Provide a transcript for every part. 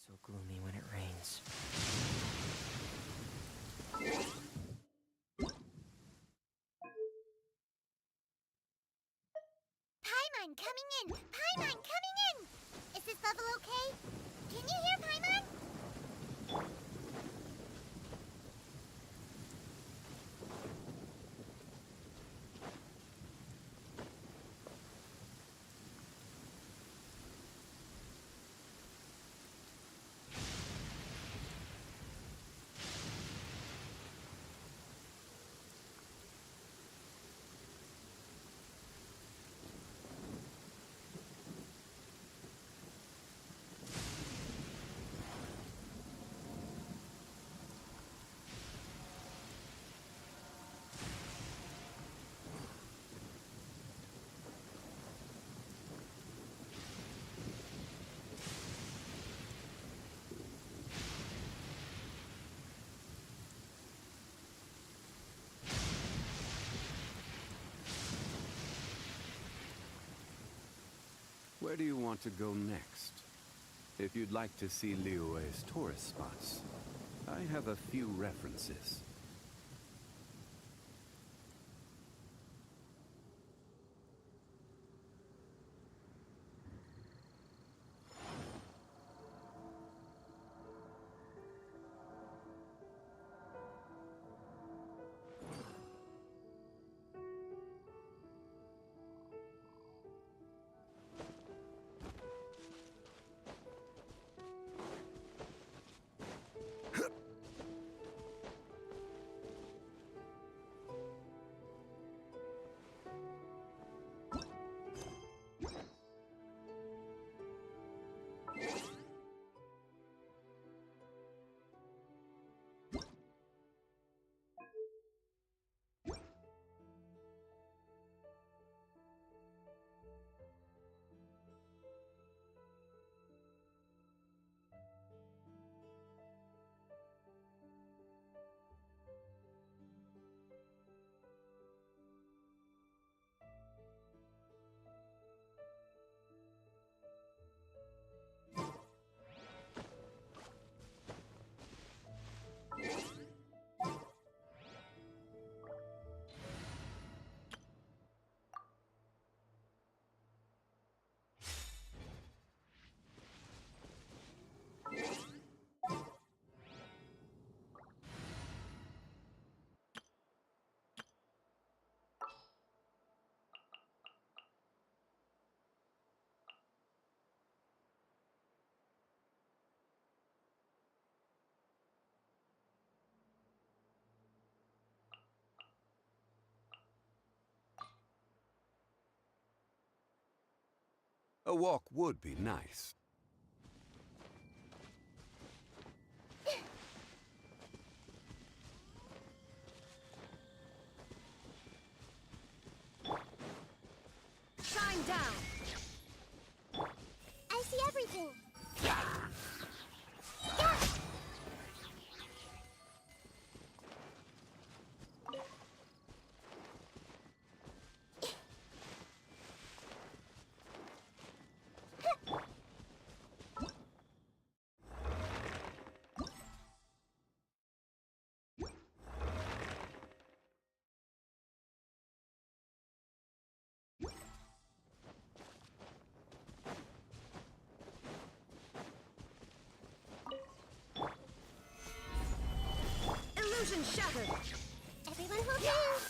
So gloomy when it rains. Paimon coming in! Paimon coming in! Is this level okay? Can you hear Paimon? Where do you want to go next? If you'd like to see Liyue's tourist spots, I have a few references. A walk would be nice. Shine down! I see everything! Illusion shattered! Everyone hold hands!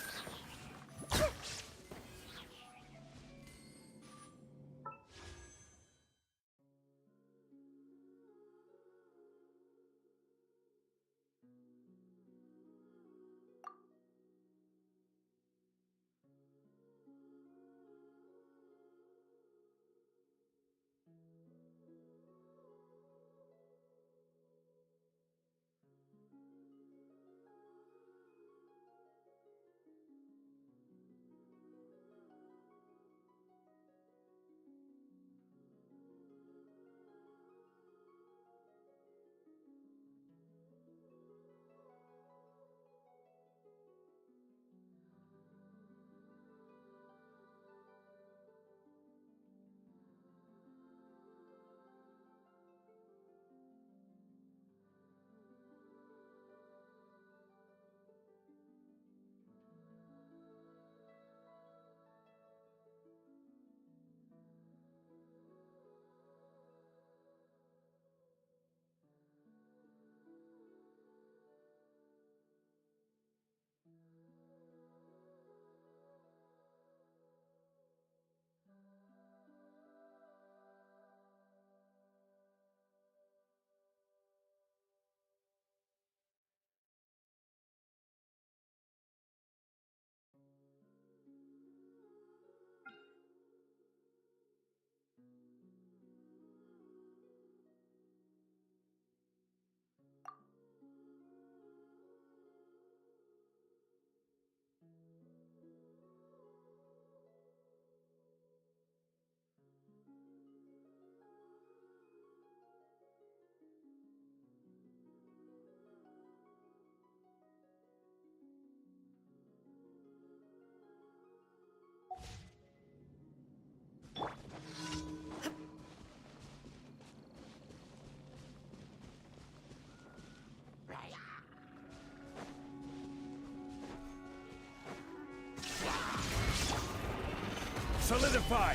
solidify.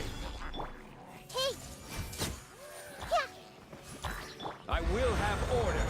Hey! Yeah! I will have order.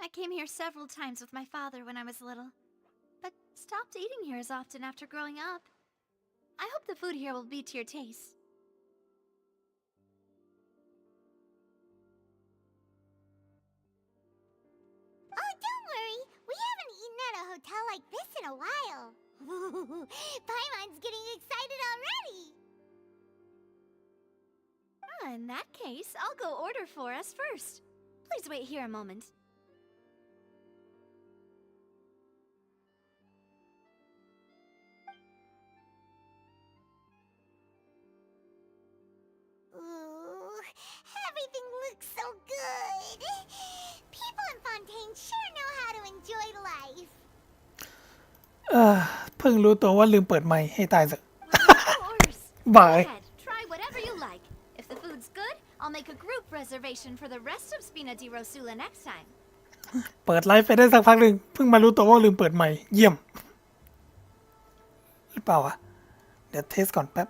I came here several times with my father when I was little, but stopped eating here as often after growing up. I hope the food here will be to your taste. Oh, don't worry. We haven't eaten at a hotel like this in a while. Paimon's getting excited already. In that case, I'll go order for us first. Please wait here a moment. Ooh, everything looks so good. People in Fontaine sure know how to enjoy life. เพิ่งรู้ตัวว่าลืมเปิดไมค์ให้ตายซะ Of course. Go Bye. ahead, try whatever you like. If the food's good, I'll make a group reservation for the rest of Spina di Rosula next time. เปิดไลฟ์ไปได้สักพักหนึ่งเพิ่งมารู้ตัวว่าลืมเปิดไมค์เยี่ยมหรือเปล่าวะเดี๋ยวเทสก่อนแป๊บ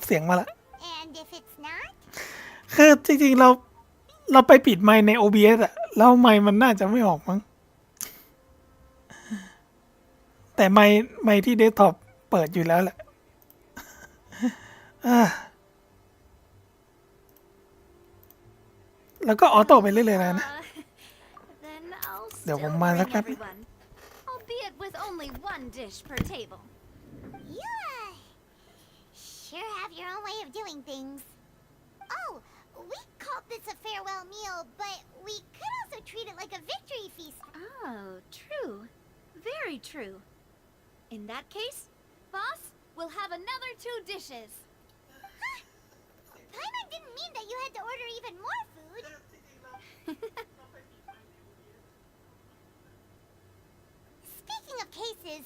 เสียงมาละ And if it's not? คือจริงๆเราไปปิดไมค์ใน OBS อะแล้วไมค์มันน่าจะไม่ออกมั้งแต่ไมค์ที่เดสก์ท็อปเปิดอยู่แล้วแหละแล้วก็ออโต้ไปเรื่อยๆนะ Then I'll ดี๋ยวผม still มาสัก bring แป๊บ everyone, albeit with only one dish per table. You sure have your own way of doing things. Oh, we called this a farewell meal, but we could also treat it like a victory feast. Oh, true. Very true. In that case, boss, we'll have another 2 dishes. Huh? Paimon didn't mean that you had to order even more food. Speaking of cases,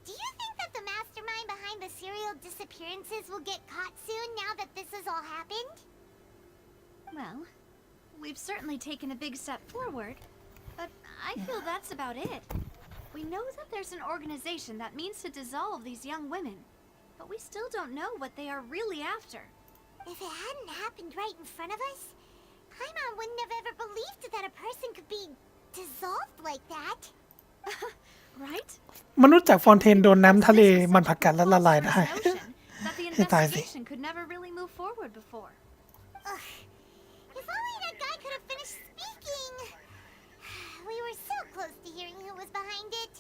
do you think that the mastermind behind the serial disappearances will get caught soon now that this has all happened? Well, we've certainly taken a big step forward, but I feel that's about it. We know that there's an organization that means to dissolve these young women, but we still don't know what they are really after. If it hadn't happened right in front of us, Paimon wouldn't have ever believed that a person could be dissolved like that. Right? มนุษย์จากฟอนเทนโดนน้ำทะเลมันผักกัดและละลายได้ That the ให้ตายสิ investigation could never really move forward before. Ugh. If only that guy could have finished speaking. We were so close to hearing who was behind it.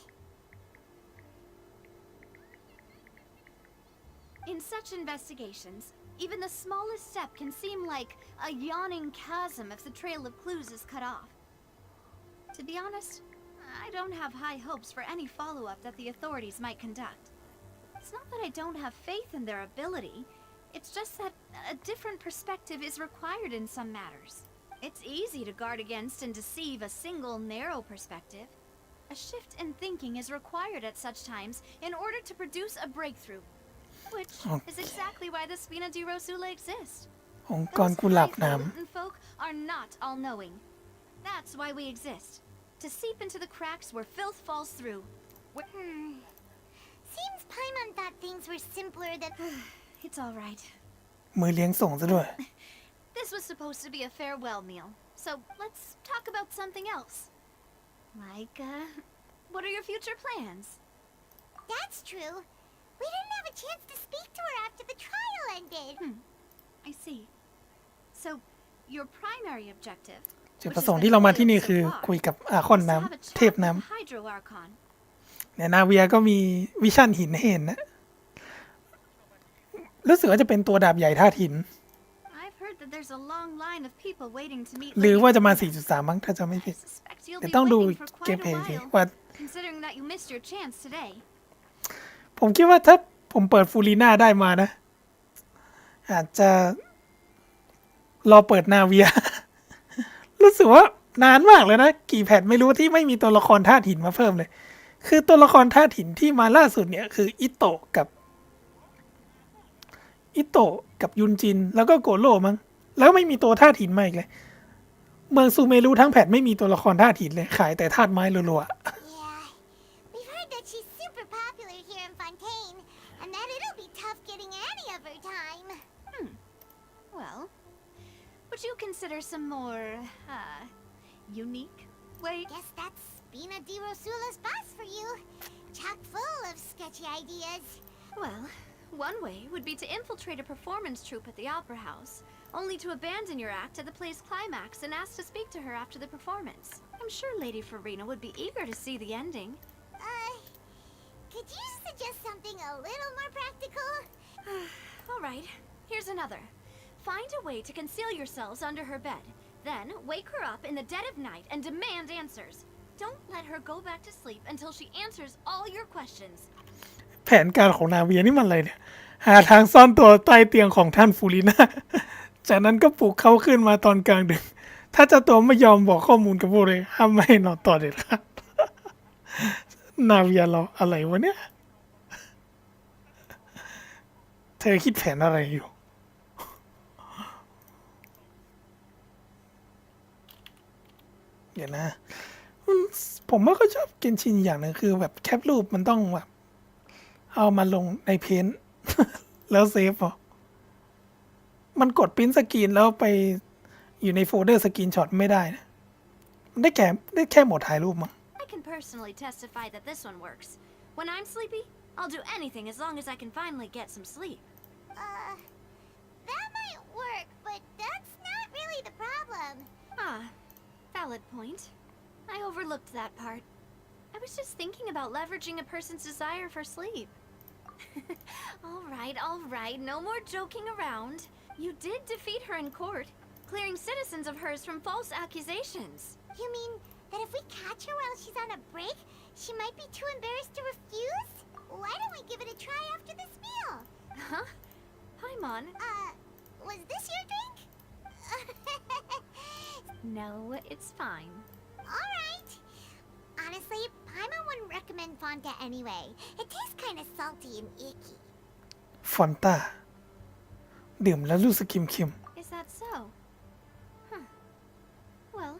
In such investigations, even the smallest step can seem like a yawning chasm if the trail of clues is cut off. To be honest, I don't have high hopes for any follow-up that the authorities might conduct. It's not that I don't have faith in their ability, it's just that a different perspective is required in some matters. It's easy to guard against and deceive a single narrow perspective. A shift in thinking is required at such times in order to produce a breakthrough, which is exactly why the Spina di Rosula exists. องค์กรกุหลาบน้ Highfalutin folk are not all-knowing. That's why we exist. To seep into the cracks where filth falls through. Seems Paimon thought things were simpler than. It's all right. ำมือเลี้ยงส่งซะด้วย This was supposed to be a farewell meal, so let's talk about something else. Like, what are your future plans? That's true. We didn't have a chance to speak to her after the trial ended. I see. So, your primary objective, จุด which ประ has สงค์ been ที่เรามาที่นี่ failed คือ so far, คุยกับอาคอน is to น้ have a ำเท chat พน้ with the Hydro Archon. ำเนี่ยนาเวียก็มีวิชั่นหินให้เห็นนะ รู้สึกว่าจะเป็นตัวดาบใหญ่ธาตุหิน I've heard that there's a long line of people waiting to meet หรือ Lady ว่าจะมา Rina. 4.3 มั้งถ้าจะไม่ผิด I suspect you'll แต่ be ต้องดู waiting for เกม quite เพล a ย์สิ while, ว่า considering that you missed your chance today. ผมคิดว่าถ้าผมเปิดฟูลีน่าได้มานะ อาจจะรอเปิดนาเวีย รู้สึกว่านานมากเลยนะ กี่แพทไม่รู้ที่ไม่มีตัวละครธาตุหินมาเพิ่มเลย คือตัวละครธาตุหินที่มาล่าสุดเนี่ยคืออิโตะกับยุนจิน แล้วก็โกโร่มั้งแล้วไม่มีตัวธาตุหินมาอีกเลย เมืองซูเมรุทั้งแพทไม่มีตัวละครธาตุหินเลยขายแต่ธาตุไม้รัว Yeah. We've heard that she's super popular here in Fontaine, and that it'll be tough getting any of her time. Well, would you consider some more, unique ways? Guess that's Spina di Rosula's boss for you. Chock full of sketchy ideas. Well, one way would be to infiltrate a performance troupe at the Opera House, only to abandon your act at the play's climax and ask to speak to her after the performance. I'm sure Lady Farina would be eager to see the ending. Could you suggest something a little more practical? All right, here's another. Find a way to conceal yourselves under her bed. Then wake her up in the dead of night and demand answers. Don't let her go back to sleep until she answers all your questions. ๆ แผนการของนาเวียนี่มันอะไรเนี่ย หาทางซ่อนตัวใต้เตียงของท่านฟูลิน่า จากนั้นก็ปลุกเขาขึ้นมาตอนกลางดึก ถ้าเจ้าตัวไม่ยอมบอกข้อมูลกับพวกเลยห้ามไม่ให้นอนต่อเด็ดขาด นาเวียเราอะไรวะเนี่ย เธอคิดแผนอะไรอยู่ เดี๋ยวนะผมไม่ค่อยชอบเกนชินอย่างหนึงคือแบบแคปรูปมันต้องแบบเอามาลงในเพนท์ แล้วเซฟเหรอมันกดปริ้นสกรีนแล้วไปอยู่ในโฟลเดอร์สกรีนช็อตไม่ได้นะมันได้แค่โหมดถ่ายรูปมั้ง I can personally testify that this one works. When I'm sleepy, I'll do anything as long as I can finally get some sleep. That might work, but that's not really the problem. Valid point. I overlooked that part. I was just thinking about leveraging a person's desire for sleep. All right, no more joking around. You did defeat her in court, clearing citizens of hers from false accusations. You mean that if we catch her while she's on a break, she might be too embarrassed to refuse? Why don't we give it a try after this meal? Huh? Paimon? Was this your drink? No, it's fine. Alright. Honestly, Paimon wouldn't recommend Fonta anyway. It tastes kind of salty and icky. ฟอนต้าดื่มแล้วรู้สึกเค็ม Is that so? Huh. Well,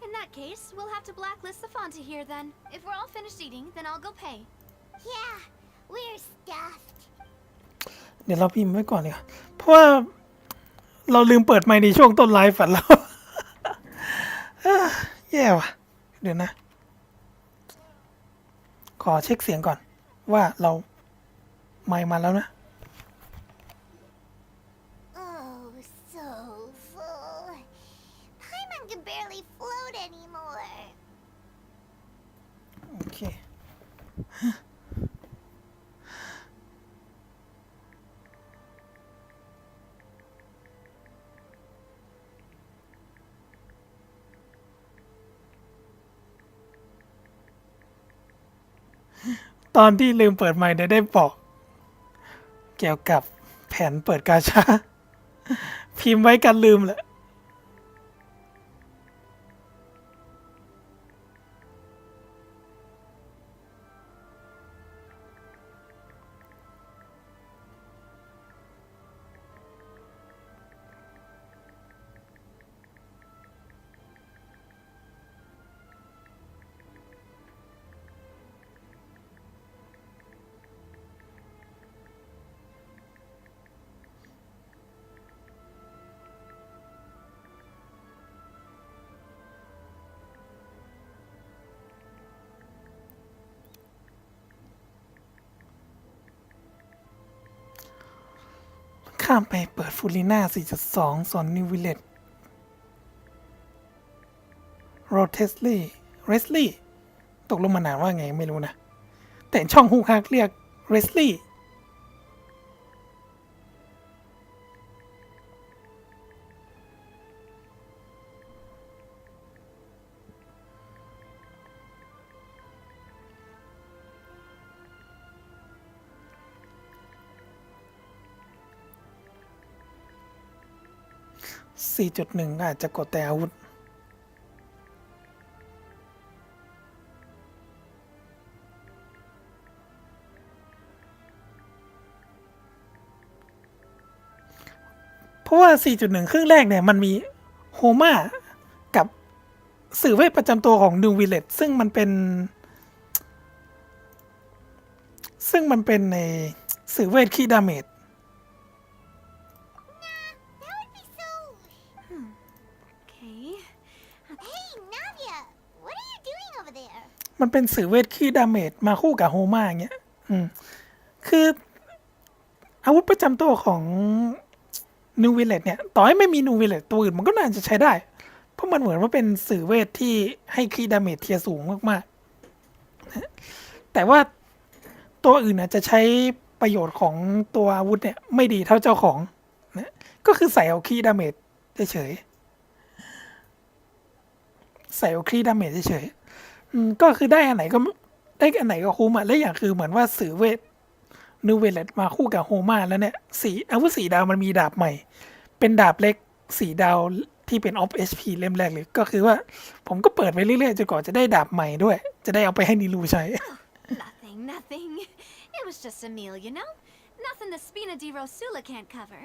in that case, we'll have to blacklist the Fonta here then. If we're all finished eating, then I'll go pay. Yeah, we're stuffed. ๆ เดี๋ยวเราพิมพ์ไว้ก่อนดีกว่าเพราะว่าเราลืมเปิดไมค์ในช่วงต้นไลฟ์ฝันเรา แย่ว่ะ เดี๋ยวนะ ขอเช็คเสียงก่อน ว่าเราไมค์มาแล้วนะ Oh, so full. Paimon can barely float anymore. โอเค ตอนที่ลืมเปิดไมค์ได้บอกเกี่ยวกับแผนเปิดกาชา พิมพ์ไว้กันลืมแหละ ข้ามไปเปิดฟูลิน่า 4.2 ส่วนนิววิลเลตโรเทสลี่เรสลี่ตกลงมานานว่าไงไม่รู้นะ แต่ช่องฮูกฮักเรียกเรสลี่4.1 อาจจะกดแต่อาวุธ เพราะว่า 4.1 ครึ่งแรกเนี่ย มันมีโฮม่ากับสื่อเวทประจำตัวของนิววิลเลตซึ่งมันเป็นในสื่อเวทขี้ดาเมจ That would be so. Okay. Hey, Navia, what are you doing over there? มันเป็นสื่อเวทขี้ดาเมจมาคู่กับโฮม่าอย่างเงี้ยคืออาวุธประจำตัวของนิววิลเลตเนี่ย ต่อให้ไม่มีนิววิลเลตตัวอื่นมันก็น่าจะใช้ได้ เพราะมันเหมือนว่าเป็นสื่อเวทที่ให้ขี้ดาเมจเทียร์สูงมากๆ แต่ว่าตัวอื่นอาจจะใช้ประโยชน์ของตัวอาวุธเนี่ย ไม่ดีเท่าเจ้าของนะก็คือใส่เอาขี้ดาเมจเฉยๆใส่เอาขี้ดาเมจเฉยๆก็คือได้อันไหนก็คุ้มอ่ะและอย่างคือเหมือนว่าสื่อเวทนิวเวลเลตมาคู่กับโฮมาแล้วเนี่ยอาวุธ4 ดาวมันมีดาบใหม่ เป็นดาบเล็ก4 ดาวที่เป็นออฟ HP เล่มแรกเลยก็คือว่าผมก็เปิดไปเรื่อยๆจนกว่าจะได้ดาบใหม่ด้วย จะได้เอาไปให้นิลูใช้ Nothing. It was just a meal, you know? Nothing the Spina di Rosula can't cover.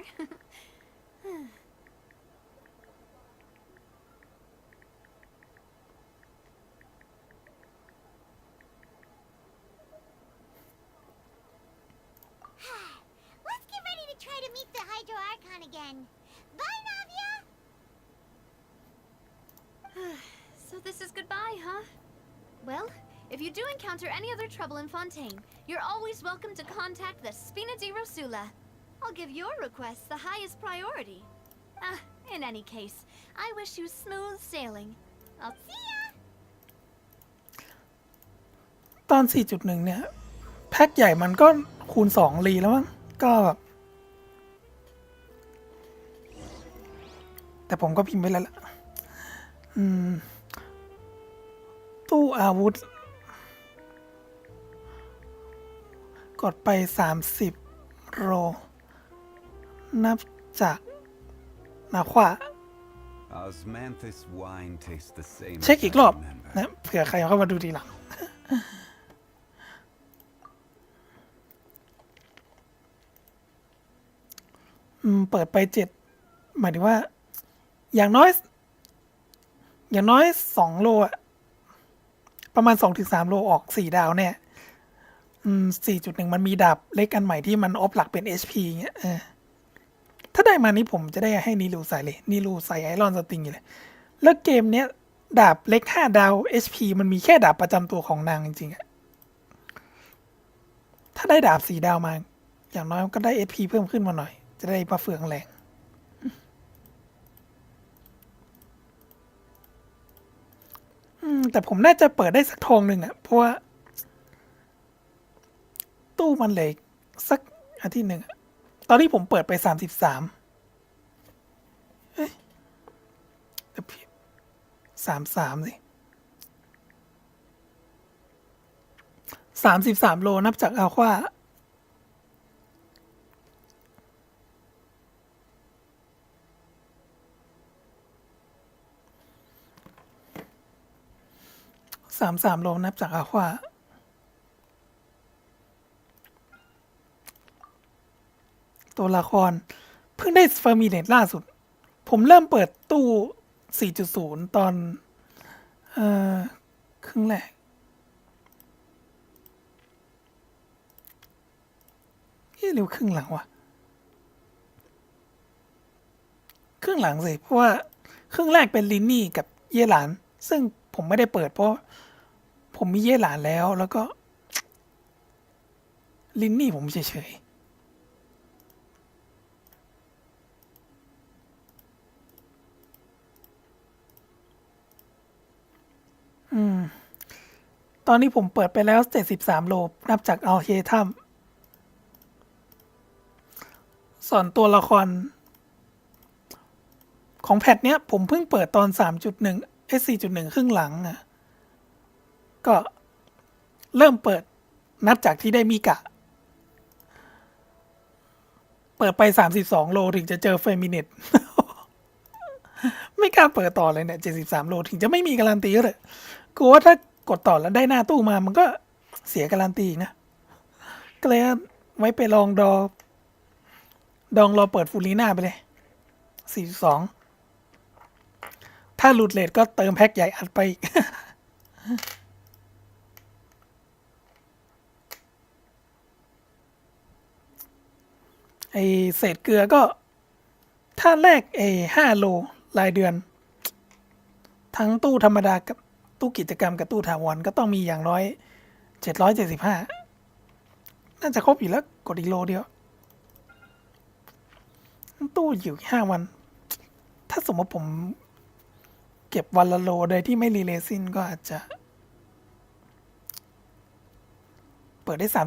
Let's get ready to try to meet the Hydro Archon again. Bye, Navia. So this is goodbye, huh? Well, if you do encounter any other trouble in Fontaine, you're always welcome to contact the Spina di Rosula. I'll give your request the highest priority. In any case, I wish you smooth sailing. I'll see ya! ตอน 4.1 เนี่ย แพ็คใหญ่มันก็คูณ 2 รีแล้วมั้งก็แบบแต่ผมก็พิมพ์ไปแล้วล่ะตู้อาวุธ กดไป 30 โร นับจากนาขวา Osmanthus wine tastes the same. เช็คอีกรอบ as I remember. นะเผื่อใครเข้ามาดูทีหลัง เปิดไป 7 หมายถึงว่า อย่างน้อย 2 โลอะประมาณ 2-3 โลออก 4 ดาวแน่4.1 มันมีดาบเล็กอันใหม่ที่มันออฟหลักเป็น HP เงี้ยถ้าได้มานี้ผมจะได้ให้นิลูใส่เลยนิลูใส่ไอรอนสติงอยู่เลยแล้วเกมเนี้ย ดาบเล็ก5 ดาว HP มันมีแค่ดาบประจำตัวของนางจริงๆอะถ้าได้ดาบ4 ดาวมาอย่างน้อยก็ได้ HP เพิ่มขึ้นมาหน่อยจะได้มาเฟืองแรงแต่ผมน่าจะเปิดได้สักทองหนึ่งอะเพราะว่าตู้มันเหล็กสักอาทิตย์หนึ่งตอนนี้ผมเปิดไป33เอ๊ะ33สิ33 โลนับจากอัลควา33 โลนับจากอัลควาตัวละครเพิ่งได้เฟอร์มิเนตล่าสุดผมเริ่มเปิดตู้ 4.0 ตอนครึ่งแรกเร็วครึ่งหลังวะครึ่งหลังสิเพราะว่าครึ่งแรกเป็นลินนี่กับเย่หลานซึ่งผมไม่ได้เปิดเพราะผมมีเย่หลานแล้วก็ลินนี่ผมเฉยตอนนี้ผมเปิดไปแล้ว73 โลนับจากเอาเคทัมส่วนตัวละครของแพทเนี้ยผมเพิ่งเปิดตอน 3.1 4.1 ครึ่งหลังนะก็เริ่มเปิดนับจากที่ได้มิกะเปิดไป32 โลถึงจะเจอเฟมินิต ไม่กล้าเปิดต่อเลยเนี่ย73 โลถึงจะไม่มีการันตีก็เลยกลัวว่าถ้ากดต่อแล้วได้หน้าตู้มามันก็เสียการันตีนะก็เลยไว้ไปลองรอเปิดฟูลีน่าไปเลย42ถ้าหลุดเลทก็เติมแพ็คใหญ่อัดไปอีก ไอเศษเกลือก็ถ้าแลก5 โลรายเดือนทั้งตู้ธรรมดากับตู้กิจกรรมกับตู้ถาวรก็ต้องมีอย่างน้อย775น่าจะครบอยู่แล้วกดอีกโลเดียวตู้อยู่5 วันถ้าสมมติผมเก็บวันละโลโดยที่ไม่รีเลซินก็อาจจะเปิดได้37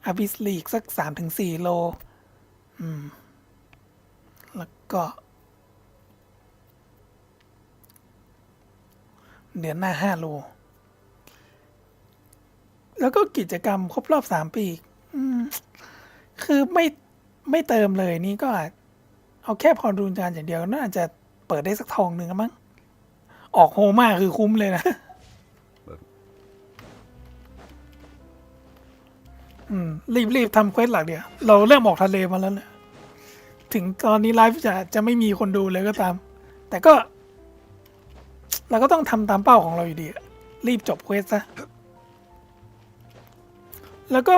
อาบิสลีกสัก 3-4 โลแล้วก็เดือนหน้า5 โลแล้วก็กิจกรรมครบรอบ3 ปีคือไม่เติมเลยนี่ก็เอาแค่พรดูจานอย่างเดียวน่าจะเปิดได้สักทองหนึ่งมั้งออกโฮมาคือคุ้มเลยนะรีบทำเควสหลักเดียวเราเริ่มออกทะเลมาแล้วเนี่ยถึงตอนนี้ไลฟ์จะไม่มีคนดูเลยก็ตามแต่ก็เราก็ต้องทำตามเป้าของเราอยู่ดีรีบจบเควสซะแล้วก็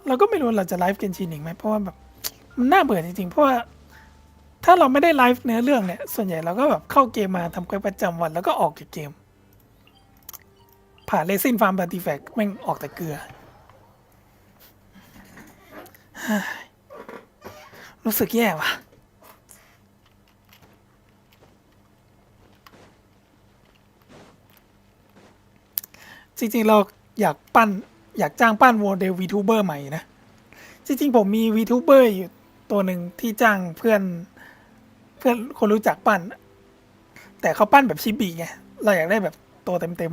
เราก็ไม่รู้เราจะไลฟ์เกนชินอีกไหมเพราะว่าแบบมันน่าเบื่อจริงๆเพราะว่าถ้าเราไม่ได้ไลฟ์เนื้อเรื่องเนี่ยส่วนใหญ่เราก็แบบเข้าเกมมาทำเควสประจำวันแล้วก็ออกจากเกมผ่านเลซินฟาร์มบัตติแฟกแม่งออกแต่เกลือรู้สึกแย่ว่ะจริงๆเราอยากจ้างปั้นโมเดล VTuber ใหม่นะจริงๆผมมี VTuber อยู่ตัวหนึ่งที่จ้างเพื่อนคนรู้จักปั้นแต่เขาปั้นแบบชิบิไงเราอยากได้แบบตัวเต็ม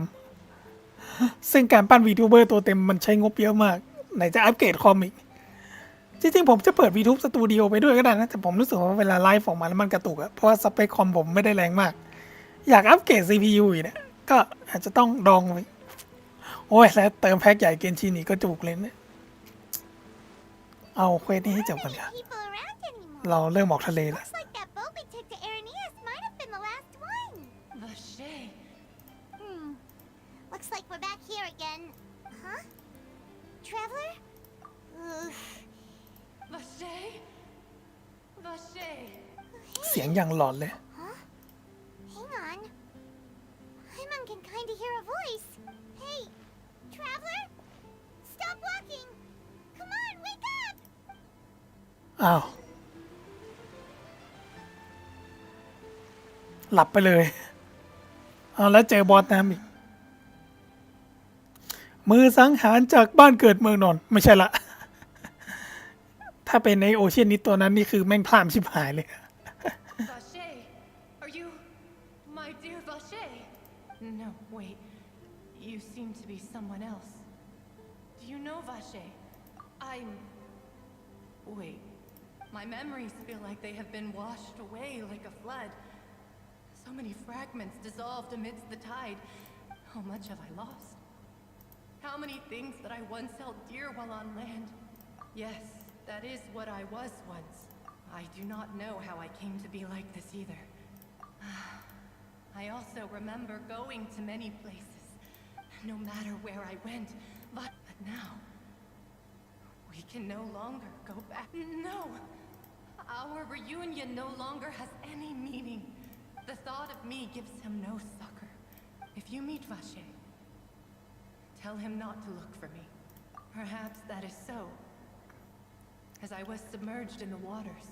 ซึ่งการปั้น VTuber ตัวเต็มมันใช้งบเยอะมากไหนจะอัปเกรดคอมอีกจริงๆผมจะเปิด VTube Studio ไปด้วยก็ได้นะแต่ผมรู้สึกว่าเวลาไลฟ์ออกมาแล้วมันกระตุกอะเพราะว่าสเปคคอมผมไม่ได้แรงมากอยากอัปเกรด CPU อีกเนี่ยก็อาจจะต้องดองไปโอ้ยแล้วเติมแพ็คใหญ่เกนชินอีกก็จุกเลยเนี่ยเอาเควสนี้ให้จบกันค่ะเราเริ่มออกทะเลแล้ว Looks like we're back here again. Huh? Traveler? Vache. เสียงอย่างหลอนเลย Huh? Hang on. อ้าวหลับไปเลยเอาแล้วเจอบอสน้ำอีกมือสังหารจากบ้านเกิดเมืองนอนไม่ใช่ละ ถ้าเป็นในโอเชียนนี้ตัวนั้นนี่คือแม่งพลามชิบหายเลย Vache, are you my dear Vache? No, wait. You seem to be someone else. Do you know Vache? Wait. My memories feel like they have been washed away like a flood. So many fragments dissolved amidst the tide. How much have I lost? How many things that I once held dear while on land? Yes, that is what I was once. I do not know how I came to be like this either. I also remember going to many places, no matter where I went, but now, we can no longer go back. No! Our reunion no longer has any meaning. The thought of me gives him no succor. If you meet Vache, tell him not to look for me. Perhaps that is so, as I was submerged in the waters.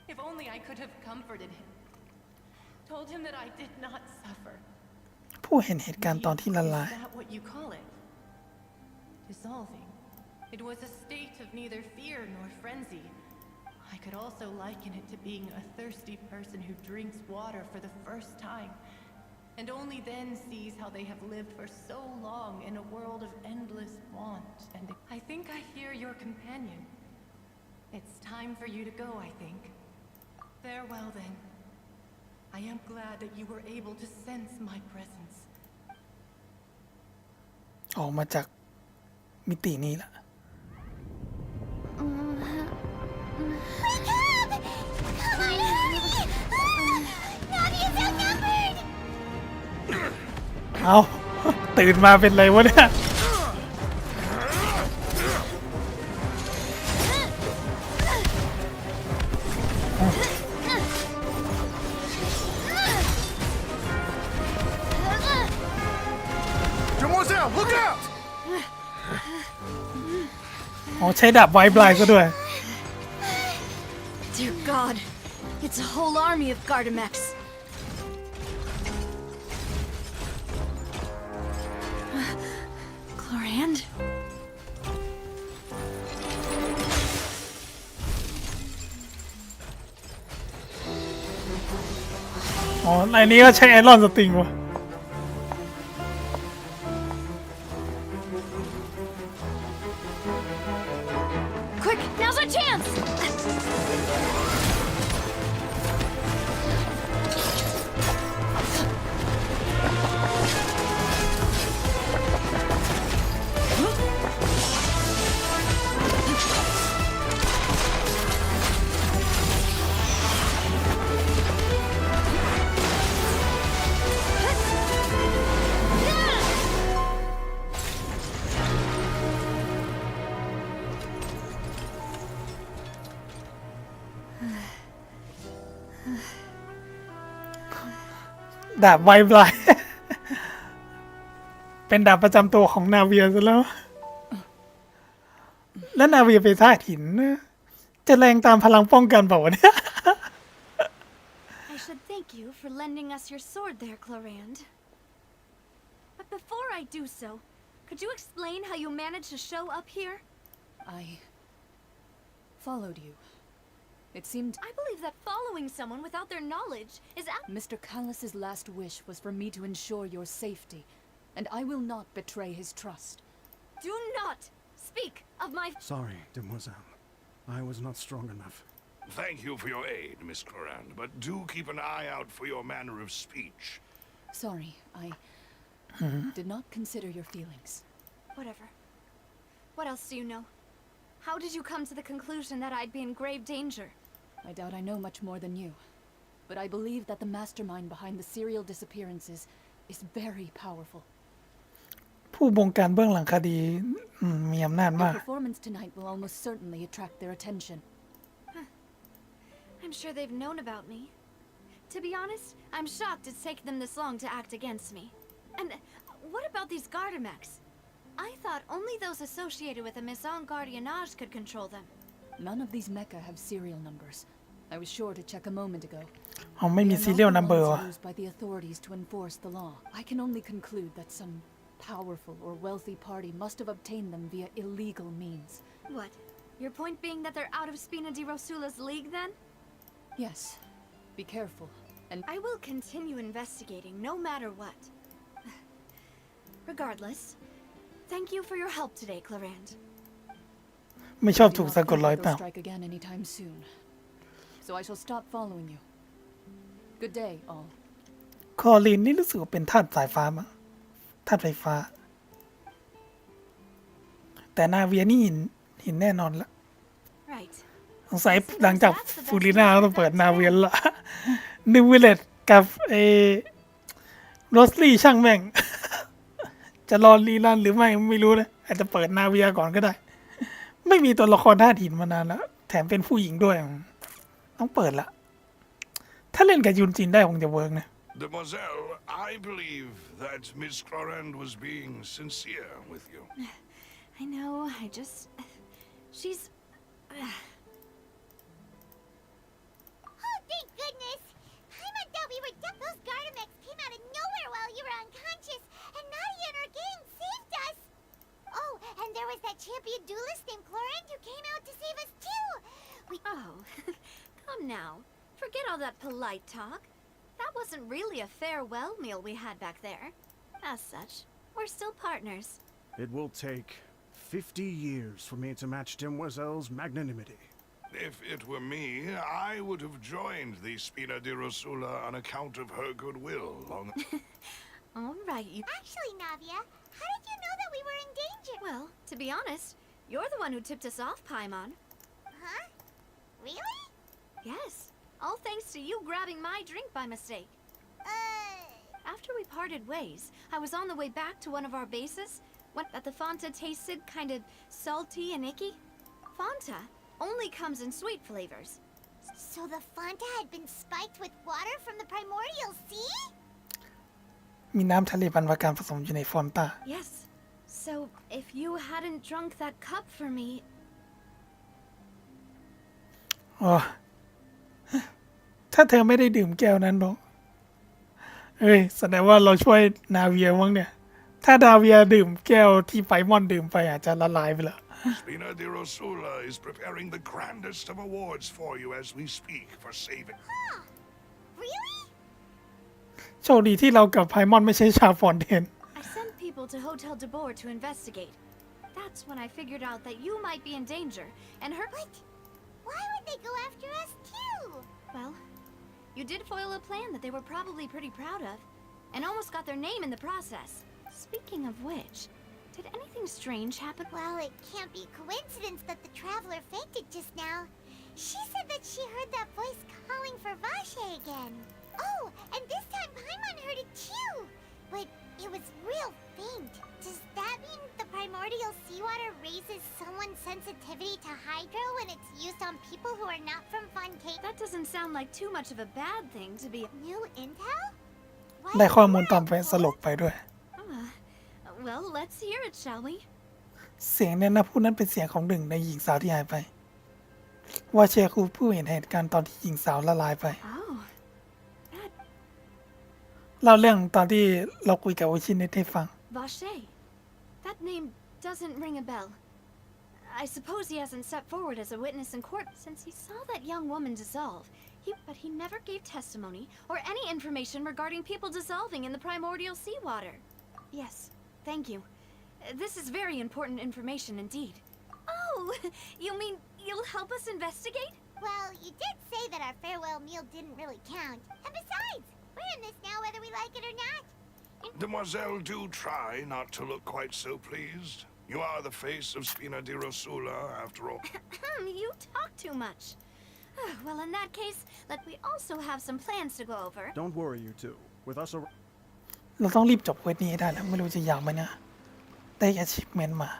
If only I could have comforted him, told him that I did not suffer. ผู้เห็นเหตุการณ์ตอนที่ละลาย Is that what you call it? Dissolving. It was a state of neither fear nor frenzy. I could also liken it to being a thirsty person who drinks water for the first time, and only then sees how they have lived for so long in a world of endless want. And I think I hear your companion. It's time for you to go, I think. Farewell then. I am glad that you were able to sense my presence. ออกมาจากมิตินี้ละ Come on, Navi! Navi is outnumbered! เอาตื่นมาเป็นไรวะเนี่ย Demoiselle, look out! อ๋อใช้ดาบไวบลายซะด้วย Dear God, it's a whole army of Gardamex. Chlorand? อ๋อในนี้ก็ใช้ไอรอนสตริงวะ Quick, now's our chance! Yeah! ดาบไวบลาย เป็นดาบประจำตัวของนาเวียซะแล้ว แล้วนาเวียไปท่าหินนะจะแรงตามพลังป้องกันเปล่าวะเนี่ย I should thank you for lending us your sword there, Chlorand. But before I do so, could you explain how you managed to show up here? I followed you. It seemed I believe that following someone without their knowledge is Mr. Callus's last wish was for me to ensure your safety, and I will not betray his trust. Do not speak of my Sorry, Demoiselle. I was not strong enough. Thank you for your aid, Miss Chlorand, but do keep an eye out for your manner of speech. Sorry, I did not consider your feelings. whatever. What else do you know? How did you come to the conclusion that I'd be in grave danger? I doubt I know much more than you, but I believe that the mastermind behind the serial disappearances is very powerful. ผู้บงการเบื้องหลังคดีมีอำนาจ Your มาก performance tonight will almost certainly attract their attention. I'm sure they've known about me. To be honest, I'm shocked it's taken them this long to act against me. And what about these Gardamex? I thought only those associated with a Maison Gardiennage could control them. None of these mecha have serial numbers. I was sure to check a moment ago. อ๋อไม่มี They are not serial the number ones ว่ะ used by the authorities to enforce the law. I can only conclude that some powerful or wealthy party must have obtained them via illegal means. What? Your point being that they're out of Spina di Rosula's league then? Yes. Be careful. And I will continue investigating no matter what. Regardless, thank you for your help today, Clarant. ไม่ชอบ I do ถูก not สะกด think รอย that เปล่า they'll strike again anytime soon. So I shall stop following you. Good day, all. คอลินนี่รู้สึกว่าเป็นธาตุสายฟ้ามั้งธาตุไฟฟ้า แต่นาเวียนี่หินแน่นอนละ Right. สงสัยหลังจากฟูริน่าต้องเปิดนาเวียนละนิววิลเลตกับโรสลี่ช่างแม่ง จะรอรีรันหรือไม่รู้นะอาจจะเปิดนาเวียก่อนก็ได้ ไม่มีตัวละครธาตุหินมานานแล้ว แถมเป็นผู้หญิงด้วย ต้องเปิดละ ถ้าเล่นกับยุนจินได้คงจะเวิร์กนะ Demoiselle, I believe that Miss Clorand was being sincere with you. I know, she's... Oh, thank goodness! Paimon thought we were dead. Those Gardamex came out of nowhere while you were unconscious, and Nadia and her gang saved us! Oh, and there was that champion duelist named Clorand who came out to save us too! Oh, come now. Forget all that polite talk. That wasn't really a farewell meal we had back there. As such, we're still partners. It will take 50 years for me to match Demoiselle's magnanimity. If it were me, I would have joined the Spina di Rosula on account of her goodwill long All right, you... Actually, Navia, how did you know that we were in danger? Well, to be honest, you're the one who tipped us off, Paimon. Huh? Really? Yes, all thanks to you grabbing my drink by mistake. After we parted ways, I was on the way back to one of our bases when the Fanta tasted kind of salty and icky. Fanta only comes in sweet flavors. So the Fanta had been spiked with water from the primordial sea? มีน้ำทะเลบรรพการผสมอยู่ในฟอนต้า Yes. So if you hadn't drunk that cup for me, อ๋อ ถ้าเธอไม่ได้ดื่มแก้วนั้นหรอกเอ้ยแสดงว่าเราช่วยนาเวียมั้งเนี่ย ถ้านาเวียดื่มแก้วที่ไฟมอนดื่มไปอาจจะละลายไปแล้ว Spina di Rosula is preparing the grandest of awards for you as we speak for saving. Really? โชคดีที่เรากับไพมอนไม่ใช่ชาวฟอนเทน I sent people to Hotel de Boer to investigate. That's when I figured out that you might be in danger, and her... What? Why would they go after us too? Well, you did foil a plan that they were probably pretty proud of, and almost got their name in the process. Speaking of which, did anything strange happen? Well, it can't be coincidence that the traveler fainted just now. She said that she heard that voice calling for Vache again. Oh, and this time Paimon heard it too. But it was real faint. Does that mean the primordial seawater raises someone's sensitivity to hydro when it's used on people who are not from Fontaine? That doesn't sound like too much of a bad thing to be... New intel? Why ได้ข้อ is มูล that, ตอนไปสลบ Wolf? ไปด้วย Well, let's hear it, shall we? เสียงเนี่ยนะผู้นั้นเป็นเสียงของหนึ่งในหญิงสาวที่หายไป ว่าเชียร์ครูผู้เห็นเหตุการณ์ตอนที่หญิงสาวละลายไป Oh, that... เล่าเรื่องตอนที่เราคุยกับโอชิเนะให้ฟัง Vache. That name doesn't ring a bell. I suppose he hasn't stepped forward as a witness in court since he saw that young woman dissolve. But he never gave testimony or any information regarding people dissolving in the primordial seawater. Yes, thank you. This is very important information indeed. Oh, you mean you'll help us investigate? Well, you did say that our farewell meal didn't really count. And besides, we're in this now whether we like it or not. Demoiselle, do try not to look quite so pleased. You are the face of Spina di Rosula, after all. You talk too much. Well, in that case, let we also have some plans to go over. Don't worry, you two. With us around. เราต้องรีบจบเควสนี้ให้ได้แล้วไม่รู้จะยาวไหมนะ ได้ achievement มา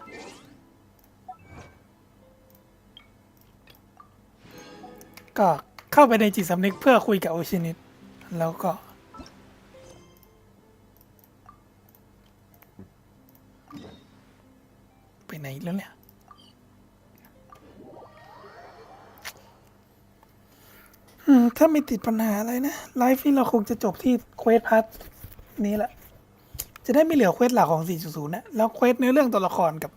ก็เข้าไปในจิตสำนึกเพื่อคุยกับโอชินิแล้วก็ ไปไหนแล้วเนี่ย ถ้าไม่ติดปัญหาอะไรนะไลฟ์นี่เราคงจะจบที่เควสพาร์ทนี้แหละจะได้ไม่เหลือเควสหลักของ 4.0 นะแล้วเควสเนื้อเรื่องตัวละครกับ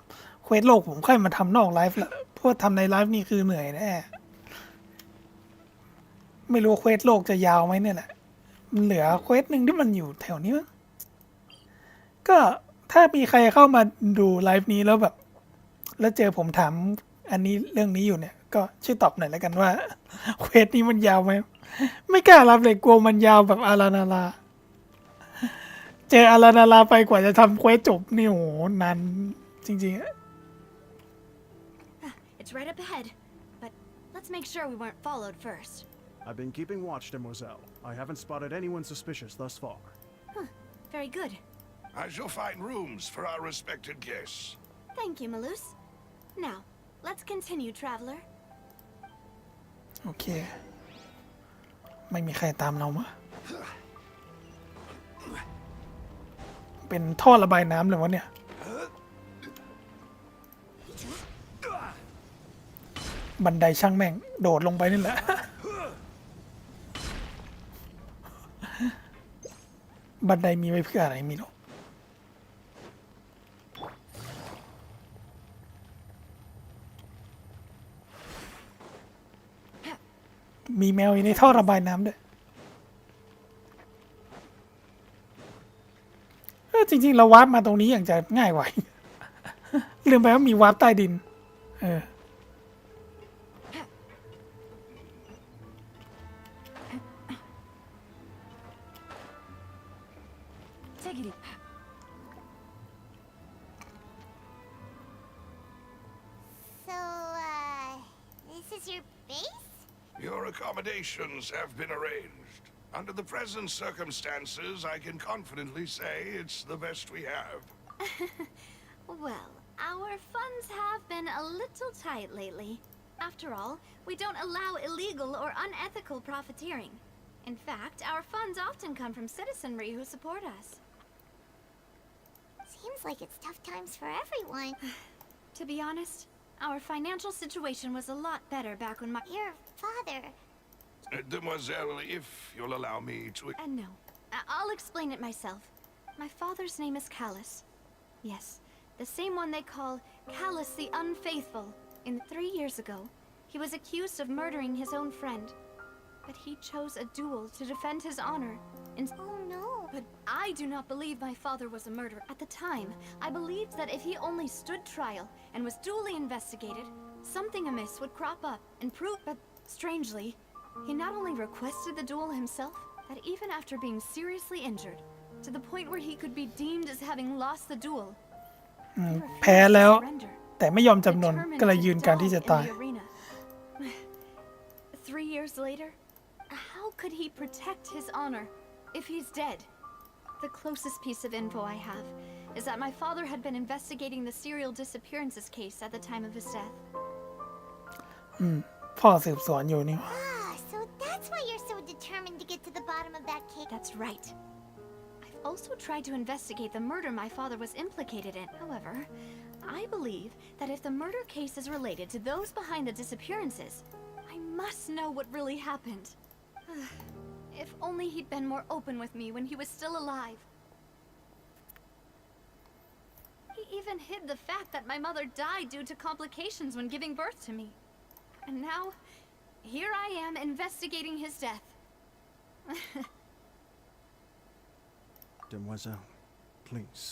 เควสโลกผมค่อยมาทำนอกไลฟ์ละเพราะทำในไลฟ์นี่คือเหนื่อยแน่ไม่รู้เควสโลกจะยาวไหมเนี่ยแหละมันเหลือเควสหนึ่งที่มันอยู่แถวนี้มั้งก็ถ้ามีใครเข้ามาดูไลฟ์นี้แล้วแบบแล้วเจอผมถามอันนี้เรื่องนี้อยู่เนี่ยก็ช่วยตอบหน่อยแล้วกันว่าเควสนี้มันยาวไหมไม่กล้ารับเลยกลัวมันยาวแบบอารานาลาเจออารานาลาไปกว่าจะทำเควสจบนี่โหนานจริงๆ It's right up ahead, but let's make sure we weren't followed first. I've been keeping watch, Demoiselle. I haven't spotted anyone suspicious thus far. Very good. I shall find rooms for our respected guests. Thank you, Malus. Now, let's continue, traveler. โอเคไม่มีใครตามเรามาเป็นท่อระบายน้ำเลยวะเนี่ยบันไดช่างแม่งโดดลงไปนี่แหละบันไดมีไว้เพื่ออะไรไม่รู้มีแมวอยู่ในท่อระบายน้ำด้วยจริงๆเราวาร์ปมาตรงนี้อย่างจะง่ายกว่าลืมไปว่ามีวาร์ปใต้ดินTake it easy. So, this is your base? Your accommodations have been arranged. Under the present circumstances, I can confidently say it's the best we have. Well, our funds have been a little tight lately. After all, we don't allow illegal or unethical profiteering. In fact, our funds often come from citizenry who support us. Seems like it's tough times for everyone. To be honest, our financial situation was a lot better back when Your father... Demoiselle, if you'll allow me to... No. I'll explain it myself. My father's name is Callus. Yes, the same one they call Callus the Unfaithful. 3 years ago, he was accused of murdering his own friend. But he chose a duel to defend his honor. Oh no. But I do not believe my father was a murderer. At the time, I believed that if he only stood trial and was duly investigated, something amiss would crop up and prove... But strangely, he not only requested the duel himself, that even after being seriously injured, to the point where he could be deemed as having lost the duel, แพ้แล้ว surrender, แต่ไม่ยอมจำนน determined ก็เลย to ยืนการที่จะ die ตาย in the arena. 3 years later, how could he protect his honor if he's dead? The closest piece of info I have is that my father had been investigating the serial disappearances case at the time of his death. พ่อสืบสวนอยู่นี่ So that's why you're so determined to get to the bottom of that case. That's right. I've also tried to investigate the murder my father was implicated in. However, I believe that if the murder case is related to those behind the disappearances, I must know what really happened. If only he'd been more open with me when he was still alive. He even hid the fact that my mother died due to complications when giving birth to me. And now, here I am investigating his death. Demoiselle, please.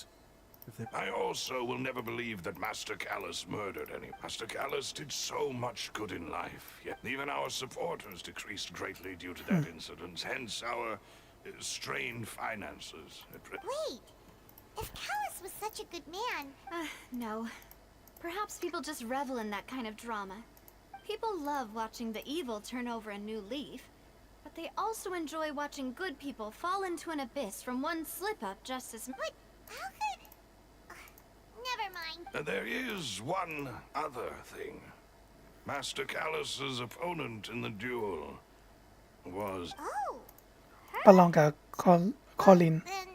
If they... I also will never believe that Master Callus murdered any. Master Callus did so much good in life, yet even our supporters decreased greatly due to that incident, hence our strained finances. Wait, if Callus was such a good man... No. Perhaps people just revel in that kind of drama. People love watching the evil turn over a new leaf, but they also enjoy watching good people fall into an abyss from one slip-up just as much. But how could... never mind. There is one other thing. Master Callus's opponent in the duel was... Oh, ประลองกับคอลิน then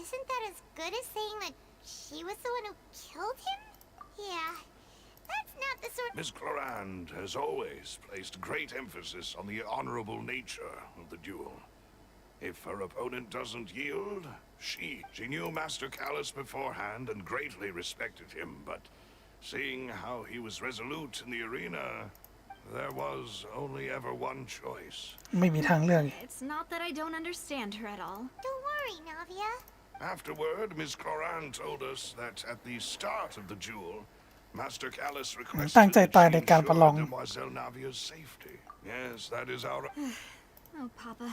isn't that as good as saying that she was the one who killed him? Yeah, that's not the sort. Miss Clorand has always placed great emphasis on the honorable nature of the duel. If her opponent doesn't yield, she knew Master Callus beforehand and greatly respected him, but seeing how he was resolute in the arena, there was only ever one choice. ไม่มีทางเลือก It's not that I don't understand her at all. Don't worry, Navia. Afterward, Miss Clorand told us that at the start of the duel, Master Callus ตั้ง requested ใจ that ตาย she ในการประลอง ensure Demoiselle Navia's safety. Yes, that is our... Oh, Papa.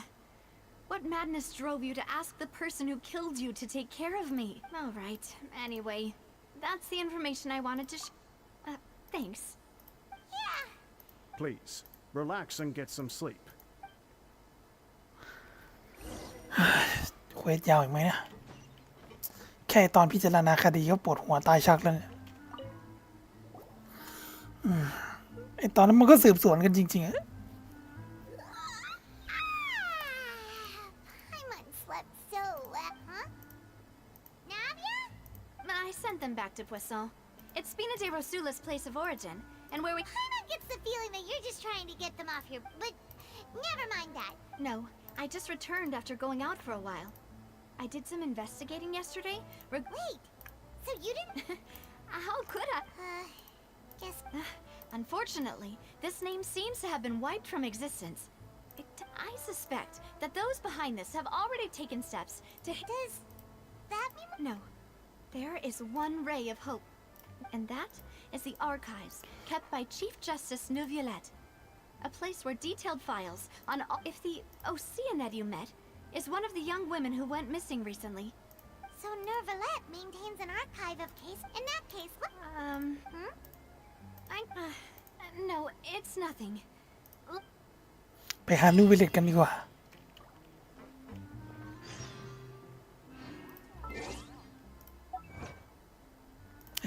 What madness drove you to ask the person who killed you to take care of me? All right. Anyway, that's the information I wanted to thanks. Yeah. Please, relax and get some sleep. เควสยาวอีกไหมเนี่ยแค่ตอนพิจารณาคดีก็ปวดหัวตายชักแล้วเนี่ยไอตอนนั้นมันก็สืบสวนกันจริงๆอะ Paimon slept so well, huh? Navia? I sent them back to Poisson. It's Spina de Rosula's place of origin, and where we... Paimon gets the feeling that you're just trying to get them off here, but never mind that. No, I just returned after going out for a while. I did some investigating yesterday. Wait, so you didn't... How could I? Guess... Unfortunately, this name seems to have been wiped from existence. I suspect that those behind this have already taken steps to... Does that mean... No. There is one ray of hope, and that is the archives kept by Chief Justice Neuvillette. A place where detailed files on all... If the Oceanid you met is one of the young women who went missing recently. So Neuvillette maintains an archive of case... In that case, what... No, it's nothing. ไปหานูวิลเลตกันดีกว่า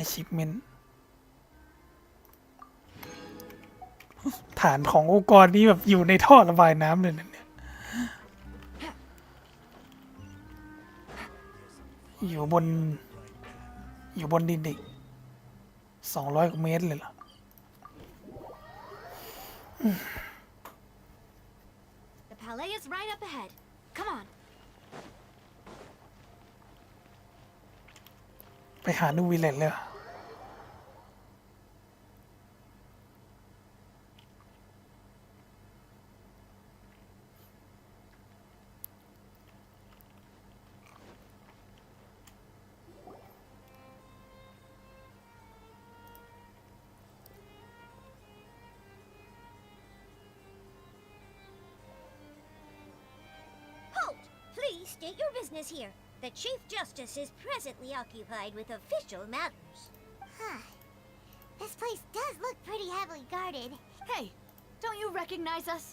achievement ฐานขององค์กรนี้แบบอยู่ในท่อระบายน้ำเลยนะเนี่ยอยู่บนดินอีก200 กว่าเมตรเลยเหรอThe palais is right up ahead. Come on. ไปหานูวิลเลตเลยเหรอ Halt! Please state your business here. The Chief Justice is presently occupied with official matters. Huh. This place does look pretty heavily guarded. Hey, don't you recognize us?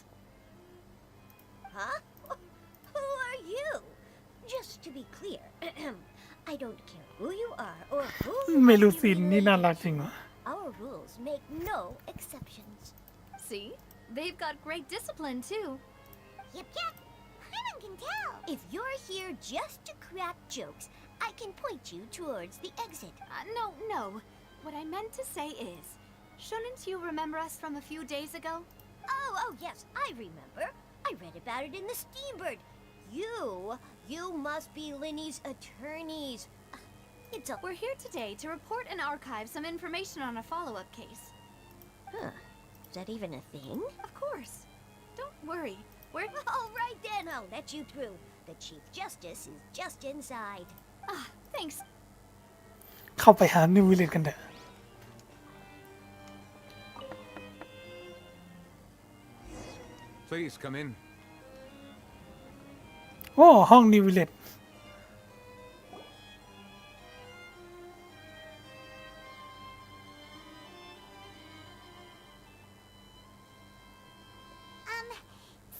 Huh? Who are you? Just to be clear, I don't care who you are or who เม you ลู might ซิน be นี่น่า related รักจริง to. วะ Our rules make no exceptions. See? They've got great discipline, too. Yep, yep. Paimon can tell. If you're here just to crack jokes, I can point you towards the exit. No. What I meant to say is, shouldn't you remember us from a few days ago? Oh, yes, I remember. I read about it in the Steambird. You must be Linny's attorneys. We're here today to report and archive some information on a follow-up case. Huh. Is that even a thing? Of course. Don't worry. We're... All right then, I'll let you through. The Chief Justice is just inside. Thanks. เข้าไปหานูวิลเลตกันเถอะ Please come in. โอ้ห้องนูวิลเลต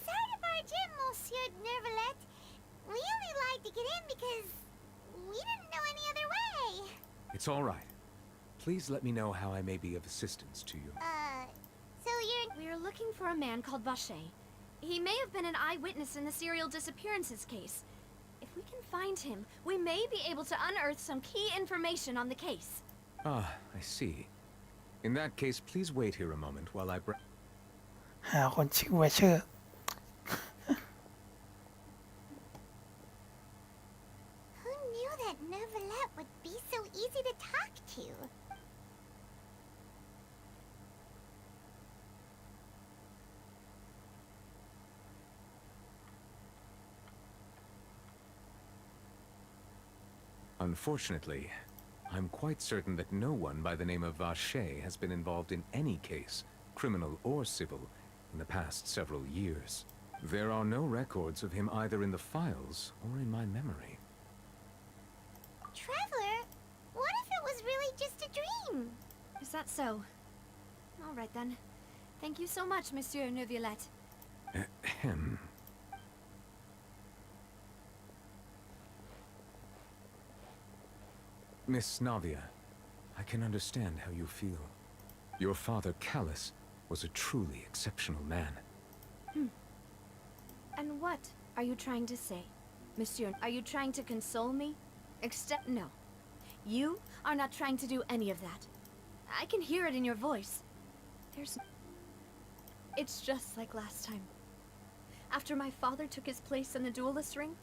Sorry to barge in, Monsieur Neuvillette. We only lied to get in because we didn't know any other way. It's all right. Please let me know how I may be of assistance to you. So you're... We're looking for a man called Vacher. He may have been an eyewitness in the serial disappearances case. If we can find him, we may be able to unearth some key information on the case. Ah, I see. In that case, please wait here a moment while I หาคนชื่อแวชเชอร์ Who knew that Neuvillette would be so easy to talk to? Unfortunately, I'm quite certain that no one by the name of Vache has been involved in any case, criminal or civil, in the past several years. There are no records of him either in the files or in my memory. Traveler, what if it was really just a dream? Is that so? All right then. Thank you so much, Monsieur Neuvillette. Ahem. Miss Navia, I can understand how you feel. Your father, Callus, was a truly exceptional man. And what are you trying to say? Monsieur, are you trying to console me? Except no. You are not trying to do any of that. I can hear it in your voice. It's just like last time. After my father took his place in the duelist ring,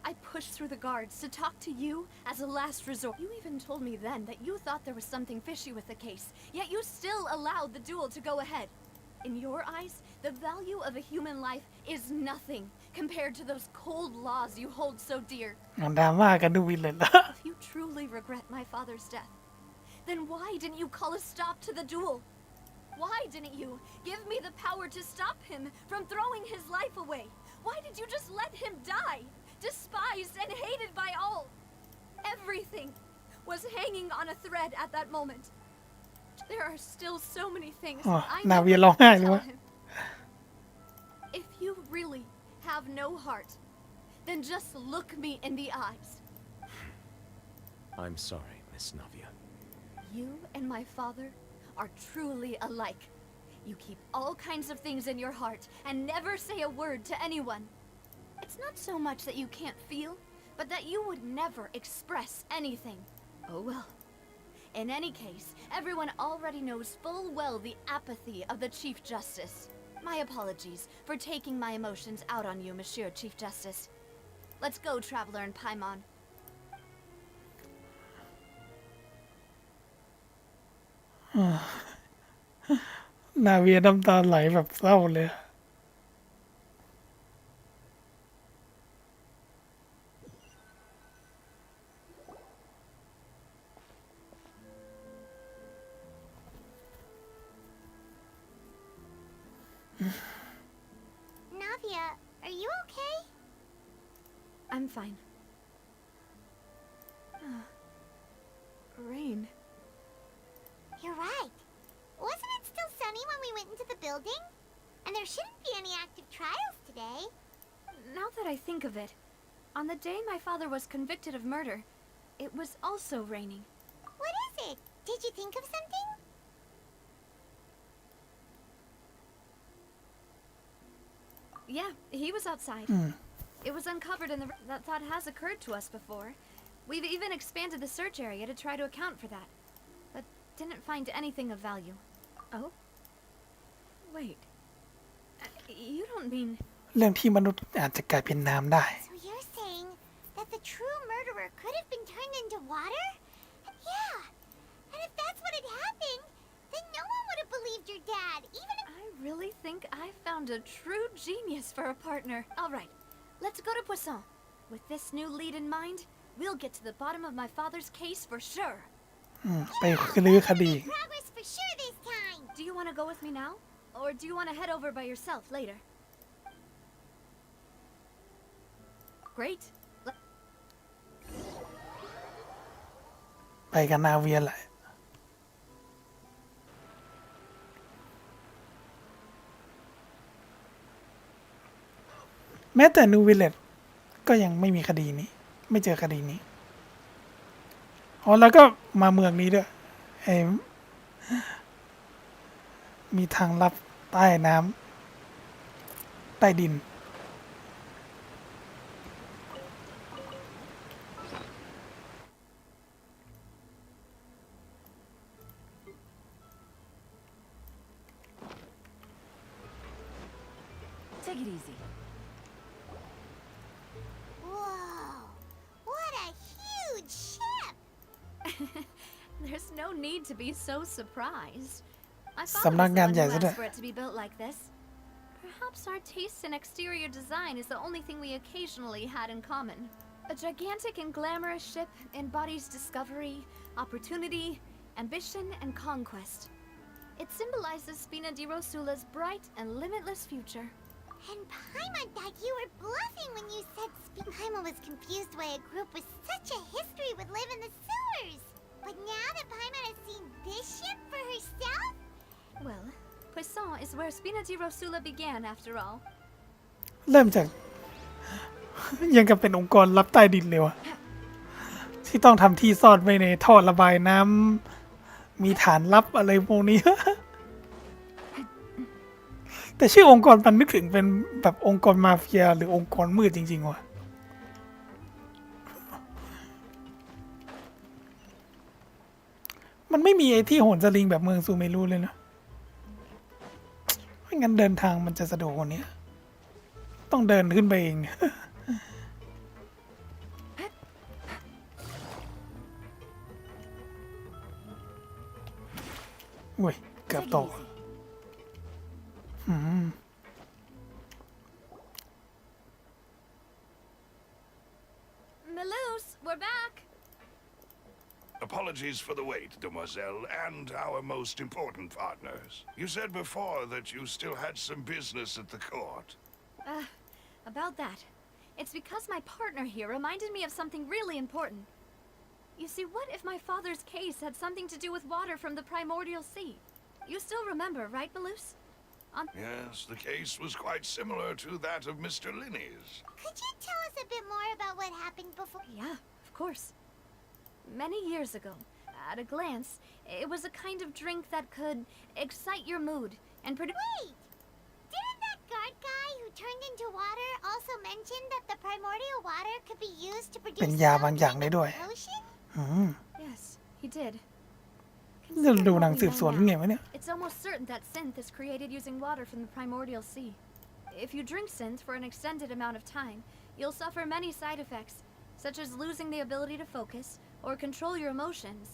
I pushed through the guards to talk to you as a last resort. You even told me then that you thought there was something fishy with the case, yet you still allowed the duel to go ahead. In your eyes, the value of a human life is nothing compared to those cold laws you hold so dear. ดราม่ากันดูวินเลยละ If you truly regret my father's death, then why didn't you call a stop to the duel? Why didn't you give me the power to stop him from throwing his life away? Why did you just let him die, despised and hated by all? Everything was hanging on a thread at that moment. There are still so many things that I นา never เวียร้องไห้เลย tell วะ him. If you really have no heart, then just look me in the eyes. I'm sorry, Miss Navia. You and my father are truly alike. You keep all kinds of things in your heart and never say a word to anyone. It's not so much that you can't feel, but that you would never express anything. Oh well. In any case, everyone already knows full well the apathy of the Chief Justice. My apologies for taking my emotions out on you, Monsieur Chief Justice. Let's go, Traveler and Paimon. นาเวียน้ำตาไหลแบบเศร้าเลย Navia, are you okay? I'm fine. Rain. You're right. Wasn't it still sunny when we went into the building? And there shouldn't be any active trials today. Now that I think of it, on the day my father was convicted of murder, it was also raining. What is it? Did you think of something? Yeah, he was outside. It was uncovered in the... That thought has occurred to us before. We've even expanded the search area to try to account for that. But didn't find anything of value. Oh? Wait. You don't mean... เรื่องที่มนุษย์อาจจะกลายเป็นน้ำได้ So you're saying that the true murderer could have been turned into water? Yeah. And if that's what had happened, then no one would have believed your dad, even if... I really think I found a true genius for a partner. All right, let's go to Poisson. With this new lead in mind, we'll get to the bottom of my father's case for sure. ไปลื้อคดี Progress for sure this time. Do you want to go with me now? Or do you want to head over by yourself later? Great. ไปกับนาเวียแหละ แม้แต่นูวิลเลตก็ยังไม่มีคดีนี้ ไม่เจอคดีนี้ อ๋อแล้วก็มาเมืองนี้ด้วยมีทางลับใต้น้ำใต้ดิน Take it easy. Whoa! What a huge ship! There's no need to be so surprised. I สำนักงานใหญ่ thought ซะ it ด้วย was for it to be built like this. Perhaps our taste in exterior design is the only thing we occasionally had in common. A gigantic and glamorous ship embodies discovery, opportunity, ambition, and conquest. It symbolizes Spina di Rosula's bright and limitless future. And Paimon thought you were bluffing when you said Paimon was confused why a group with such a history would live in the sewers. But now that Paimon has seen this ship for herself? Well, Poisson is where Spina di Rosula began after all. เริ่มจาก ยังกับเป็นองค์กรลับใต้ดินเลยวะที่ต้องทำที่ซ่อนไว้ในท่อระบายน้ำมีฐานลับอะไรพวกนี้ แต่ชื่อองค์กรมันนึกถึงเป็นแบบองค์กรมาเฟียหรือองค์กรมืดจริงๆว่ะมันไม่มีไอ้ที่โหนสลิงแบบเมืองซูเมรุเลยนะไม่งั้นเดินทางมันจะสะดวกกว่านี้ต้องเดินขึ้นไปเอง อุ้ยเกือบตก Melus, we're back. Apologies for the wait, demoiselle, and our most important partners. You said before that you still had some business at the court. About that. It's because my partner here reminded me of something really important. You see, what if my father's case had something to do with water from the primordial sea? You still remember, right, Melus? Yes, the case was quite similar to that of Mr. Linney's. Could you tell us a bit more about what happened before? Yeah, of course. Many years ago, at a glance, it was a kind of drink that could excite your mood and produce. Wait! Didn't that guard guy who turned into water also mention that the primordial water could be used to produce เป็นยาบางอย่างได้ด้วย potion? Yes, he did. จะดูหนังสืบสวนไงวะเนี่ย It's almost certain that synth is created using water from the primordial sea. If you drink synth for an extended amount of time, you'll suffer many side effects, such as losing the ability to focus or control your emotions.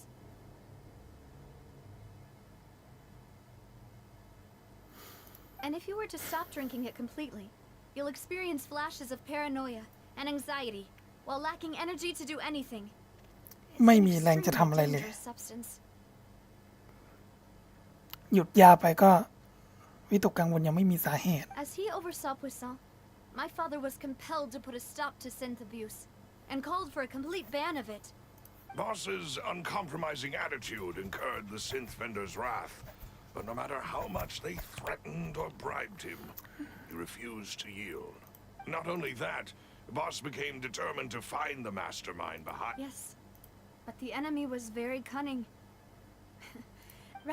And if you were to stop drinking it completely, you'll experience flashes of paranoia and anxiety while lacking energy to do anything. ไม่ It's มี an แรงจะทำ extremely อะไรเลย dangerous substance. หยุดยาไปก็วิตกกังวลยังไม่มีสาเหตุ As he oversaw Poisson, my father was compelled to put a stop to synth abuse and called for a complete ban of it. Boss's uncompromising attitude incurred the synth vendor's wrath, but no matter how much they threatened or bribed him, he refused to yield. Not only that, Boss became determined to find the mastermind behind. Yes, but the enemy was very cunning.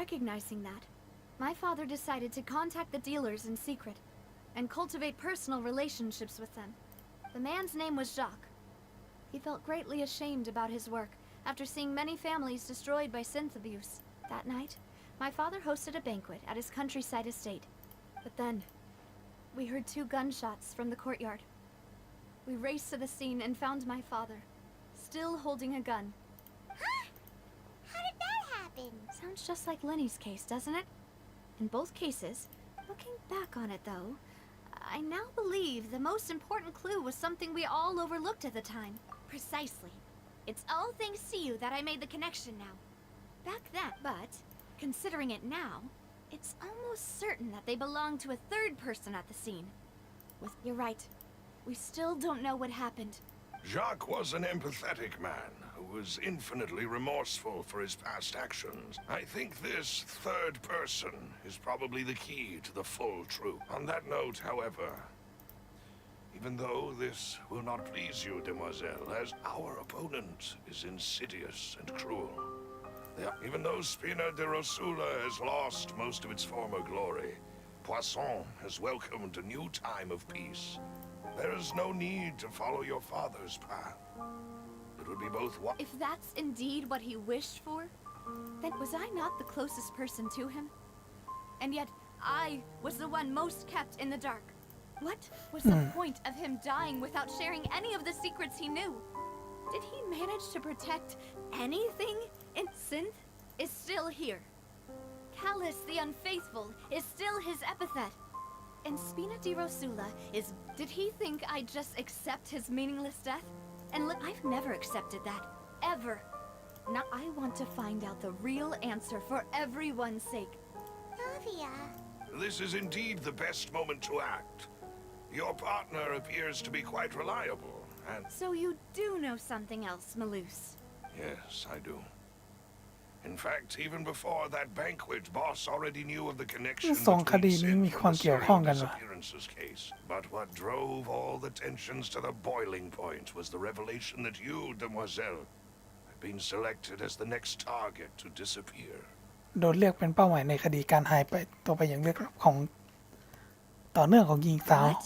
Recognizing that, my father decided to contact the dealers in secret and cultivate personal relationships with them. The man's name was Jacques. He felt greatly ashamed about his work after seeing many families destroyed by synth abuse. That night, my father hosted a banquet at his countryside estate. But then, we heard 2 gunshots from the courtyard. We raced to the scene and found my father, still holding a gun. Huh? How did that happen? Sounds just like Lenny's case, doesn't it? In both cases, looking back on it though, I now believe the most important clue was something we all overlooked at the time. Precisely. It's all thanks to you that I made the connection now. Back then, but considering it now, it's almost certain that they belong to a third person at the scene. You're right. We still don't know what happened. Jacques was an empathetic man who was infinitely remorseful for his past actions. I think this third person is probably the key to the full truth. On that note, however, even though this will not please you, demoiselle, as our opponent is insidious and cruel. Even though Spina di Rosula has lost most of its former glory, Poisson has welcomed a new time of peace. There is no need to follow your father's path. It would be both If that's indeed what he wished for, then was I not the closest person to him? And yet, I was the one most kept in the dark. What was the point of him dying without sharing any of the secrets he knew? Did he manage to protect anything? And Synth is still here. Callus the Unfaithful is still his epithet. And Spina di Rosula is... Did he think I'd just accept his meaningless death? And look, I've never accepted that. Ever. Now I want to find out the real answer for everyone's sake. Navia. This is indeed the best moment to act. Your partner appears to be quite reliable, and... So you do know something else, Malus? Yes, I do. In fact, even before that banquet, Boss already knew of the connection สองคดี between นี้มี Synth ความ and the เกี่ยวข้อง serial กันเหรอ disappearances case. But what drove all the tensions to the boiling point was the revelation that you, Demoiselle, had been selected as the next target to disappear. โดนเรียกเป็นเป้าหมายในคดีการหายไปตัวไปอย่างเรียกของต่อเนื่องของหญิงสาว What?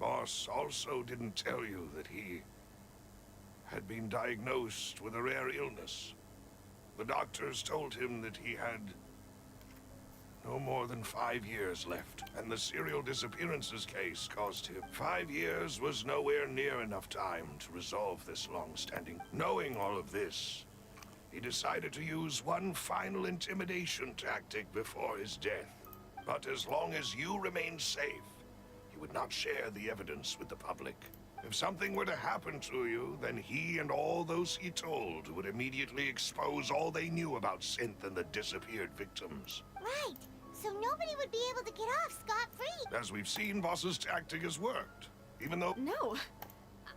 Boss also didn't tell you that he had been diagnosed with a rare illness. The doctors told him that he had no more than 5 years left, and the serial disappearances case cost him. 5 years was nowhere near enough time to resolve this long-standing. Knowing all of this, he decided to use one final intimidation tactic before his death. But as long as you remained safe, he would not share the evidence with the public. If something were to happen to you, then he and all those he told would immediately expose all they knew about Synth and the disappeared victims. Right. So nobody would be able to get off scot-free. As we've seen, Boss's tactic has worked. Even though No.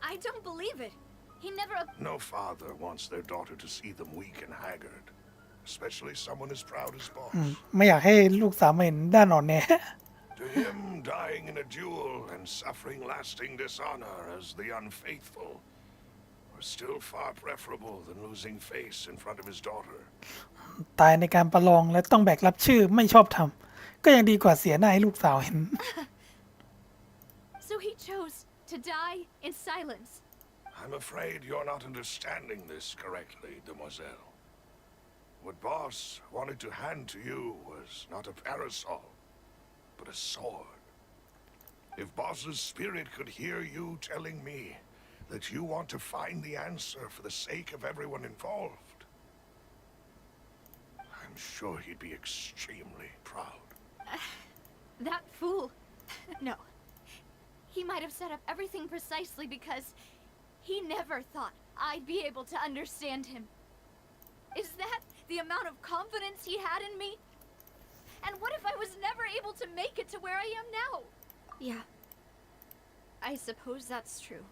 I don't believe it. He never... no father wants their daughter to see them weak and haggard. Especially someone as proud as Boss. ไม่อยากให้ลูกสาวเห็นด้านอ่อนแอ To him, dying in a duel and suffering lasting dishonor as the unfaithful was still far preferable than losing face in front of his daughter. ตายในการประลองและต้องแบกรับชื่อไม่ชอบธรรมก็ยังดีกว่าเสียหน้าให้ลูกสาวเห็น So he chose to die in silence. I'm afraid you're not understanding this correctly, Demoiselle. What Boss wanted to hand to you was not a parasol, but a sword. If Boss's spirit could hear you telling me that you want to find the answer for the sake of everyone involved, I'm sure he'd be extremely proud. That fool. No. He might have set up everything precisely because he never thought I'd be able to understand him. Is that the amount of confidence he had in me? And what if I was never able to make it to where I am now? Yeah. I suppose that's true.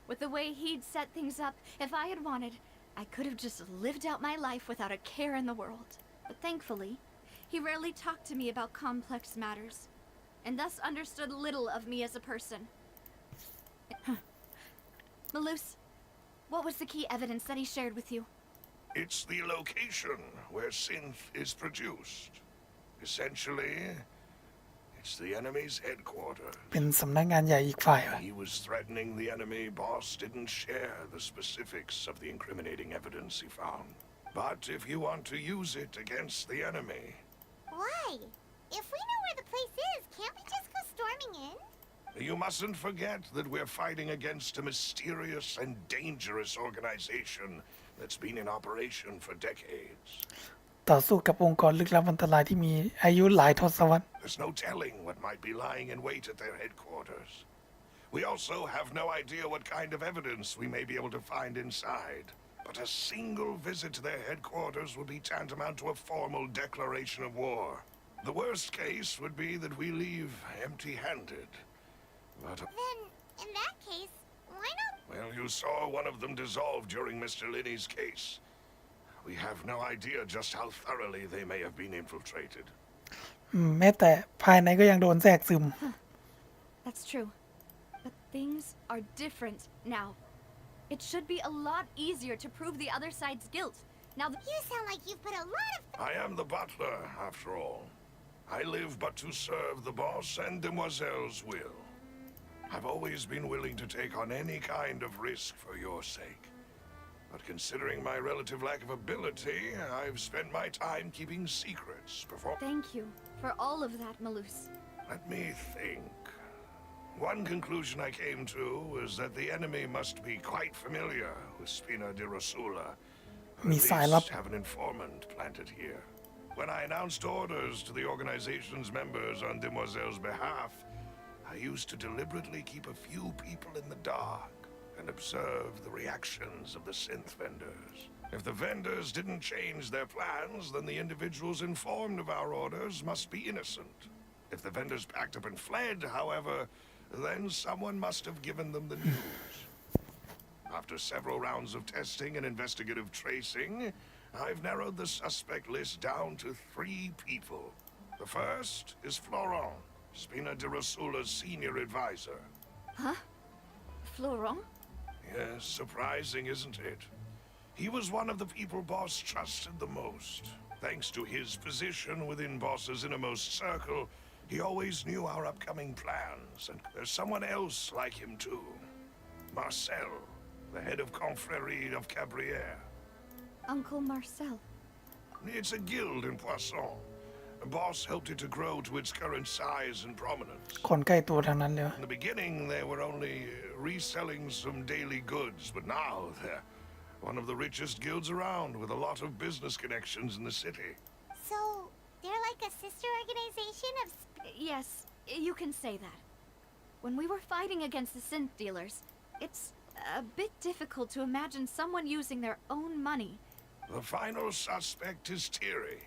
With the way he'd set things up, if I had wanted, I could have just lived out my life without a care in the world. But thankfully, he rarely talked to me about complex matters, and thus understood little of me as a person. Malus, what was the key evidence that he shared with you? It's the location where Synth is produced. Essentially, it's the enemy's headquarters. เป็นสำนักงานใหญ่อีกฝ่าย He was threatening the enemy. Boss didn't share the specifics of the incriminating evidence he found. But if you want to use it against the enemy... Why? If we know where the place is, can't we just go storming in? You mustn't forget that we're fighting against a mysterious and dangerous organization that's been in operation for decades. ต่อสู้กับองค์กรลึกลับอันตรายที่มีอายุหลายทศวรรษ There's no telling what might be lying in wait at their headquarters. We also have no idea what kind of evidence we may be able to find inside. But a single visit to their headquarters would be tantamount to a formal declaration of war. The worst case would be that we leave empty-handed. But... Then, in that case, why not? well, you saw one of them dissolve during Mr. Linney's case. We have no idea just how thoroughly they may have been infiltrated. แม้แต่ภายในก็ยังโดนแทรกซึม That's true. But things are different now. It should be a lot easier to prove the other side's guilt. Now You sound like you've put a lot of... I am the butler, after all. I live but to serve the boss and Demoiselle's will. I've always been willing to take on any kind of risk for your sake. But considering my relative lack of ability, I've spent my time keeping secrets before... Thank you for all of that, Malus. Let me think. One conclusion I came to was that the enemy must be quite familiar with Spina di Rosula. Or มี at สายลับ least have an informant planted here. When I announced orders to the organization's members on Demoiselle's behalf, I used to deliberately keep a few people in the dark and observe the reactions of the synth vendors. If the vendors didn't change their plans, then the individuals informed of our orders must be innocent. If the vendors packed up and fled, however, then someone must have given them the news. After several rounds of testing and investigative tracing, I've narrowed the suspect list down to 3 people. The first is Florent, Spina di Rosula's senior advisor. Huh? Florent? Yes, surprising, isn't it? He was one of the people Boss trusted the most. Thanks to his position within Boss's innermost circle, he always knew our upcoming plans, and there's someone else like him too. Marcel, the head of Confrérie of Cabrières. Uncle Marcel. It's a guild in Poisson. Boss helped it to grow to its current size and prominence. คนใกล้ตัวทางนั้นเลย In the beginning, they were only reselling some daily goods, but now they're one of the richest guilds around with a lot of business connections in the city. So, they're like a sister organization of... Yes, you can say that. When we were fighting against the synth dealers, it's a bit difficult to imagine someone using their own money. The final suspect is Thierry,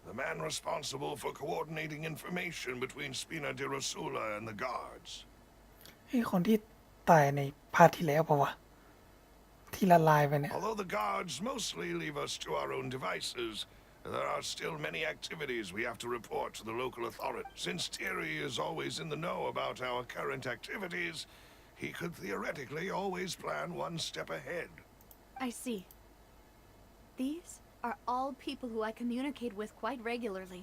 the man responsible for coordinating information between Spina di Rosula and the guards. ไอ้คนที่ตายในพาร์ทที่แล้วป่าวะที่ละลายไปเนี่ย Although the guards mostly leave us to our own devices, there are still many activities we have to report to the local authorities. Since Thierry is always in the know about our current activities, he could theoretically always plan one step ahead. I see. These are all people who I communicate with quite regularly.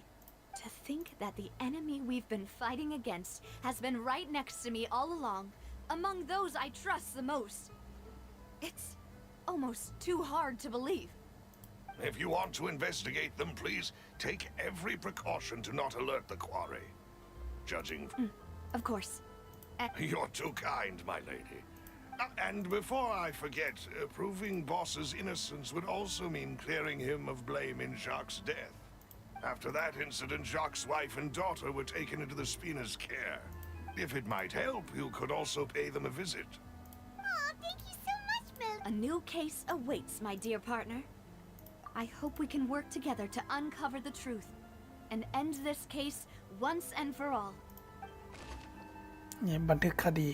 To think that the enemy we've been fighting against has been right next to me all along, among those I trust the most. It's almost too hard to believe. If you want to investigate them, please take every precaution to not alert the quarry. Judging... Of course. You're too kind, my lady. And before I forget, proving Boss's innocence would also mean clearing him of blame in Jacques' death. After that incident, Jacques' wife and daughter were taken into the Spina's care. If it might help, you could also pay them a visit. Aw, thank you so much, Mel. A new case awaits, my dear partner. I hope we can work together to uncover the truth and end this case once and for all. นี่บันทึกคดี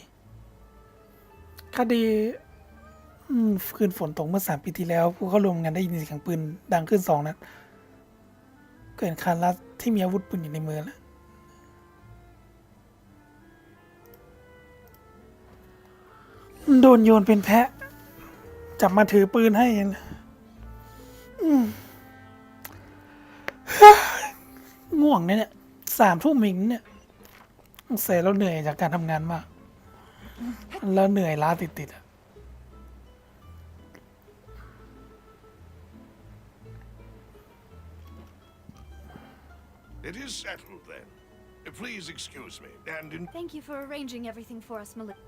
คืนฝนตกเมื่อ3 ปีที่แล้วผู้เข้าร่วมงานได้ยินเสียงปืนดังขึ้น2 นัดเกิดคาร์ลัสที่มีอาวุธปืนอยู่ในมือแล้วโดนโยนเป็นแพะจับมาถือปืนให้ง่วงเนี่ย3 ทุ่มเองเนี่ยเสร็จแล้วเหนื่อยจากการทำงานมากแล้วเหนื่อยล้าติดๆIt is settled then. Please excuse me, and Thank you for arranging everything for us, Melissa.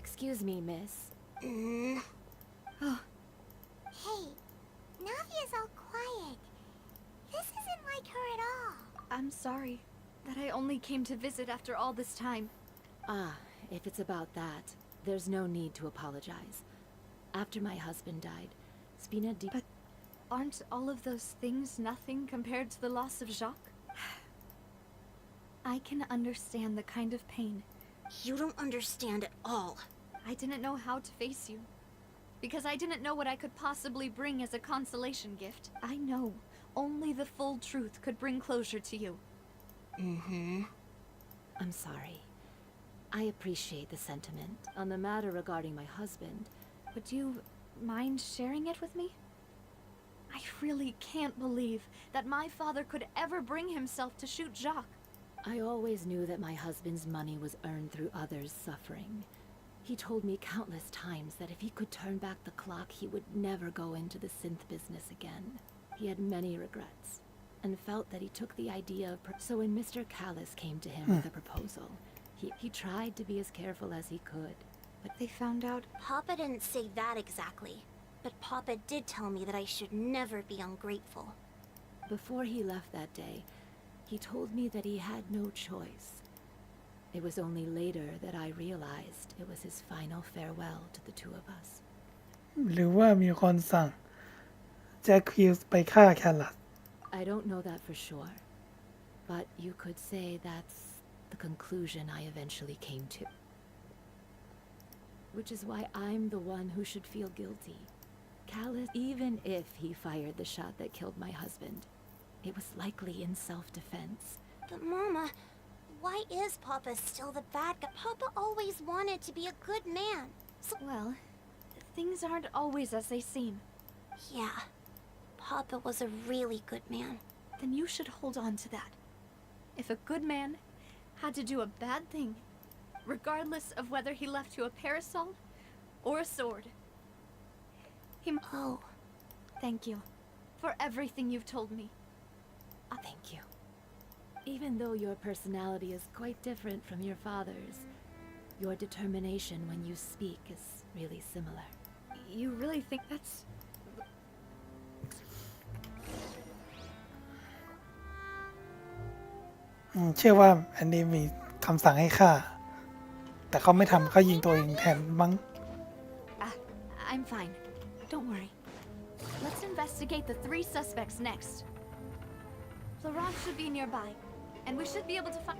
Excuse me, miss. Hey, Navia's all quiet. This isn't like her at all. I'm sorry that I only came to visit after all this time. Ah, if it's about that, there's no need to apologize. After my husband died, Spina di... But aren't all of those things nothing compared to the loss of Jacques? I can understand the kind of pain. You don't understand at all. I didn't know how to face you. Because I didn't know what I could possibly bring as a consolation gift. I know only the full truth could bring closure to you. I'm sorry. I appreciate the sentiment on the matter regarding my husband. Would you mind sharing it with me? I really can't believe that my father could ever bring himself to shoot Jacques. I always knew that my husband's money was earned through others' suffering. He told me countless times that if he could turn back the clock, he would never go into the synth business again. He had many regrets and felt that he took the idea of... So when Mr. Callis came to him with a proposal, he tried to be as careful as he could, but they found out... Papa didn't say that exactly, but Papa did tell me that I should never be ungrateful. Before he left that day, he told me that he had no choice. It was only later that I realized it was his final farewell to the two of us. หรือว่ามีคนสั่งแจ็คฮิลส์ไปฆ่าแคลรัส I don't know that for sure, but you could say that's the conclusion I eventually came to. Which is why I'm the one who should feel guilty. Callis, even if he fired the shot that killed my husband, it was likely in self-defense. But Mama, why is Papa still the bad guy? Papa always wanted to be a good man. So, Well, things aren't always as they seem. yeah, Papa was a really good man. Then you should hold on to that. If a good man had to do a bad thing, regardless of whether he left you a parasol or a sword, he... Oh, Thank you for everything you've told me. Thank you. Even though your personality is quite different from your father's, your determination when you speak is really similar. You really think that's... เชื่อว่าอันนี้มีคำสั่งให้ฆ่าแต่เขาไม่ทำเขายิงตัวเองแทนมั้ง I'm fine. Don't worry. Let's investigate the 3 suspects next. Florence should be nearby, and we should be able to find...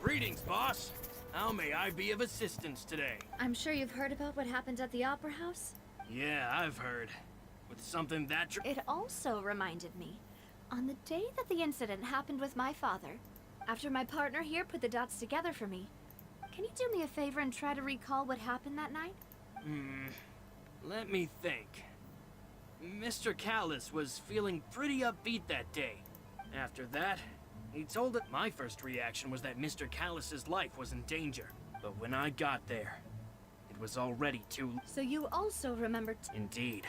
Greetings, boss. How may I be of assistance today? I'm sure you've heard about what happened at the Opera House. Yeah, I've heard. With something that... It also reminded me, on the day that the incident happened with my father, after my partner here put the dots together for me, can you do me a favor and try to recall what happened that night? Let me think. Mr. Callis was feeling pretty upbeat that day. After that, he told it. My first reaction was that Mr. Callis's life was in danger. But when I got there, it was already too... So you also remembered... Indeed.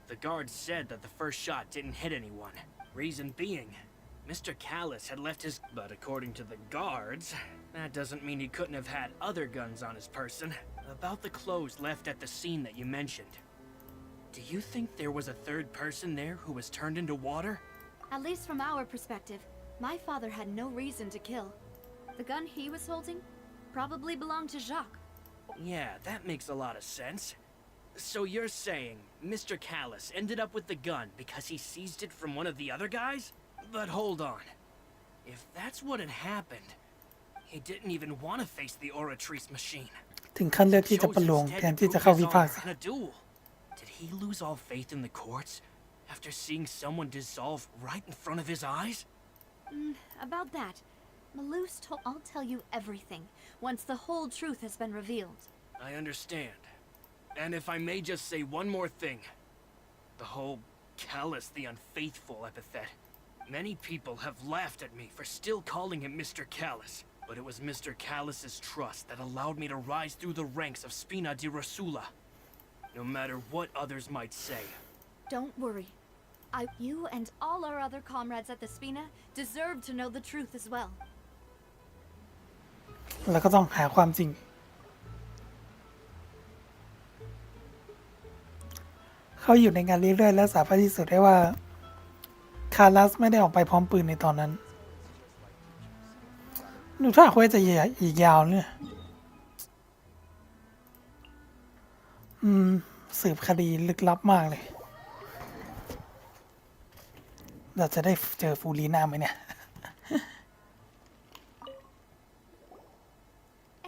The guards said that the first shot didn't hit anyone. Reason being, Mr. Callis had left his... But according to the guards, that doesn't mean he couldn't have had other guns on his person. About the clothes left at the scene that you mentioned. Do you think there was a third person there who was turned into water? At least from our perspective, my father had no reason to kill. The gun he was holding probably belonged to Jacques. Yeah, that makes a lot of sense. So you're saying Mr. Callis ended up with the gun because he seized it from one of the other guys? But hold on. If that's what had happened, he didn't even want to face the Oratrice machine. ถึงขั้นเลือกที่จะประลองแทนที่จะเข้าวิพากษ์ In a duel. Did he lose all faith in the courts after seeing someone dissolve right in front of his eyes? About that, Malus told... I'll tell you everything once the whole truth has been revealed. I understand. And if I may just say one more thing. The whole Callis the Unfaithful epithet. Many people have laughed at me for still calling him Mr. Callis. But it was Mr. Callis's trust that allowed me to rise through the ranks of Spina di Rosula. No matter what others might say. Don't worry. You and all our other comrades at the Spina deserve to know the truth as well. แล้วก็ต้องหาความจริงเขาอยู่ในงานเรื่อยๆและสามารถพิสูจน์ได้ว่าคารัสไม่ได้ออกไปพร้อมปืนในตอนนั้นดูท่าคุยจะอีกยาวเนี่ยสืบคดีลึกลับมากเลยเราจะได้เจอฟูลีน่าไหมเนี่ย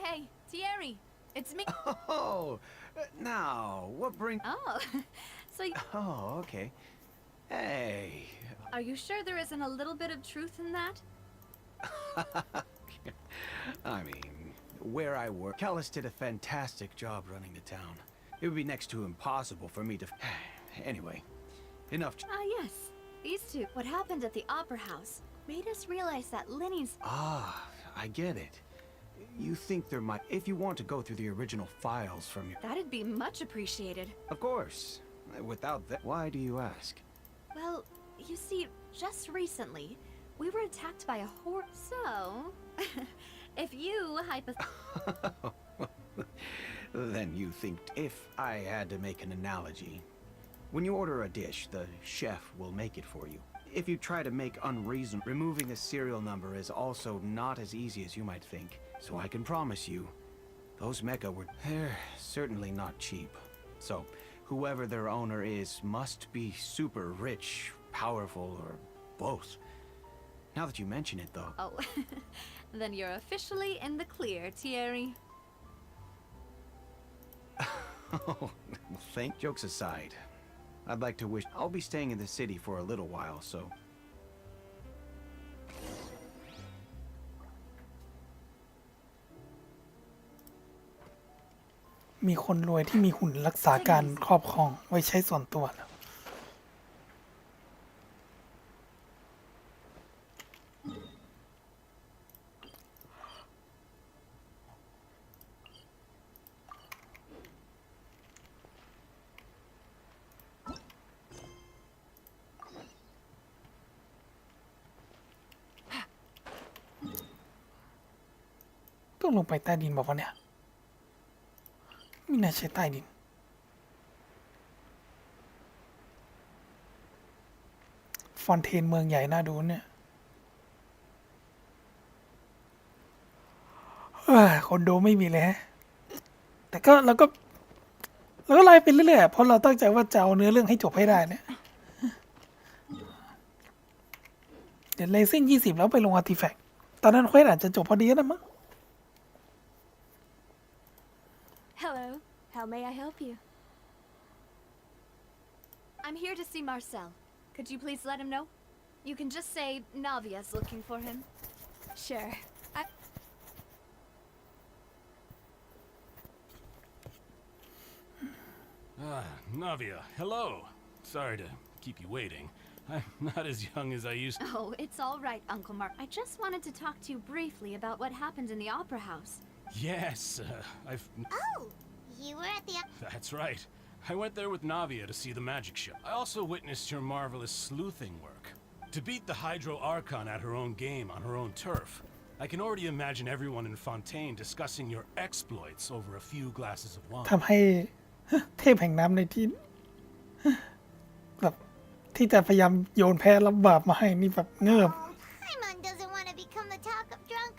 Hey, Thierry, it's me. Oh, now, what brings... Oh, so Oh, okay. Hey. are you sure there isn't a little bit of truth in that? I mean, where I work, Callis did a fantastic job running the town. It would be next to impossible for me to... Anyway, enough... Yes. These two, what happened at the Opera House, made us realize that Linny's... Ah, I get it. You think there might... If you want to go through the original files from your... That'd be much appreciated. Of course. Without that... Why do you ask? Well, you see, just recently, we were attacked by a horse. So, if you Then you think if I had to make an analogy. When you order a dish, the chef will make it for you. If you try to make unreasonable, removing a serial number is also not as easy as you might think. So I can promise you, those mecha they're certainly not cheap. So, whoever their owner is must be super rich, powerful, or both. Now that you mention it, though. Oh, then you're officially in the clear, Thierry. Oh, thank jokes aside. I'd like to wish I'll be staying in the city for a little while, so... มีคนรวยที่มีหุ่นรักษาการครอบครองไว้ใช้ส่วนตัวแล้วต้องลงไปใต้ดินบอกว่าเนี่ยไม่น่าใช่ใต้ดินฟอนเทนเมืองใหญ่น่าดูเนี่ยคอนโดไม่มีเลยฮะแต่ก็เราก็ไล่ไปเรื่อยๆเพราะเราตั้งใจว่าจะเอาเนื้อเรื่องให้จบให้ได้เนี่ยเดี๋ยวเลซิ่ง20แล้วไปลงอาร์ติแฟกต์ตอนนั้นเควสอาจจะจบพอดีนะมั้งHello. How may I help you? I'm here to see Marcel. Could you please let him know? You can just say Navia's looking for him. Sure. Navia, hello. Sorry to keep you waiting. I'm not as young as I used to. Oh, it's all right, Uncle Mark. I just wanted to talk to you briefly about what happened in the Opera House. Yes, I've... Oh, you were at the... That's right. I went there with Navia to see the magic show. I also witnessed your marvelous sleuthing work. To beat the Hydro Archon at her own game on her own turf. I can already imagine everyone in Fontaine discussing your exploits over a few glasses of wine. ทำให้เทพแห่งน้ำในที่แบบที่จะพยายามโยนแพ้รับบาปมาให้นี่แบบเงือบ Paimon doesn't want to become the talk of drunk.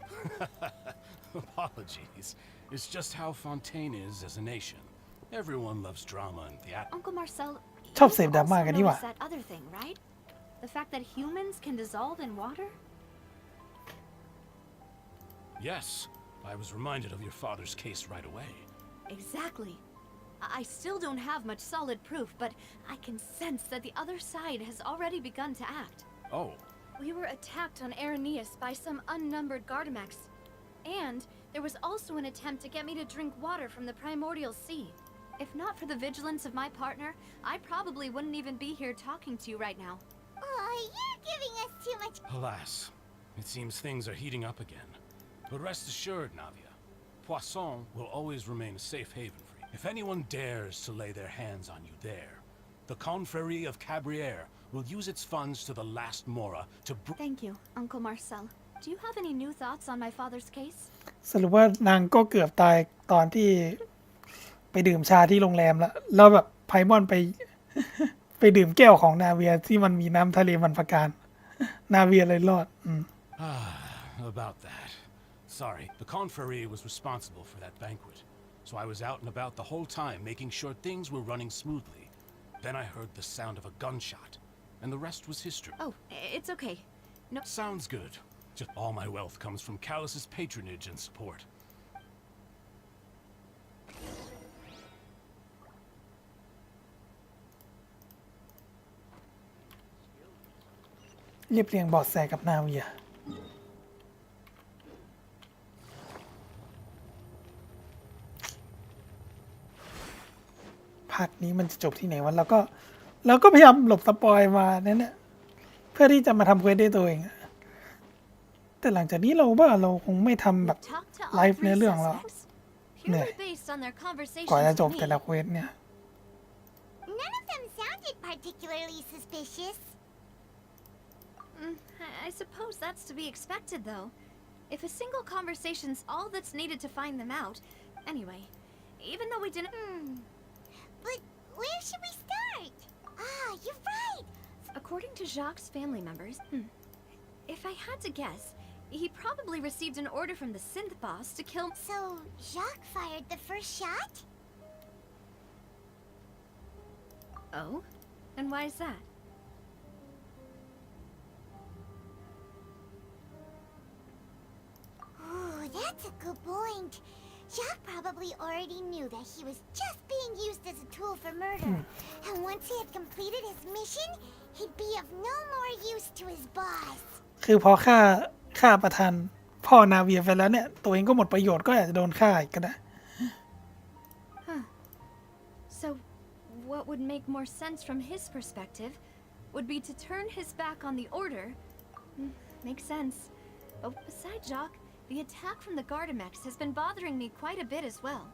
Apologies. It's just how Fontaine is as a nation. Everyone loves drama and theater. Uncle Marcel, ชอบเสพ you ดราม่า also กันนี่หว่า noticed that other thing, right? The fact that humans can dissolve in water? Yes, I was reminded of your father's case right away. Exactly. I still don't have much solid proof, but I can sense that the other side has already begun to act. Oh, We were attacked on Araneus by some unnumbered Gardamex. And there was also an attempt to get me to drink water from the primordial sea. If not for the vigilance of my partner, I probably wouldn't even be here talking to you right now. Oh, you're giving us too much... alas, it seems things are heating up again. But rest assured, Navia, Poisson will always remain a safe haven for you. If anyone dares to lay their hands on you there, the Confrérie of Cabrières will use its funds to the last mora to Thank you, Uncle Marcel. Do you have any new thoughts on my father's case? สรุปว่านางก็เกือบตายตอนที่ไปดื่มชาที่โรงแรมแล้วแบบไพมอนไปดื่มแก้วของนาเวียที่มันมีน้ำทะเลมันประการนาเวียเลยรอดAbout that. Sorry, the Confrérie was responsible for that banquet. So I was out and about the whole time making sure things were running smoothly. Then I heard the sound of a gunshot, and the rest was history. Oh, it's okay. No. Sounds good. Just all my wealth comes from Callus's patronage and support. เรียบเรียงเบาะแสกับนาเวียพาร์ทนี้มันจะจบที่ไหนวะเราก็พยายามหลบสปอยมาเนี่ยเพื่อที่จะมาทำเควสได้ตัวเอง แต่หลังจากนี้เราคงไม่ทำแบบ We've talked to all ไลฟ์เนื้อ three เรื่องแล้ว suspects, เหนื่อย purely based on their กว่าจะ conversations จบ with แต่ me. ละเควสเนี่ย None of them sounded particularly suspicious. I suppose that's to be expected, though. If a single conversation's all that's needed to find them out, anyway, even though we didn't. But where should we start? Ah, you're right. According to Jacques' family members, if I had to guess, he probably received an order from the synth boss to kill. So, Jacques fired the first shot? Oh? And why is that? Ooh, that's a good point. Jacques probably already knew that he was just being used as a tool for murder. And once he had completed his mission, he'd be of no more use to his boss. คือพอฆ่าประธานพ่อนาเวียไปแล้วเนี่ย ตัวเองก็หมดประโยชน์ก็อาจจะโดนฆ่าอีกก็ได้ So, what would make more sense from his perspective would be to turn his back on the order. Makes sense. But besides Jacques, the attack from the Gardamex has been bothering me quite a bit as well.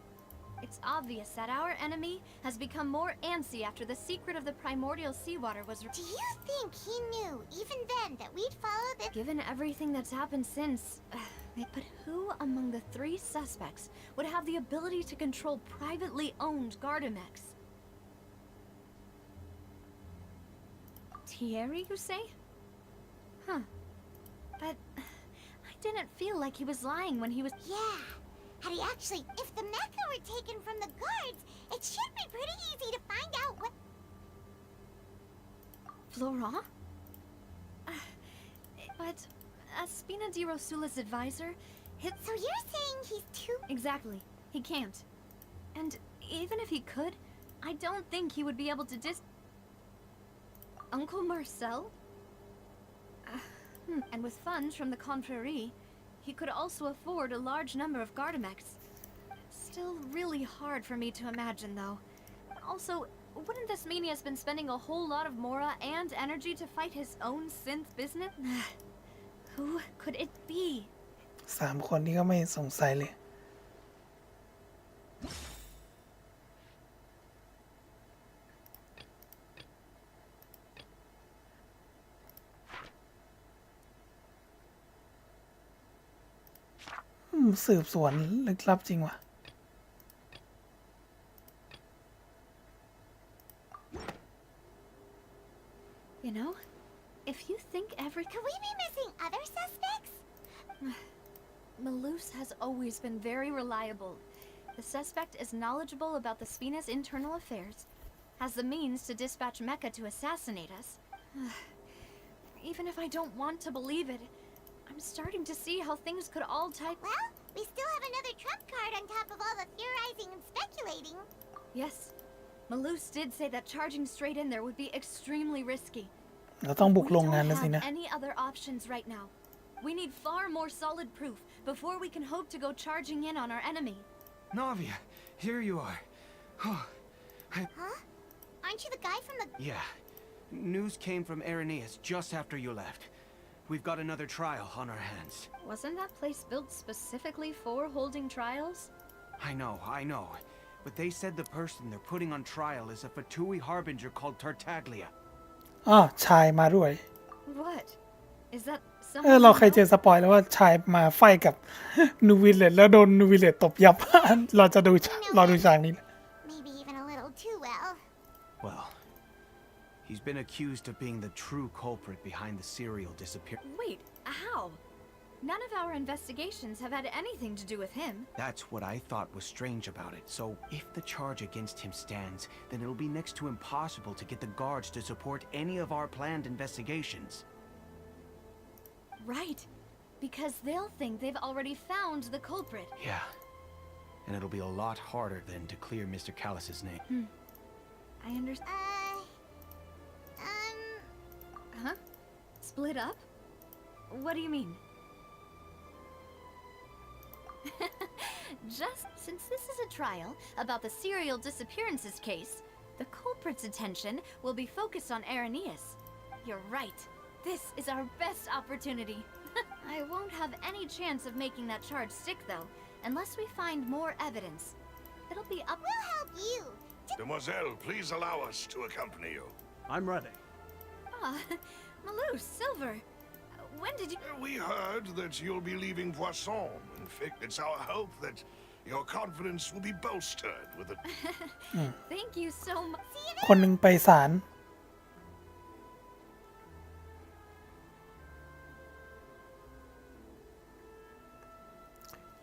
It's obvious that our enemy has become more antsy after the secret of the primordial seawater was. Do you think he knew, even then, that we'd follow the... Given everything that's happened since, but who among the three suspects would have the ability to control privately owned Gardamex? Thierry, you say? Huh. But I didn't feel like he was lying when he was. Yeah. Had he actually... If the mecha were taken from the guards, it should be pretty easy to find out what... Florent? But Spina di Rosula's advisor, So you're saying he's too... Exactly. He can't. And even if he could, I don't think he would be able to Uncle Marcel? And with funds from the Confrérie, he could also afford a large number of Gardamex. Still really hard for me to imagine, though. Also, wouldn't this mean he has been spending a whole lot of mora and energy to fight his own synth business? Who could it be? 3 คนนี้ก็ไม่สงสัยเลย สืบสวนลึกลับจริงว่ะ You know, if you think Could we be missing other suspects? Malus has always been very reliable. The suspect is knowledgeable about the Spina's internal affairs, has the means to dispatch Mecha to assassinate us. Even if I don't want to believe it, I'm starting to see how things could all type. Well, we still have another trump card on top of all the theorizing and speculating. Yes, Malus did say that charging straight in there would be extremely risky. เราต้องบุก We โรงงาน don't แล้วสิ have นะ any other options right now. We need far more solid proof before we can hope to go charging in on our enemy. Navia, here you are. Huh? Aren't you the guy from the... Yeah. News came from Irenaeus just after you left. We've got another trial on our hands. Wasn't that place built specifically for holding trials? I know. But they said the person they're putting on trial is a Fatui harbinger called Tartaglia. อ้อชายมาด้วย What? Is that เรา someone เคยเจอสปอยแล้วว่าชายมาไฟกับ นูวิเลตแล้วโดนนูวิเลตตบยับ เราจะดูรอดูฉากนี้ Maybe even a little too well. Well, he's been accused of being the true culprit behind the serial disappearance. Wait, how? None of our investigations have had anything to do with him. That's what I thought was strange about it. So, if the charge against him stands, then it'll be next to impossible to get the guards to support any of our planned investigations. Right. Because they'll think they've already found the culprit. Yeah. And it'll be a lot harder then to clear Mr. Callus's name. I understand. Huh? Split up? What do you mean? Just since this is a trial about the serial disappearances case, the culprit's attention will be focused on Irenaeus. You're right. This is our best opportunity. I I won't have any chance of making that charge stick, though, unless we find more evidence. It'll be up. We'll help you. Demoiselle, please allow us to accompany you. I'm ready. Ah, Malou, Silver. When did you... We heard that you'll be leaving Poisson. In fact, it's our hope that your confidence will be bolstered with a... Thank you so much. คนหนึ่งไปศาล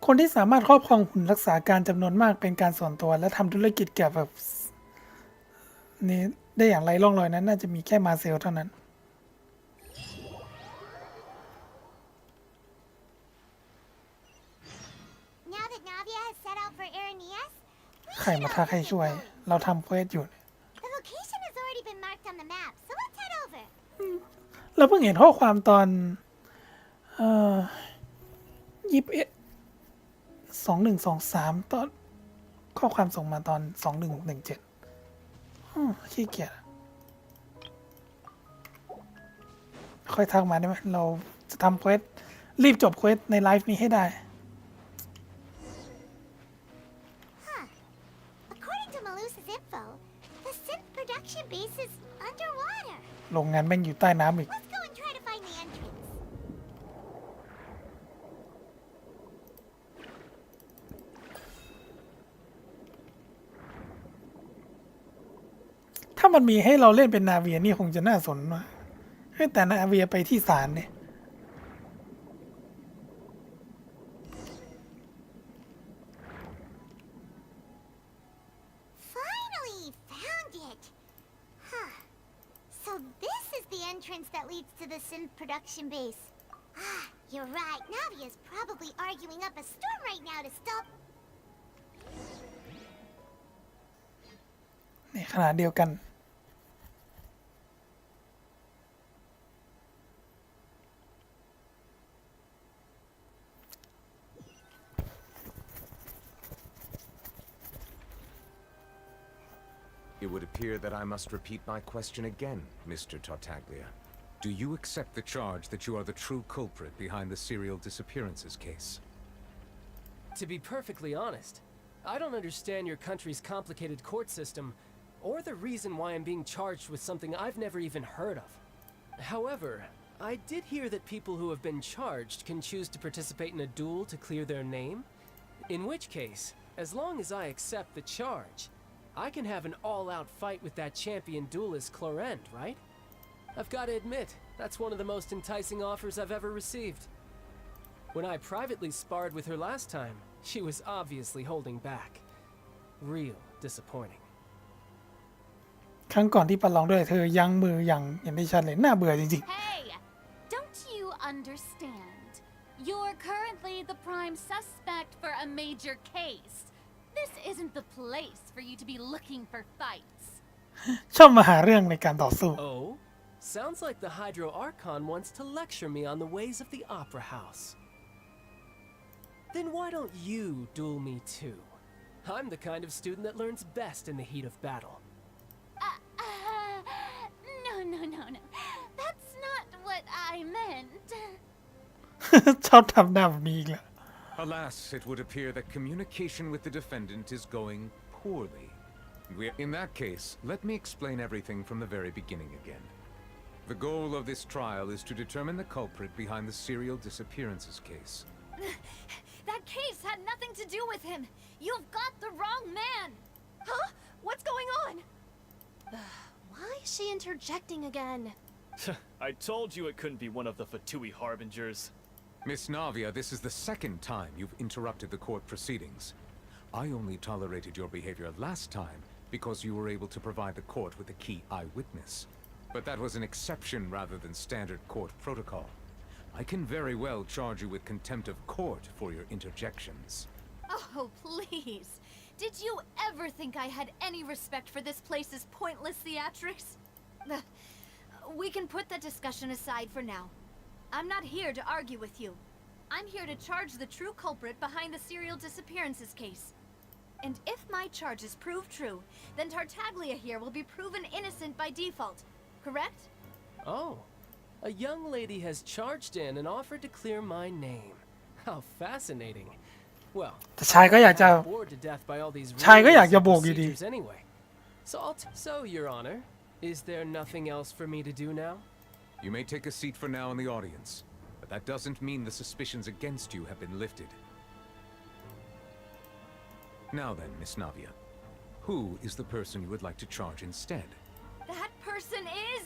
คนที่สามารถครอบครองหุ่นรักษาการจำนวนมากเป็นการส่วนตัวและทำธุรกิจเกี่ยวกับนี้ได้อย่างไรร่องรอยนั้นน่าจะมีแค่มาเซลเท่านั้น Now that Navia has set out for Aranias, ใครมาทักให้ช่วย เราทำเควสอยู่ the location has already been marked on the map, so let's head over. เราเพิ่งเห็นข้อความตอน21 2123ตอนข้อความส่งมาตอน2117ขี้เกียจค่อยทักมาได้ไหมเราจะทำเควสรีบจบเควสในไลฟ์นี้ให้ได้ According to Malusa's info, the synth production base is underwater. โรงงานแม่งอยู่ใต้น้ำอีก Let's go and try to find the entrance. ถ้ามันมีให้เราเล่นเป็นนาเวียนี่คงจะน่าสนมากแต่นาเวียไปที่ศาลเนี่ย Finally found it. Huh. So this is the entrance that leads to the synth production base. Ah, you're right. Navia's probably arguing up a storm right now to stop. ในขณะเดียวกัน It would appear that I must repeat my question again, Mr. Tartaglia. Do you accept the charge that you are the true culprit behind the serial disappearances case? To be perfectly honest, I don't understand your country's complicated court system, or the reason why I'm being charged with something I've never even heard of. However, I did hear that people who have been charged can choose to participate in a duel to clear their name, in which case, as long as I accept the charge, I can have an all-out fight with that champion duelist Clorend, right? I've got to admit, that's one of the most enticing offers I've ever received. When I privately sparred with her last time, she was obviously holding back. Real disappointing. ครั้งก่อนที่ประลองด้วยเธอยั้งมืออย่างเห็นได้ชัดเลยน่าเบื่อจริง Hey! Don't you understand? You're currently the prime suspect for a major case. This isn't the place for you to be looking for fights. ๆชอบมาหาเรื่องในการต่อสู้ Oh? Sounds like the Hydro Archon wants to lecture me on the ways of the Opera House. Then why don't you duel me too? I'm the kind of student that learns best in the heat of battle. No. That's not what I meant. ชอบทำหน้าแบบนี้อีกแล้ว Alas, it would appear that communication with the defendant is going poorly. In that case, let me explain everything from the very beginning again. The goal of this trial is to determine the culprit behind the serial disappearances case. That case had nothing to do with him. You've got the wrong man. Huh? What's going on? Why is she interjecting again? I told you it couldn't be one of the Fatui harbingers. Miss Navia, this is the second time you've interrupted the court proceedings. I only tolerated your behavior last time because you were able to provide the court with a key eyewitness. But that was an exception rather than standard court protocol. I can very well charge you with contempt of court for your interjections. Oh, please. Did you ever think I had any respect for this place's pointless theatrics? We can put that discussion aside for now. I'm not here to argue with you. I'm here to charge the true culprit behind the serial disappearances case. And if my charges prove true, then Tartaglia here will be proven innocent by default, correct? Oh, A young lady has charged in and offered to clear my name. How fascinating. Well, แต่ชายก็อยากจะ I'm bored to death by all these ชายก็อยาก rules จะ and โบกอยู่ดี procedures anyway. So, Your Honor, is there nothing else for me to do now? You may take a seat for now in the audience, but that doesn't mean the suspicions against you have been lifted. Now then, Miss Navia, who is the person you would like to charge instead? That person is...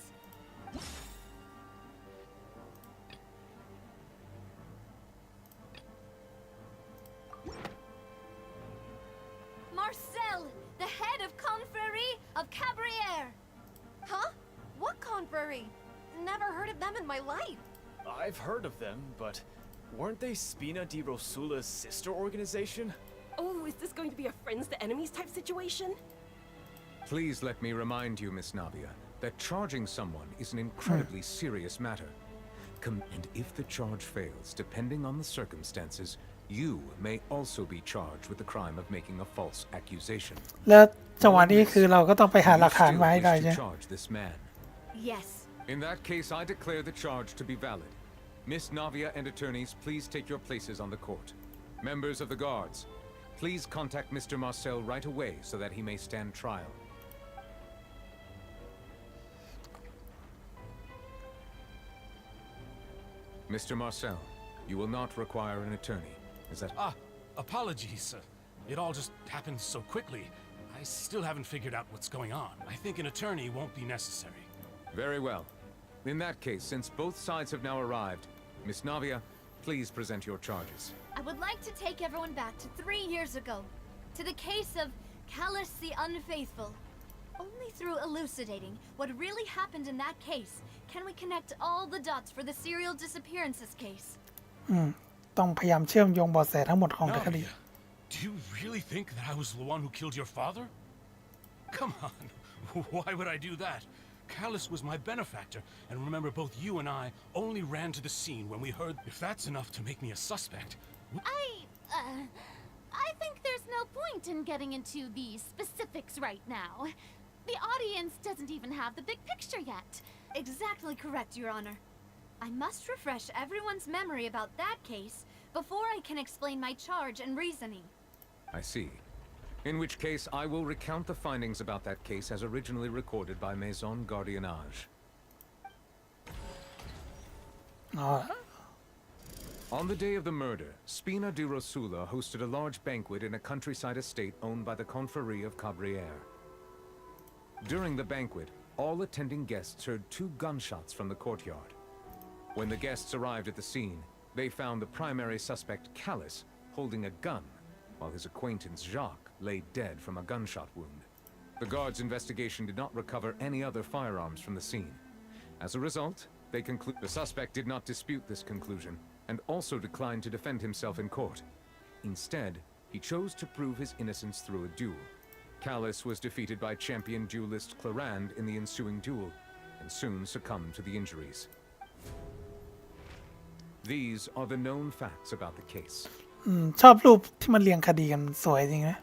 Marcel, the head of Confrérie of Cabrières. Huh? What confrérie? Never heard of them in my life. I've heard of them, but weren't they Spina di Rosula's sister organization? Oh, is this going to be a friends to enemies type situation? Please let me remind you, Miss Navia, that charging someone is an incredibly serious matter. And if the charge fails, depending on the circumstances, you may also be charged with the crime of making a false accusation. แล้วจังหวะนี้คือเราก็ต้องไปหาหลักฐาน You มาให้ still ได้ wish ใช่ to charge this man. Yes. In that case, I declare the charge to be valid. Miss Navia and attorneys, please take your places on the court. Members of the guards, please contact Mr. Marcel right away so that he may stand trial. Mr. Marcel, you will not require an attorney. Is that... Apologies. It all just happened so quickly. I still haven't figured out what's going on. I think an attorney won't be necessary. Very well. In that case, since both sides have now arrived, Miss Navia, please present your charges. I would like to take everyone back to 3 years ago, to the case of Callus the Unfaithful. Only through elucidating what really happened in that case can we connect all the dots for the serial disappearances case. ต้องพยายามเชื่อมโยงเบาะแสทั้งหมดของคดี Navia, do you really think that I was the one who killed your father? Come on, why would I do that? Callus was my benefactor, and remember both you and I only ran to the scene when we heard... If that's enough to make me a suspect... I think there's no point in getting into the specifics right now. The audience doesn't even have the big picture yet. Exactly correct, Your Honor. I must refresh everyone's memory about that case before I can explain my charge and reasoning. I see. In which case, I will recount the findings about that case as originally recorded by Maison Gardiennage. On the day of the murder, Spina di Rosula hosted a large banquet in a countryside estate owned by the Confrérie of Cabrières. During the banquet, all attending guests heard 2 gunshots from the courtyard. When the guests arrived at the scene, they found the primary suspect, Callus, holding a gun, while his acquaintance, Jacques, lay dead from a gunshot wound. The guards' investigation did not recover any other firearms from the scene. As a result, they conclude the suspect did not dispute this conclusion, and also declined to defend himself in court. Instead, he chose to prove his innocence through a duel. Callus was defeated by champion duelist Clarande in the ensuing duel, and soon succumbed to the injuries. These are the known facts about the case. ชอบรูปที่มันเรียงคดีกันสวยจริงนะ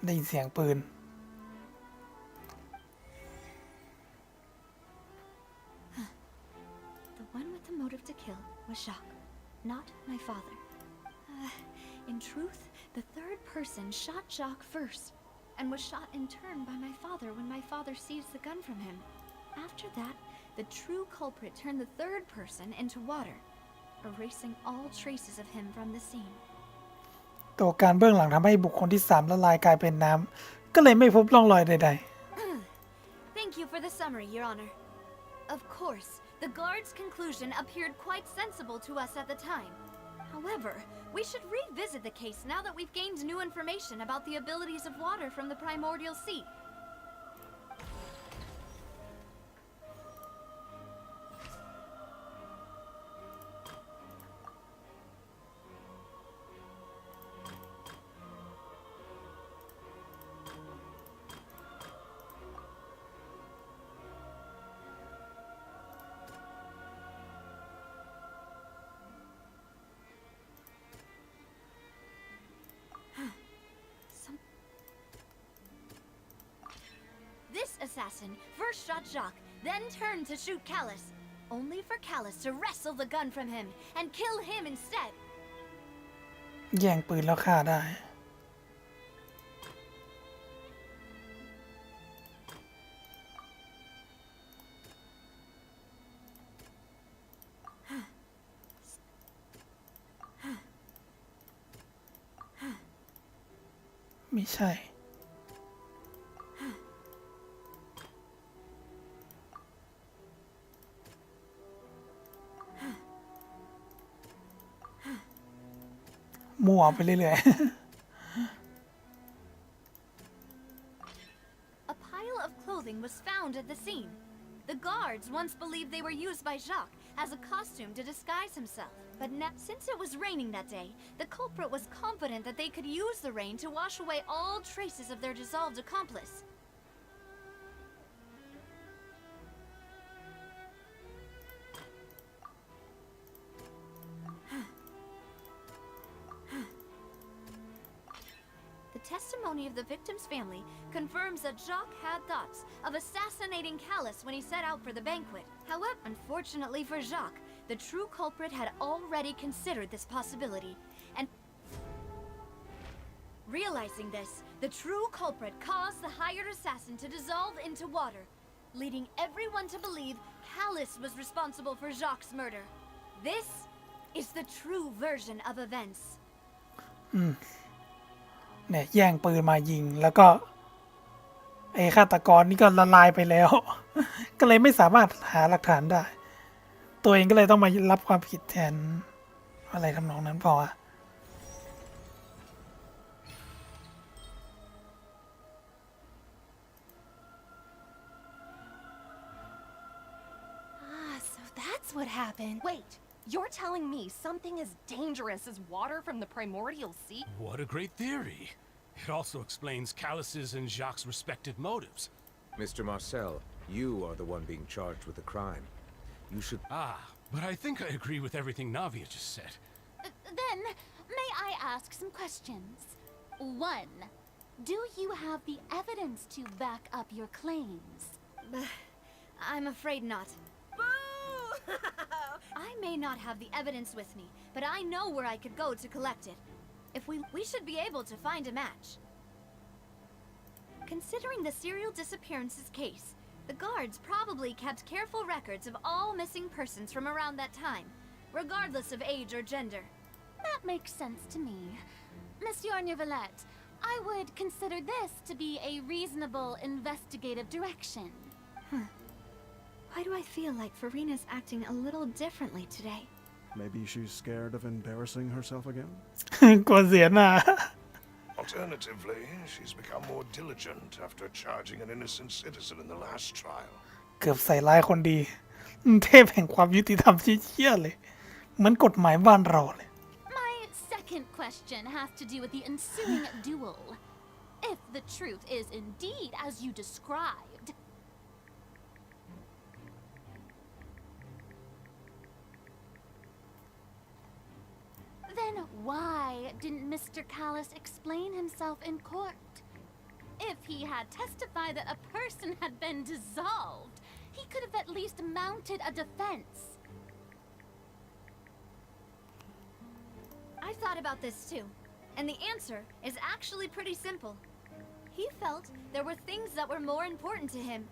ได้ยินเสียงปืน The one with the motive to kill was Jacques, not my father. In truth, the third person shot Jacques first, and was shot in turn by my father when my father seized the gun from him. After that, the true culprit turned the third person into water, erasing all traces of him from the scene. ตัวการเบื้องหลังทำให้บุคคลที่3ละลายกลายเป็นน้ำก็เลยไม่พบร่องรอยใด Thank you for the summary, Your Honor. Of course, the guard's conclusion appeared quite sensible to us at the time. However, we should revisit the case now that we've gained new information about the abilities of water from the primordial sea. assassin first shot Jacques, then turned to shoot Callus, only for Callus to wrestle the gun from him and kill him instead. แย่งปืนแล้วฆ่าได้ ไม่ใช่ มั่วไปเรื่อย A pile of clothing was found at the scene. The guards once believed they were used by Jacques as a costume to disguise himself. But now, since it was raining that day, the culprit was confident that they could use the rain to wash away all traces of their dissolved accomplice. The testimony of the victim's family confirms that Jacques had thoughts of assassinating Callus when he set out for the banquet. However, unfortunately for Jacques, the true culprit had already considered this possibility, and realizing this, the true culprit caused the hired assassin to dissolve into water, leading everyone to believe Callus was responsible for Jacques' murder. This is the true version of events. เนี่ยแย่งปืนมายิงแล้วก็ไอ้ฆาตกรนี่ก็ละลายไปแล้ว ก็เลยไม่สามารถหาหลักฐานได้ ตัวเองก็เลยต้องมารับความผิดแทนอะไรทำนองนั้นพอ So that's what happened. Wait, you're telling me something as dangerous as water from the primordial sea? What a great theory. It also explains Callus's and Jacques' respective motives. Mr. Marcel, you are the one being charged with the crime. You should... But I think I agree with everything Navia just said. Then, may I ask some questions? 1. Do you have the evidence to back up your claims? I'm afraid not. I may not have the evidence with me, but I know where I could go to collect it. If we should be able to find a match. Considering the serial disappearances case, the guards probably kept careful records of all missing persons from around that time, regardless of age or gender. That makes sense to me. Monsieur Neuvillette, I would consider this to be a reasonable investigative direction. Why do I feel like Farina's acting a little differently today? Maybe she's scared of embarrassing herself again? กลัวเสียหน้า Alternatively, she's become more diligent after charging an innocent citizen in the last trial. เกือบใส่ร้ายคนดี เทพแห่งความยุติธรรมเชี่ยๆเลย เหมือนกฎหมายบ้านเราเลย My second question has to do with the ensuing duel. If the truth is indeed as you described, then why didn't Mr. Callus explain himself in court? If he had testified that a person had been dissolved, he could have at least mounted a defense. I thought about this too, and the answer is actually pretty simple. He felt there were things that were more important to him.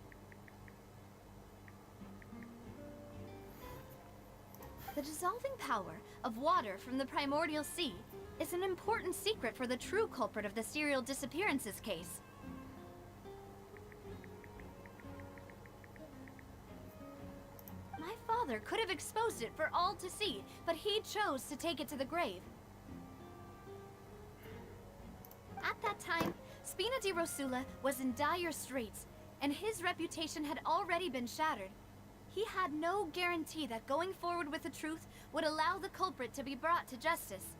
The dissolving power of water from the primordial sea is an important secret for the true culprit of the serial disappearances case. My father could have exposed it for all to see, but he chose to take it to the grave. At that time, Spina di Rosula was in dire straits, and his reputation had already been shattered. He had no guarantee that going forward with the truth would allow the culprit to be brought to justice.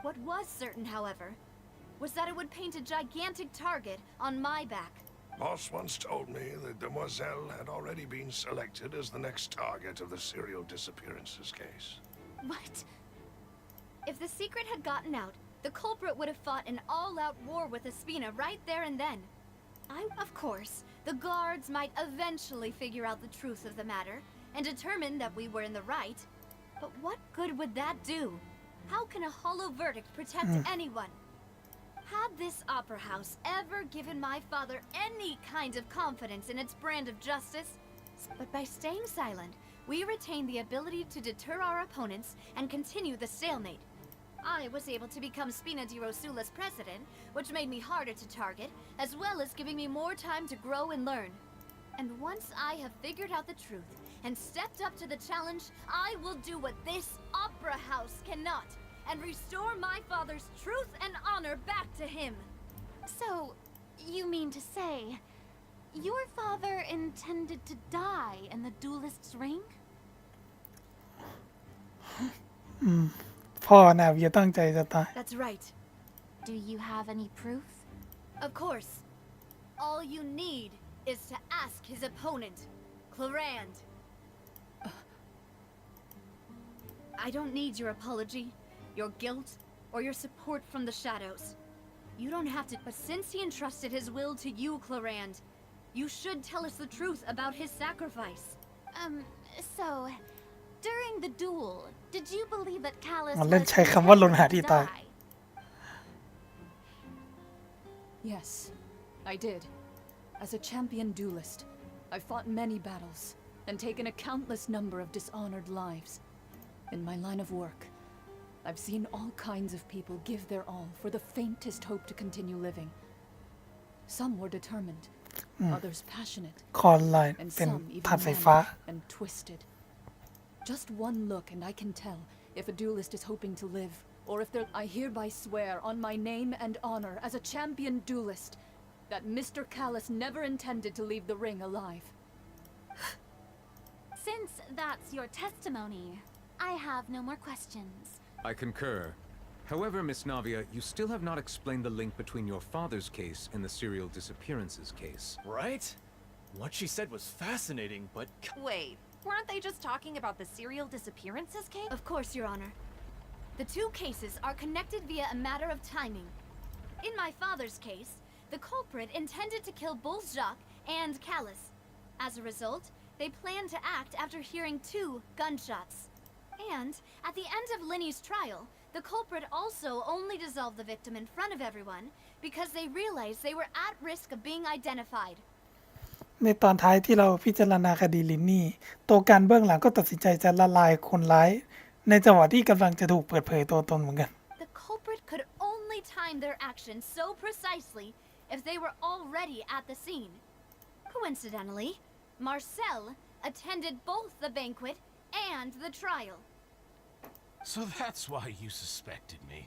What was certain, however, was that it would paint a gigantic target on my back. Boss once told me that Demoiselle had already been selected as the next target of the serial disappearances case. What? If the secret had gotten out, the culprit would have fought an all-out war with Espina right there and then. Of course, the guards might eventually figure out the truth of the matter and determine that we were in the right. But what good would that do? How can a hollow verdict protect anyone? Had this opera house ever given my father any kind of confidence in its brand of justice? But by staying silent, we retain the ability to deter our opponents and continue the stalemate. I was able to become Spina di Rosula's president, which made me harder to target, as well as giving me more time to grow and learn. And once I have figured out the truth and stepped up to the challenge, I will do what this opera house cannot, and restore my father's truth and honor back to him. So, you mean to say, your father intended to die in the duelist's ring? พ่อนาเวียตั้งใจจะตาย That's right. Do you have any proof? Of course. All you need is to ask his opponent, Clarand. I don't need your apology, your guilt, or your support from the shadows. You don't have to, but since he entrusted his will to you, Clarand, you should tell us the truth about his sacrifice. So, during the duel, did you believe that Callus มัน was เล่นใช้คำว่าลนหา intended ที่ to ตาย die? Yes, I did. As a champion duelist, I've fought many battles and taken a countless number of dishonored lives. In my line of work, I've seen all kinds of people give their all for the faintest hope to continue living. Some were determined, others passionate, คอนไลน์ and เป็น some even ถาดไฟฟ้า manic and twisted. Just one look and I can tell if a duelist is hoping to live, or if they're... I hereby swear on my name and honor as a champion duelist that Mr. Callus never intended to leave the ring alive. Since that's your testimony, I have no more questions. I concur. However, Miss Navia, you still have not explained the link between your father's case and the serial disappearances case. Right? What she said was fascinating, but... Wait, weren't they just talking about the serial disappearances case? Of course, Your Honor. The two cases are connected via a matter of timing. In my father's case, the culprit intended to kill both Jacques and Callus. As a result, they planned to act after hearing 2 gunshots. And at the end of Linny's trial, the culprit also only dissolved the victim in front of everyone because they realized they were at risk of being identified. ในตอนท้ายที่เราพิจารณาคดีลินนี่ตัวการเบื้องหลังก็ตัดสินใจจะละลายคนร้ายในจังหวะที่กำลังจะถูกเปิดเผยตัวตนเหมือนกัน The culprit could only time their actions so precisely if they were already at the scene. Coincidentally, Marcel attended both the banquet and the trial. So that's why you suspected me.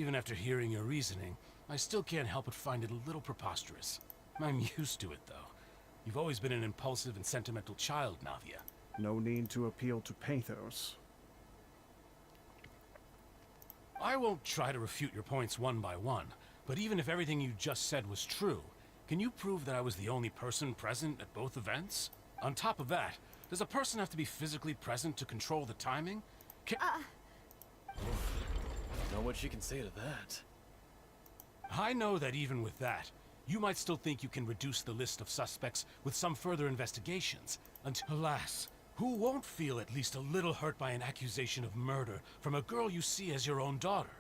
Even after hearing your reasoning, I still can't help but find it a little preposterous. I'm used to it, though. You've always been an impulsive and sentimental child, Navia. No need to appeal to pathos. I won't try to refute your points one by one, but even if everything you just said was true, can you prove that I was the only person present at both events? On top of that, does a person have to be physically present to control the timing? Know what she can say to that. I know that even with that, you might still think you can reduce the list of suspects with some further investigations. Until, alas, who won't feel at least a little hurt by an accusation of murder from a girl you see as your own daughter?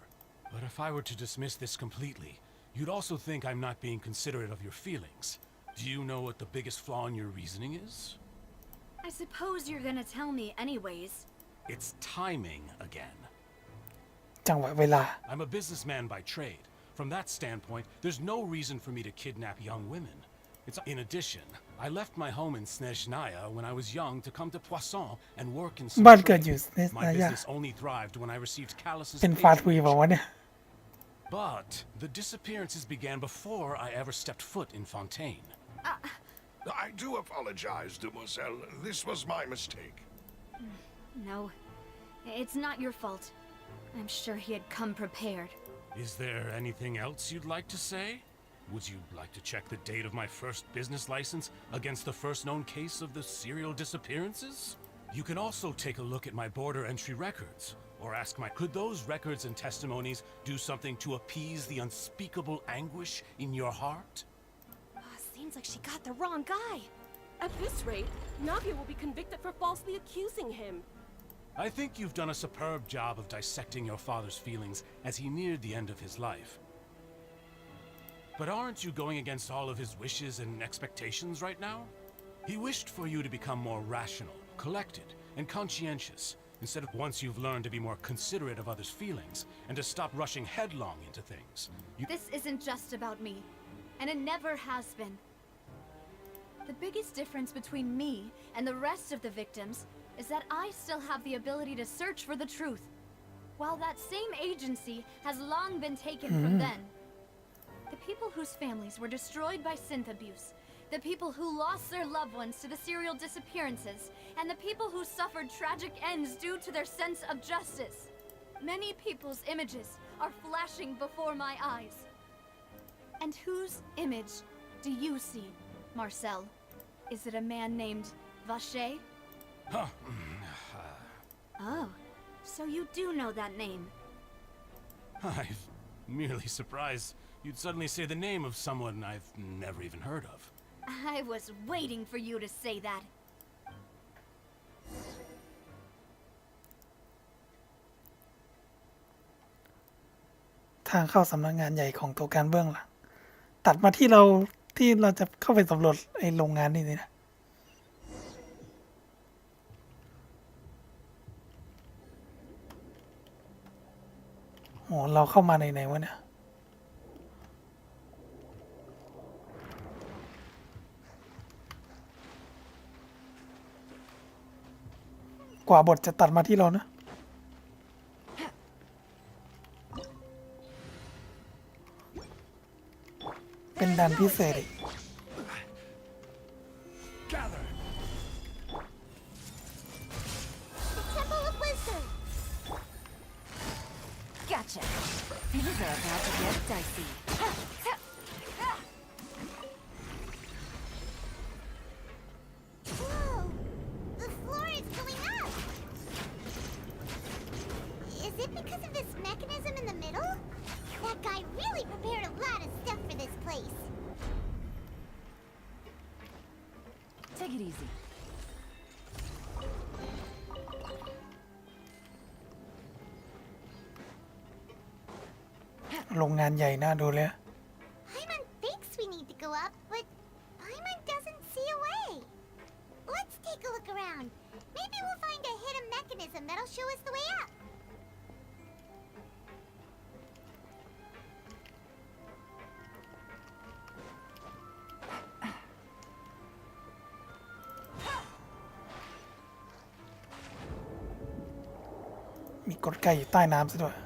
But if I were to dismiss this completely, you'd also think I'm not being considerate of your feelings. Do you know what the biggest flaw in your reasoning is? I suppose you're gonna tell me anyways. It's timing again. จังหวะเวลา I'm a businessman by trade. From that standpoint, there's no reason for me to kidnap young women. In addition, I left my home in Snezhnaya when I was young to come to Poisson and work in some บ้านเกิด trade. อยู่ My business only thrived when I received Callus's เป็นฟาสต์วี patronage. เปล่าวะเนี่ย But the disappearances began before I ever stepped foot in Fontaine. I do apologize, demoiselle. This was my mistake. No, it's not your fault. I'm sure he had come prepared. Is there anything else you'd like to say? Would you like to check the date of my first business license against the first known case of the serial disappearances? You can also take a look at my border entry records, or ask could those records and testimonies do something to appease the unspeakable anguish in your heart? like she got the wrong guy. At this rate, Navia will be convicted for falsely accusing him. I think you've done a superb job of dissecting your father's feelings as he neared the end of his life. But aren't you going against all of his wishes and expectations right now? He wished for you to become more rational, collected, and conscientious, instead of once you've learned to be more considerate of others' feelings and to stop rushing headlong into things. This isn't just about me, and it never has been. The biggest difference between me and the rest of the victims is that I still have the ability to search for the truth, while that same agency has long been taken from them. The people whose families were destroyed by synth abuse, the people who lost their loved ones to the serial disappearances, and the people who suffered tragic ends due to their sense of justice. Many people's images are flashing before my eyes. And whose image do you see, Marcel? Is it a man named Vache? Oh, so you do know that name. I'm merely surprised you'd suddenly say the name of someone I've never even heard of. I was waiting for you to say that. ทางเข้าสำนักงานใหญ่ของตัวการเบื้องหลังตัดมาที่เราจะเข้าไปสำรวจไอ้โรงงานนี่นะโหเราเข้ามาไหนวะเนี่ยกว่าบทจะตัดมาที่เรานะเป็นด่านพิเศษอีก Gotcha. Things are about to get dicey. Whoa! The floor is going up! Is it because of this mechanism in the middle? That guy really prepared a lot of stuff for this place. Take it easy. โรงงานใหญ่น่าดูเลย Paimon thinks we need to go up, but Paimon doesn't see a way. Let's take a look around. Maybe we'll find a hidden mechanism that'll show us the way up. มีกดไก่อยู่ใต้น้ำซะด้วย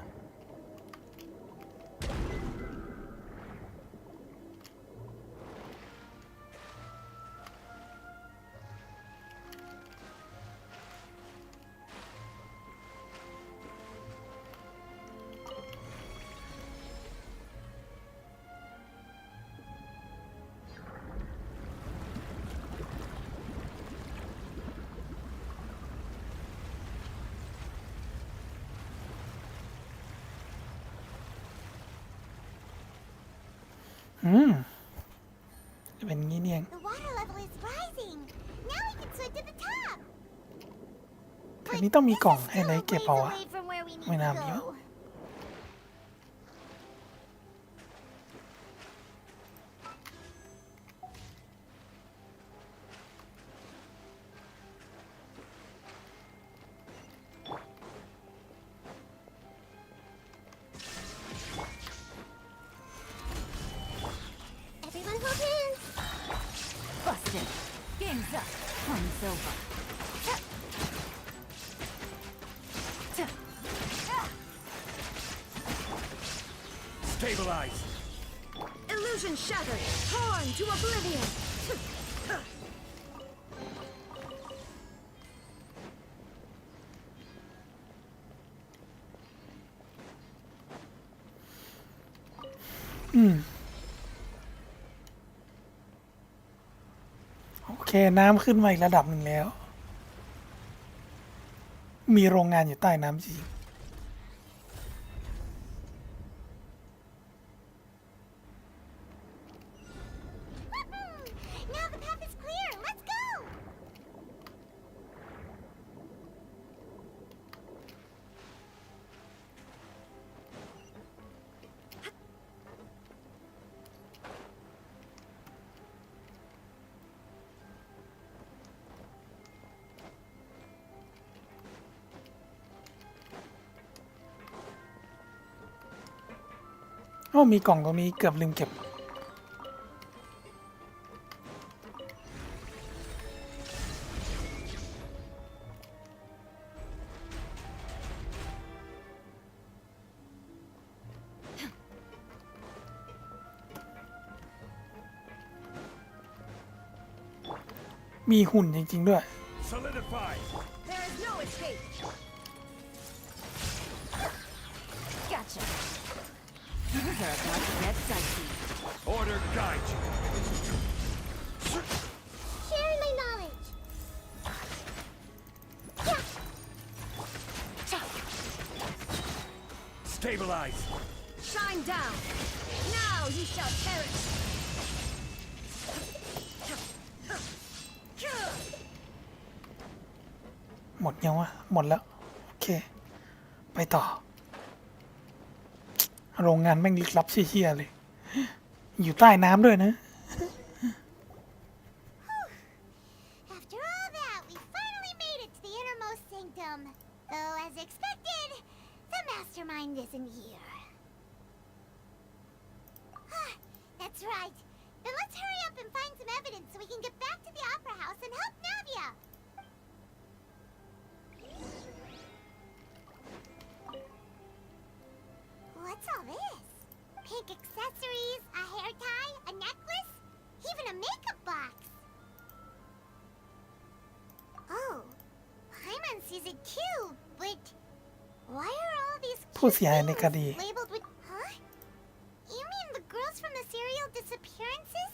จะเป็นงี้นี่เอง The water level is rising. Now we can swim to the top. ทีนี้ต้องมีกล่องให้ไหนเก็บเอาอะ Away from where we need ไม่น่า to มีวะ go. Stabilize. Illusion shattered. Torn to oblivion. โอเคน้ำขึ้นมาอีกระดับหนึ่งแล้ว มีโรงงานอยู่ใต้น้ำจริง อ้อมีกล่องตรงนี้เกือบลืมเก็บมีหุ่นจริงๆด้วย Solidify. There is no escape. Gotcha. Things are about to get dicey. Order guide you. Share my knowledge. Stabilize. Shine down. Now you shall perish. หมดยังวะหมดแล้วโอเคไปต่อโรงงานแม่งลึกลับเชี่ยๆเลยอยู่ใต้น้ำด้วยนะ After all that, we finally made it to the innermost sanctum. Though, as expected, the mastermind isn't here. That's right. Then let's hurry up and find some evidence so we can get back to the Opera House and help Navia. What's all this? Pink accessories, a hair tie, a necklace, even a makeup box. Oh, Paimon sees it too, but why are all these ผู้ cute เสียหายในคดี things labeled with... Huh? You mean the girls from the serial disappearances?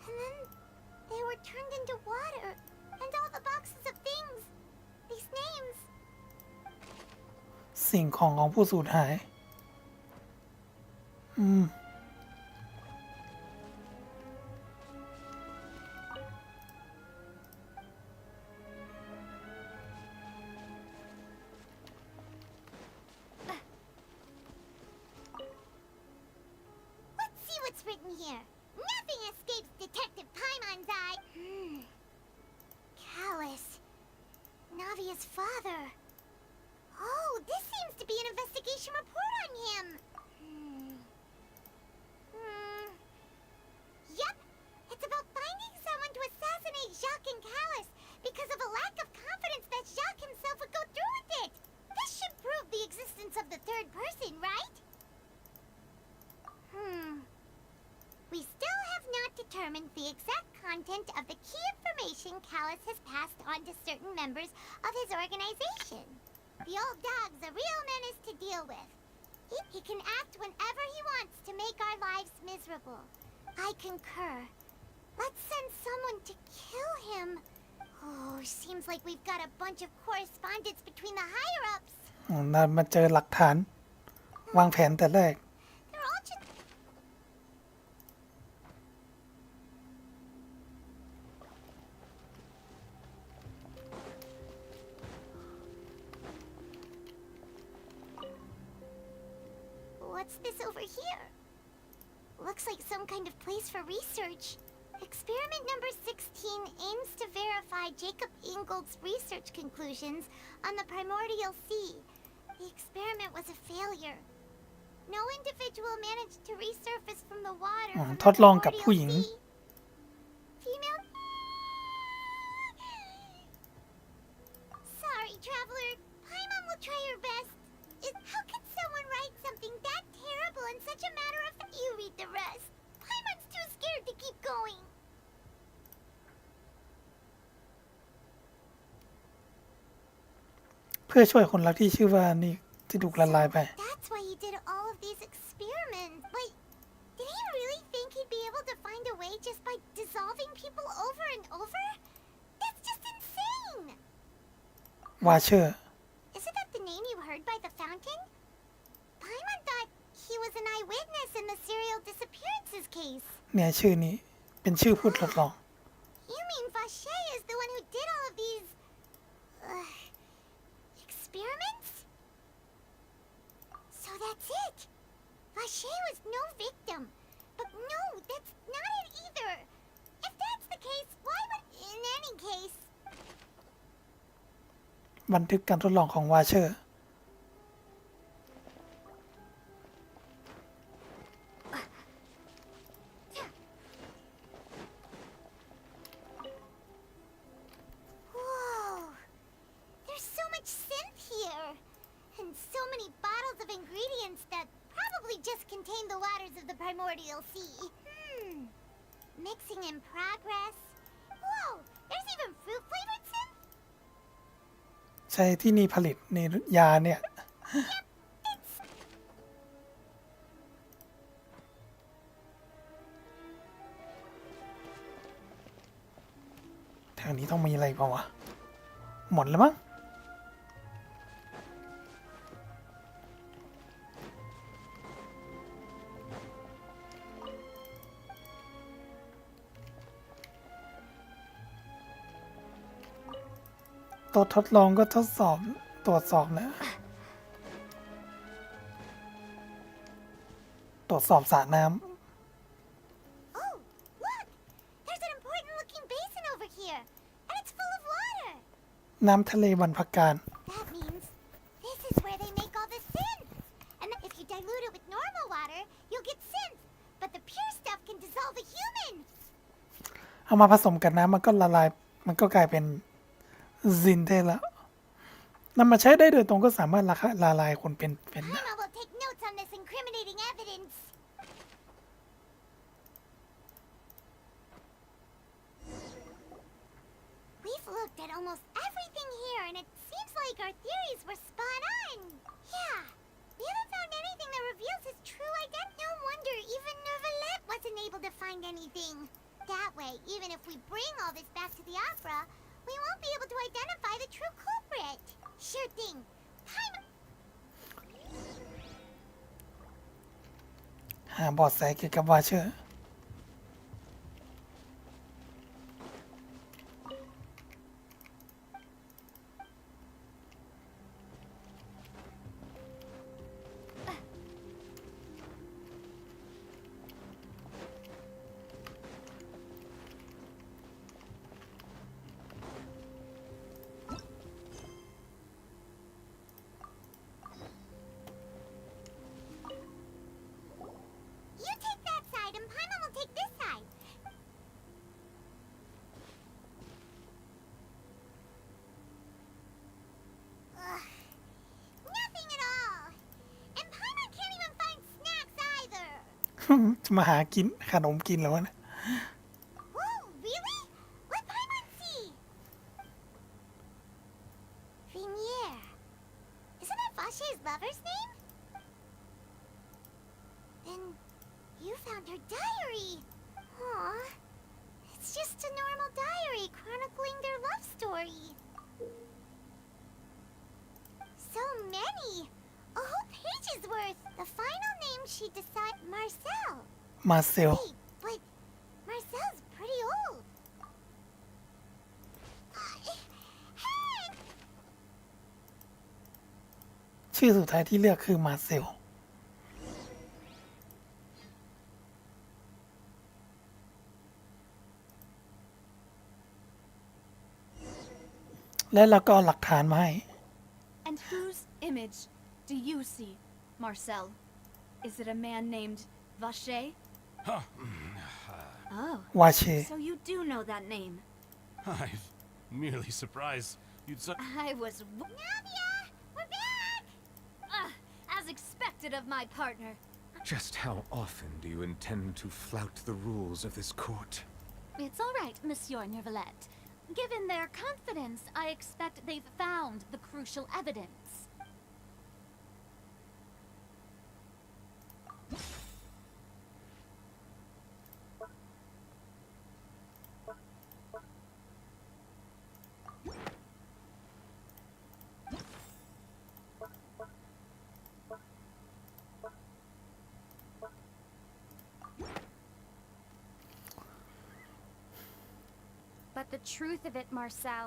And then they were turned into water, and all the boxes of things, these names. สิ่งของของผู้สูญหายLet's see what's written here. Nothing escapes Detective Paimon's eye. Callus. Navia's father. Oh, this seems to be an investigation report on him. Yep. It's about finding someone to assassinate Jacques and Callus because of a lack of confidence that Jacques himself would go through with it. This should prove the existence of the third person, right? We still have not determined the exact content of the key information Callus has passed on to certain members of his organization. The old dog's a real menace to deal with. He can act whenever he wants to make our lives miserable. I concur. Let's send someone to kill him. Oh, seems like we've got a bunch of correspondence between the higher-ups. นั่นมาเจอหลักฐานวางแผนแต่แรก They're all just... What's this over here? Looks like some kind of place for research. Experiment number 16 aims to verify Jacob Ingold's research conclusions on the primordial sea. The experiment was a failure. No individual managed to resurface from the water from ท the ดลองกับผู้ primordial หญิง sea. Female... Sorry, traveler. Paimon will try her best. How could someone write something that terrible in such a matter of... You read the rest. Paimon's too scared to keep going. เพื่อช่วยคนรักที่ชื่อว่านี่ที่ถูกละลายไป That's why he did all of these experiments. But did he really think he'd be able to find a way just by dissolving people over and over? That's just insane. วาเชอร์ Isn't that the name you heard by the fountain? Paimon thought he was an eyewitness in the serial disappearances case. เนี่ยชื่อนี้เป็นชื่อผู้ทดลอง You mean Vache is the one who did all of these... experiments? So that's it. Vache was no victim. But no, that's not it either. If that's the case, why would... In any case... บันทึกการทดลองของวาเชอร์ just contain the waters of the primordial sea. Mixing in progress. Whoa, there's even fruit-flavored synth? ใช่ที่นี่ผลิตในยาเนี่ย แถวนี้ต้องมีอะไรเปล่าวะ หมดแล้วมั้งตัวทดลองก็ทดสอบตรวจสอบนะ ตรวจสอบสระน้ Oh, look! There's an important-looking basin over here, and it's full of water. ำน้ำทะเลบรรพการ That means this is where they make all the synth. And if you dilute it with normal water, you'll get synth. But the pure stuff can dissolve a human. เอามาผสมกับน้ำมันก็ละลาย มันก็กลายเป็นซินได้แล้วนำมาใช้ได้โดยตรงก็สามารถละลายคนเป็นได้ Paimon will take notes on this incriminating evidence. We've looked at almost everything here, and it seems like our theories were spot on. Yeah, we haven't found anything that reveals his true identity. No wonder even Nervalette wasn't able to find anything. That way, even if we bring all this back to the opera, we won't be able to identify the true culprit. Sure thing. Paimon. หาเบาะแสเกี่ยวกับวาเชอร์ You take that side, and Paimon will take this side. Ugh, nothing at all. And Paimon can't even find snacks either. จะมาหากินขนมกินแล้วนะ Whoa, really? Let Paimon see. Vinier. Isn't that Vache's lover's name? Then you found her diary. Aw. It's just a normal diary chronicling their love story. So many. A whole page's worth. The final name she decided Marcel. มาเซล Wait, but Marcel's pretty old. Hey! ชื่อสุดท้ายที่เลือกคือมาเซล และเราก็เอาหลักฐานมาให้ And whose image do you see, Marcel? Is it a man named Vache? Huh. Oh, วาเช so you do know that name. I'm merely surprised you'd so. I was... Navia! We're back! as expected of my partner. Just how often do you intend to flout the rules of this court? It's all right, Monsieur Nervalette. Given their confidence, I expect they've found the crucial evidence. But the truth of it, Marcel,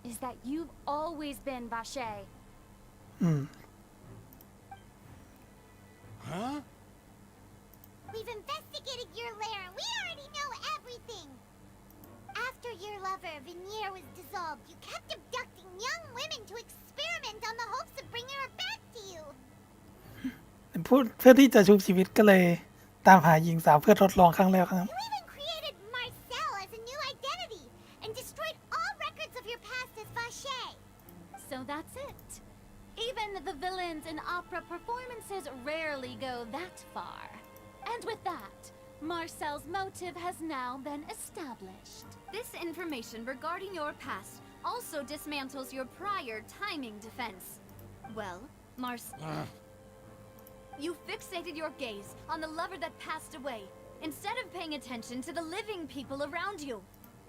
is that you've always been Vache. Huh? We've investigated your lair and we already know everything. After your lover, Vinier, was dissolved, you kept abducting young women to experiment on the hopes of bringing her back to you. เพื่อที่จะชุบชีวิตก็เลยตามหาหญิงสาวเพื่อทดลองครั้งแรกครับ You even created Marcel as a new identity and destroyed all records of your past as Vache. So that's it. Even the villains in opera performances rarely go that far. And with that, Marcel's motive has now been established. This information regarding your past also dismantles your prior timing defense. Well, you fixated your gaze on the lover that passed away, instead of paying attention to the living people around you.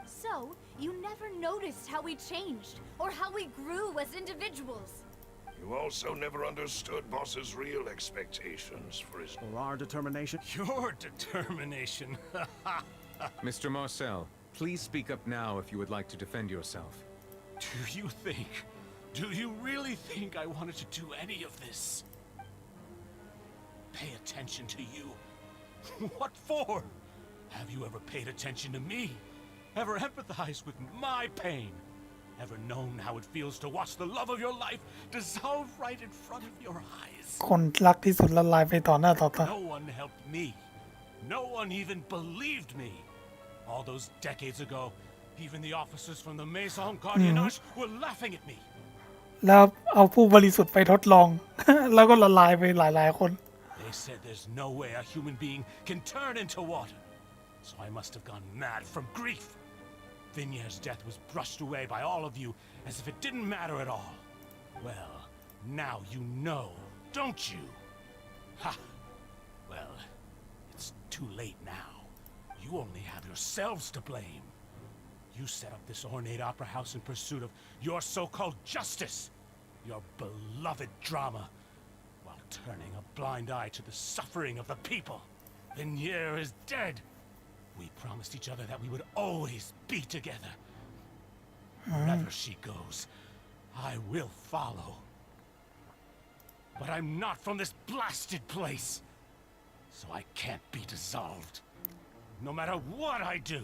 So, you never noticed how we changed, or how we grew as individuals. You also never understood Boss's real expectations for his... Or our determination. Your determination. Mr. Marcel, please speak up now if you would like to defend yourself. Do you really think I wanted to do any of this? Pay attention to you. What for? Have you ever paid attention to me? Ever empathized with my pain? Ever known how it feels to watch the love of your life dissolve right in front of your eyes? คนรักที่สุดละลายไปต่อหน้าต่อตา No one helped me. No one even believed me. All those decades ago, even the officers from the Maison Gardiennage were laughing at me. แล้วเอาผู้บริสุทธิ์ไปทดลอง แล้วก็ละลายไปหลายๆคน They said there's no way a human being can turn into water. So I must have gone mad from grief. Vignier's death was brushed away by all of you as if it didn't matter at all. Well, now you know, don't you? Ha! Well, it's too late now. You only have yourselves to blame. You set up this ornate opera house in pursuit of your so-called justice, your beloved drama, while turning a blind eye to the suffering of the people. Vignier is dead. We promised each other that we would always be together. Wherever she goes, I will follow. But I'm not from this blasted place, so I can't be dissolved. No matter what I do.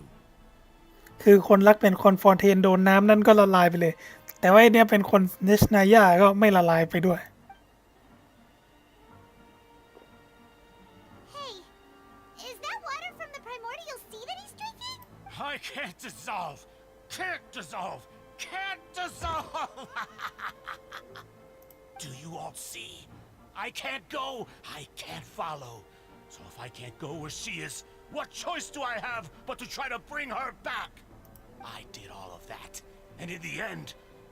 คือคนรักเป็นคนฟอนเทนโดนน้ำนั่นก็ละลายไปเลย แต่ว่าไอเนี้ยเป็นคนเนชนาย่าก็ไม่ละลายไปด้วย Hey, is that water from the primordial sea that he's drinking? I can't dissolve. Can't dissolve. Can't dissolve. Do you all see? I can't go. I can't follow. So if I can't go where she is, what choice do I have but to try to bring her back? I did all of that, and in the end,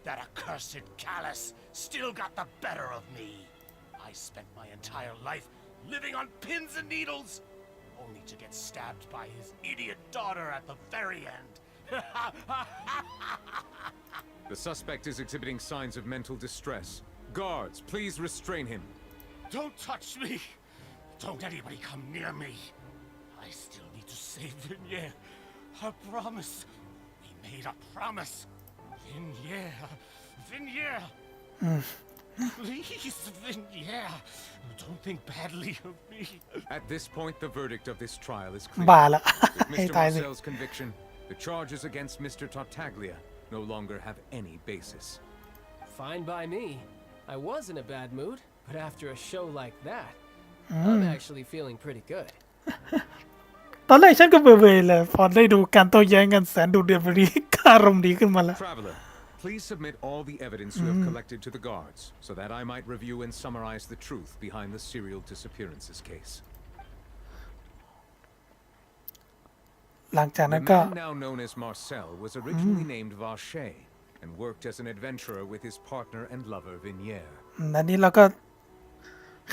that accursed callous still got the better of me. I spent my entire life living on pins and needles, only to get stabbed by his idiot daughter at the very end. The suspect is exhibiting signs of mental distress. Guards, please restrain him. Don't touch me! Don't anybody come near me. I still need to save Vignier. A promise. We made a promise. Vignier. Please, Vignier. Don't think badly of me. At this point, the verdict of this trial is clear. บ้าละ With ให้ Mr. ตายสิ Marcel's conviction, the charges against Mr. Tartaglia no longer have any basis. Fine by me. I was in a bad mood, but after a show like that, I'm actually feeling pretty good. ตอนแรกฉันก็เบื่อๆเลยพอได้ดูการโต้แย้งกันแสนดุเดือดแบบนี้ก็อารมณ์ดีขึ้นมาแล้ว Traveler, please submit all the evidence you have collected to the guards so that I might review and summarize the truth behind the serial disappearances case. หลังจาก The นั้นก็ man now known as Marcel was originally named Vacher and worked as an adventurer with his partner and lover Vignier. อันนี้เราก็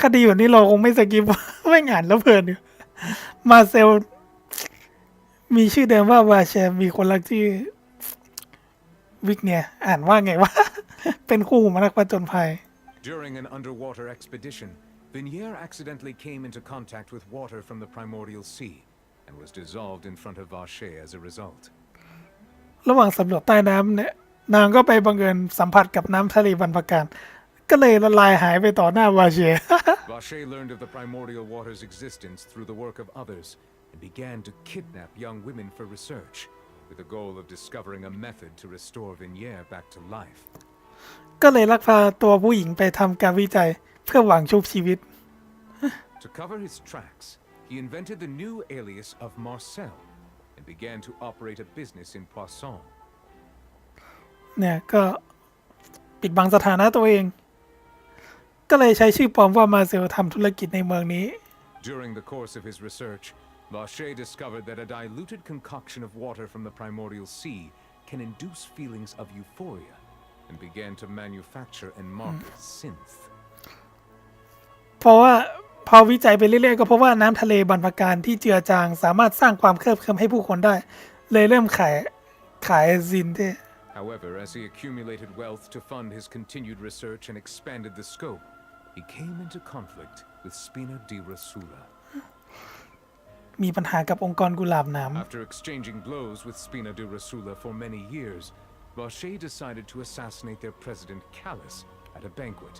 คดีแบบนี้เราคงไม่สกิป ไม่อ่านแล้วเพลินอยู่มาเซลมีชื่อเดิมว่าวาเชมีคนรักที่วิกเนี่ยอ่านว่าไงวะ เป็นคู่หูนักผจญภัย During an underwater expedition, Vignier accidentally came into contact with water from the primordial sea and was dissolved in front of Vacher as a result. ระหว่างสำรวจใต้น้ำเนี่ยนางก็ไปบังเอิญสัมผัสกับน้ำทะเลบรรพการก็เลยละลายหายไปต่อหน้าวาเช Vacher learned of the primordial water's existence through the work of others and began to kidnap young women for research, with the goal of discovering a method to restore Vignier back to life. ก็เลยลักพาตัวผู้หญิงไปทำการวิจัยเพื่อหวังชุบชีวิต To cover his tracks, he invented the new alias of Marcel and began to operate a business in Poisson. เนี่ยก็ปิดบังสถานะตัวเอง ก็เลยใช้ชื่อปลอมว่ามาเซลทำธุรกิจในเมืองนี้ During the course of his research, Vache discovered that a diluted concoction of water from the primordial sea can induce feelings of euphoria, and began to manufacture and market synth. เพราะว่าพอวิจัยไปเรื่อยๆก็เพราะว่าน้ำทะเลบรรพการที่เจือจางสามารถสร้างความเคลิบเคลิ้มให้ผู้คนได้เลยเริ่มขายซินเท However, as he accumulated wealth to fund his continued research and expanded the scope, he came into conflict with Spina di Rosula. มีปัญหากับองค์กรกุหลาบหนาม After exchanging blows with Spina di Rosula for many years, Vache decided to assassinate their president Callus at a banquet.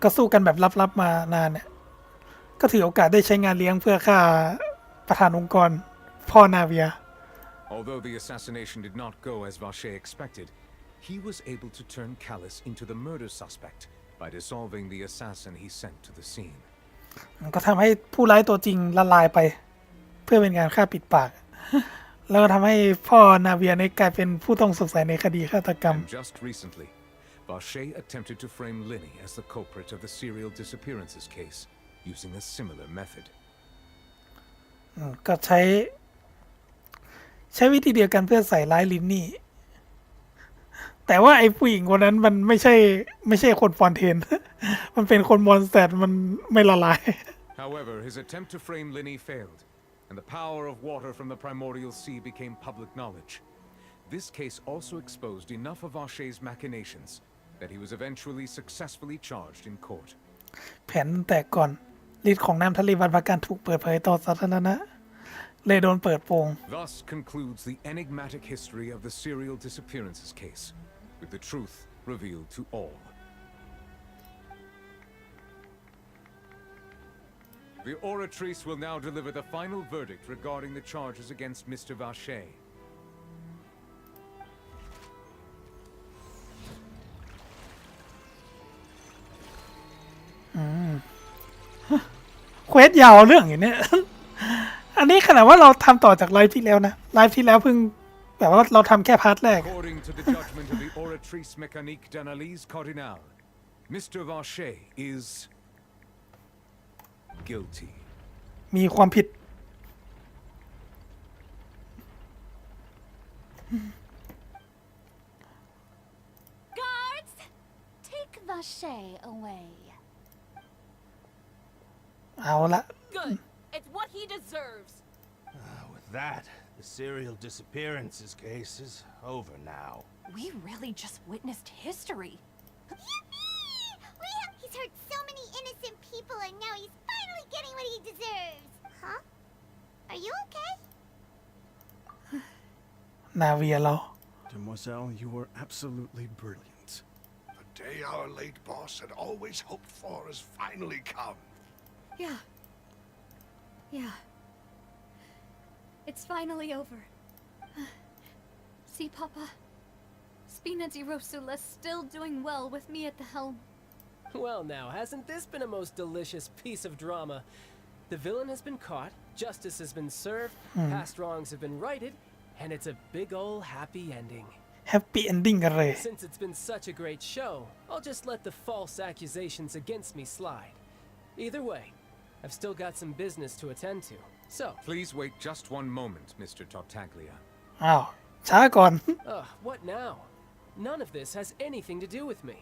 ก็สู้กันแบบลับๆมานานเนี่ยก็ถือโอกาสได้ใช้งานเลี้ยงเพื่อฆ่าประธานองค์กรพ่อนาเวีย Although the assassination did not go as Vache expected, he was able to turn Callus into the murder suspect by dissolving the assassin he sent to the scene. ก็ทำให้ผู้ร้ายตัวจริงละลายไปเพื่อเป็นการฆ่าปิดปากแล้วก็ทำให้พ่อนาเวียในกลายเป็นผู้ต้องสงสัยในคดีฆาตกรรม And just recently, Vache attempted to frame Linny as the culprit of the serial disappearances case using a similar method. ก็ใช้วิธีเดียวกันเพื่อใส่ร้ายลินนี่แต่ว่าไอ้ผู้หญิงคนนั้นมันไม่ใช่คนฟอนเทน มันเป็นคนมอนสเตดมันไม่ละลาย However, his attempt to frame Linny failed, and the power of water from the primordial sea became public knowledge. This case also exposed enough of Vache's machinations that he was eventually successfully charged in court. แผนแต่ก่อนฤทธิ์ของน้ำทะเลบรรพการถูกเปิดเผยต่อสาธารณะเลยโดนเปิดโปง Thus concludes the enigmatic history of the serial disappearances case, with the truth revealed to all. The oratrice will now deliver the final verdict regarding the charges against Mr. Vache. เควสยาวเรื่องอยู่เนี่ย อันนี้ขนาดว่าเราทำต่อจากไลฟ์ที่แล้วนะไลฟ์ที่แล้วเพิ่งแบบว่าเราทำแค่พาร์ทแรก According to the judgment of the oratrice mécanique d'analyse cardinale, Mr. Vache is guilty. มีความผิด Guards, take Vache away. เอาละ Good. It's what he deserves. With that, the serial disappearances case is over now. We really just witnessed history. He's hurt so many innocent people and now he's finally getting what he deserves. Huh? Are you okay? นาเวียเรา Demoiselle, you were absolutely brilliant. The day our late boss had always hoped for has finally come. Yeah. It's finally over. See, Papa? Spina di Rosula's still doing well with me at the helm. Well now, hasn't this been a most delicious piece of drama? The villain has been caught, justice has been served, past wrongs have been righted, and it's a big ol' happy ending. Happy ending กันเลย Since it's been such a great show, I'll just let the false accusations against me slide. Either way, I've still got some business to attend to. So, Please wait just one moment, Mr. Tartaglia. อ้าวช้าก่อน what now? None of this has anything to do with me.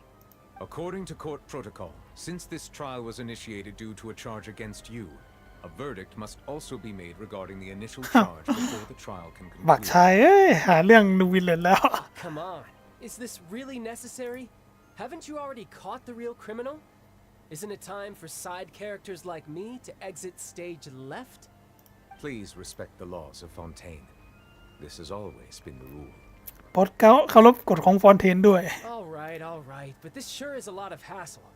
According to court protocol, since this trial was initiated due to a charge against you, a verdict must also be made regarding the initial charge before the trial can บัก conclude. ชายหาเรื่องนูวินเลยแล้ว Come on, is this really necessary? Haven't you already caught the real criminal? Isn't it time for side characters like me to exit stage left? Please respect the laws of Fontaine. This has always been the rule. โปรดเคารพกฎของฟอนเทนด้วย All right, but this sure is a lot of hassle.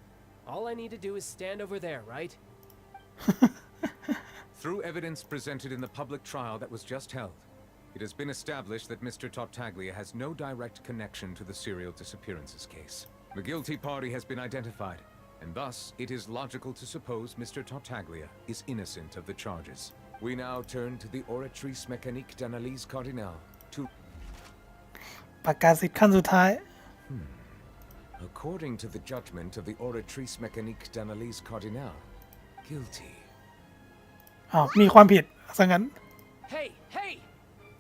All I need to do is stand over there, right? Through evidence presented in the public trial that was just held, it has been established that Mr. Tartaglia has no direct connection to the serial disappearances case. The guilty party has been identified, and thus it is logical to suppose Mr. Tartaglia is innocent of the charges. We now turn to the oratrice mécanique d'analyse cardinale to... ประกาศสิทธิ์ขั้นสุดท้าย According to the judgment of the Oratrice Mécanique d'Analyse Cardinale, guilty. อ้าวมีความผิดซะงั้น Hey, hey!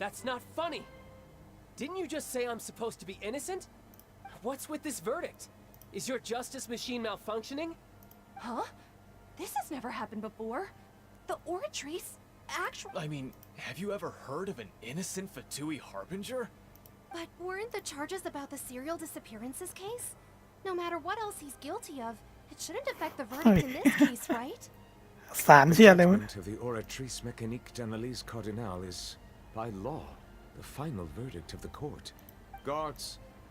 That's not funny! Didn't you just say I'm supposed to be innocent? What's with this verdict? Is your justice machine malfunctioning? Huh? This has never happened before. The Oratrice actually... I mean, have you ever heard of an innocent Fatui Harbinger? But weren't the charges about the serial disappearances case? No matter what else he's guilty of, it shouldn't affect the verdict in this case, right? ศาลเชื่อเลยมั้ย The judgment of the Oratrice Mécanique d'Analyse Cardinale is, by law, the final verdict of the court. Guards,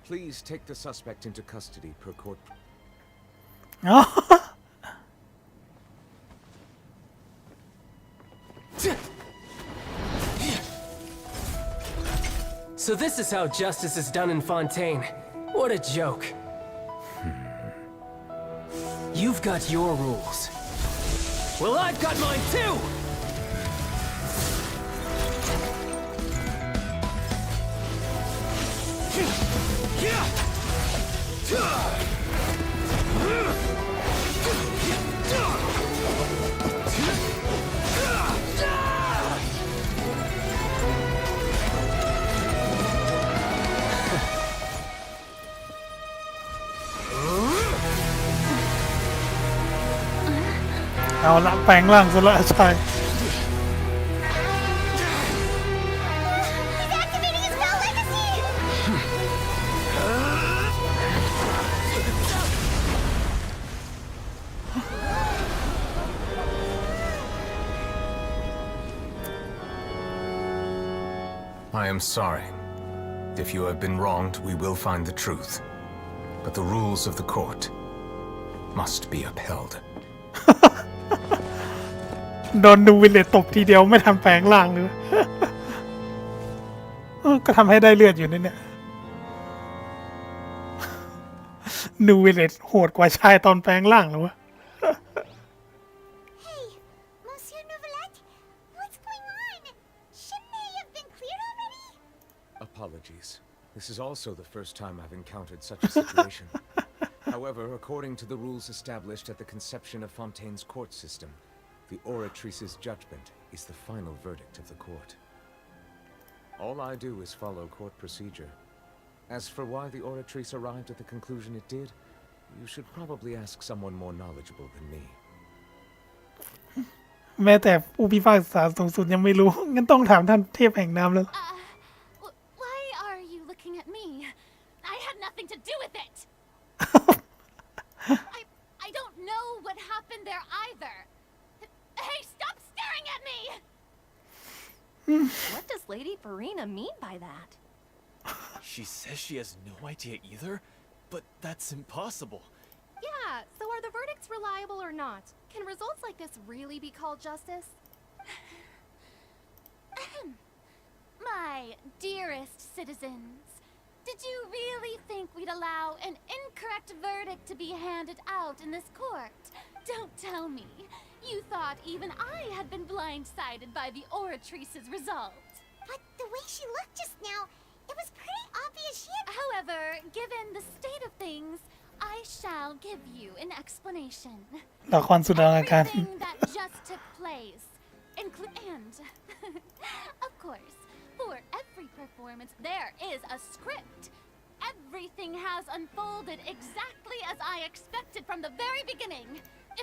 please take the suspect into custody per court. อ๋อ So this is how justice is done in Fontaine. What a joke. You've got your rules. Well, I've got mine too!เอาละแปลงร่างสุรชัย He's activating his spell legacy! I am sorry. If you have been wronged, we will find the truth. But the rules of the court must be upheld. โดนดูวิลเลตตบทีเดียวไม่ทำแปลงร่างเลย ก็ทำให้ได้เลือดอยู่นี่เนี่ยนูวิลเลตโหดกว่าชายตอนแปลงร่างเหรอวะ Hey, Monsieur Novelette, what's going on? Shouldn't they have been cleared already? Apologies. This is also the first time I've encountered such a situation. However, according to the rules established at the conception of Fontaine's court system, the Oratrice's judgment is the final verdict of the court. All I do is follow court procedure. As for why the Oratrice arrived at the conclusion it did, you should probably ask someone more knowledgeable than me. แม้แต่ผู้พิพากษาสูงสุดยังไม่รู้ งั้นต้องถามท่านเทพแห่งน้ำแล้ว Why are you looking at me? I had nothing to do with it. I don't know what happened there either. Hey, stop staring at me! What does Lady Farina mean by that? She says she has no idea either, but that's impossible. Yeah, so are the verdicts reliable or not? Can results like this really be called justice? My dearest citizens, did you really think we'd allow an incorrect verdict to be handed out in this court? Don't tell me. You thought even I had been blindsided by the Oratrice's result. But the way she looked just now, it was pretty obvious she had... However, given the state of things, I shall give you an explanation. ละครสุดอลังการ Everything that just took place, and of course, for every performance there is a script. Everything has unfolded exactly as I expected from the very beginning.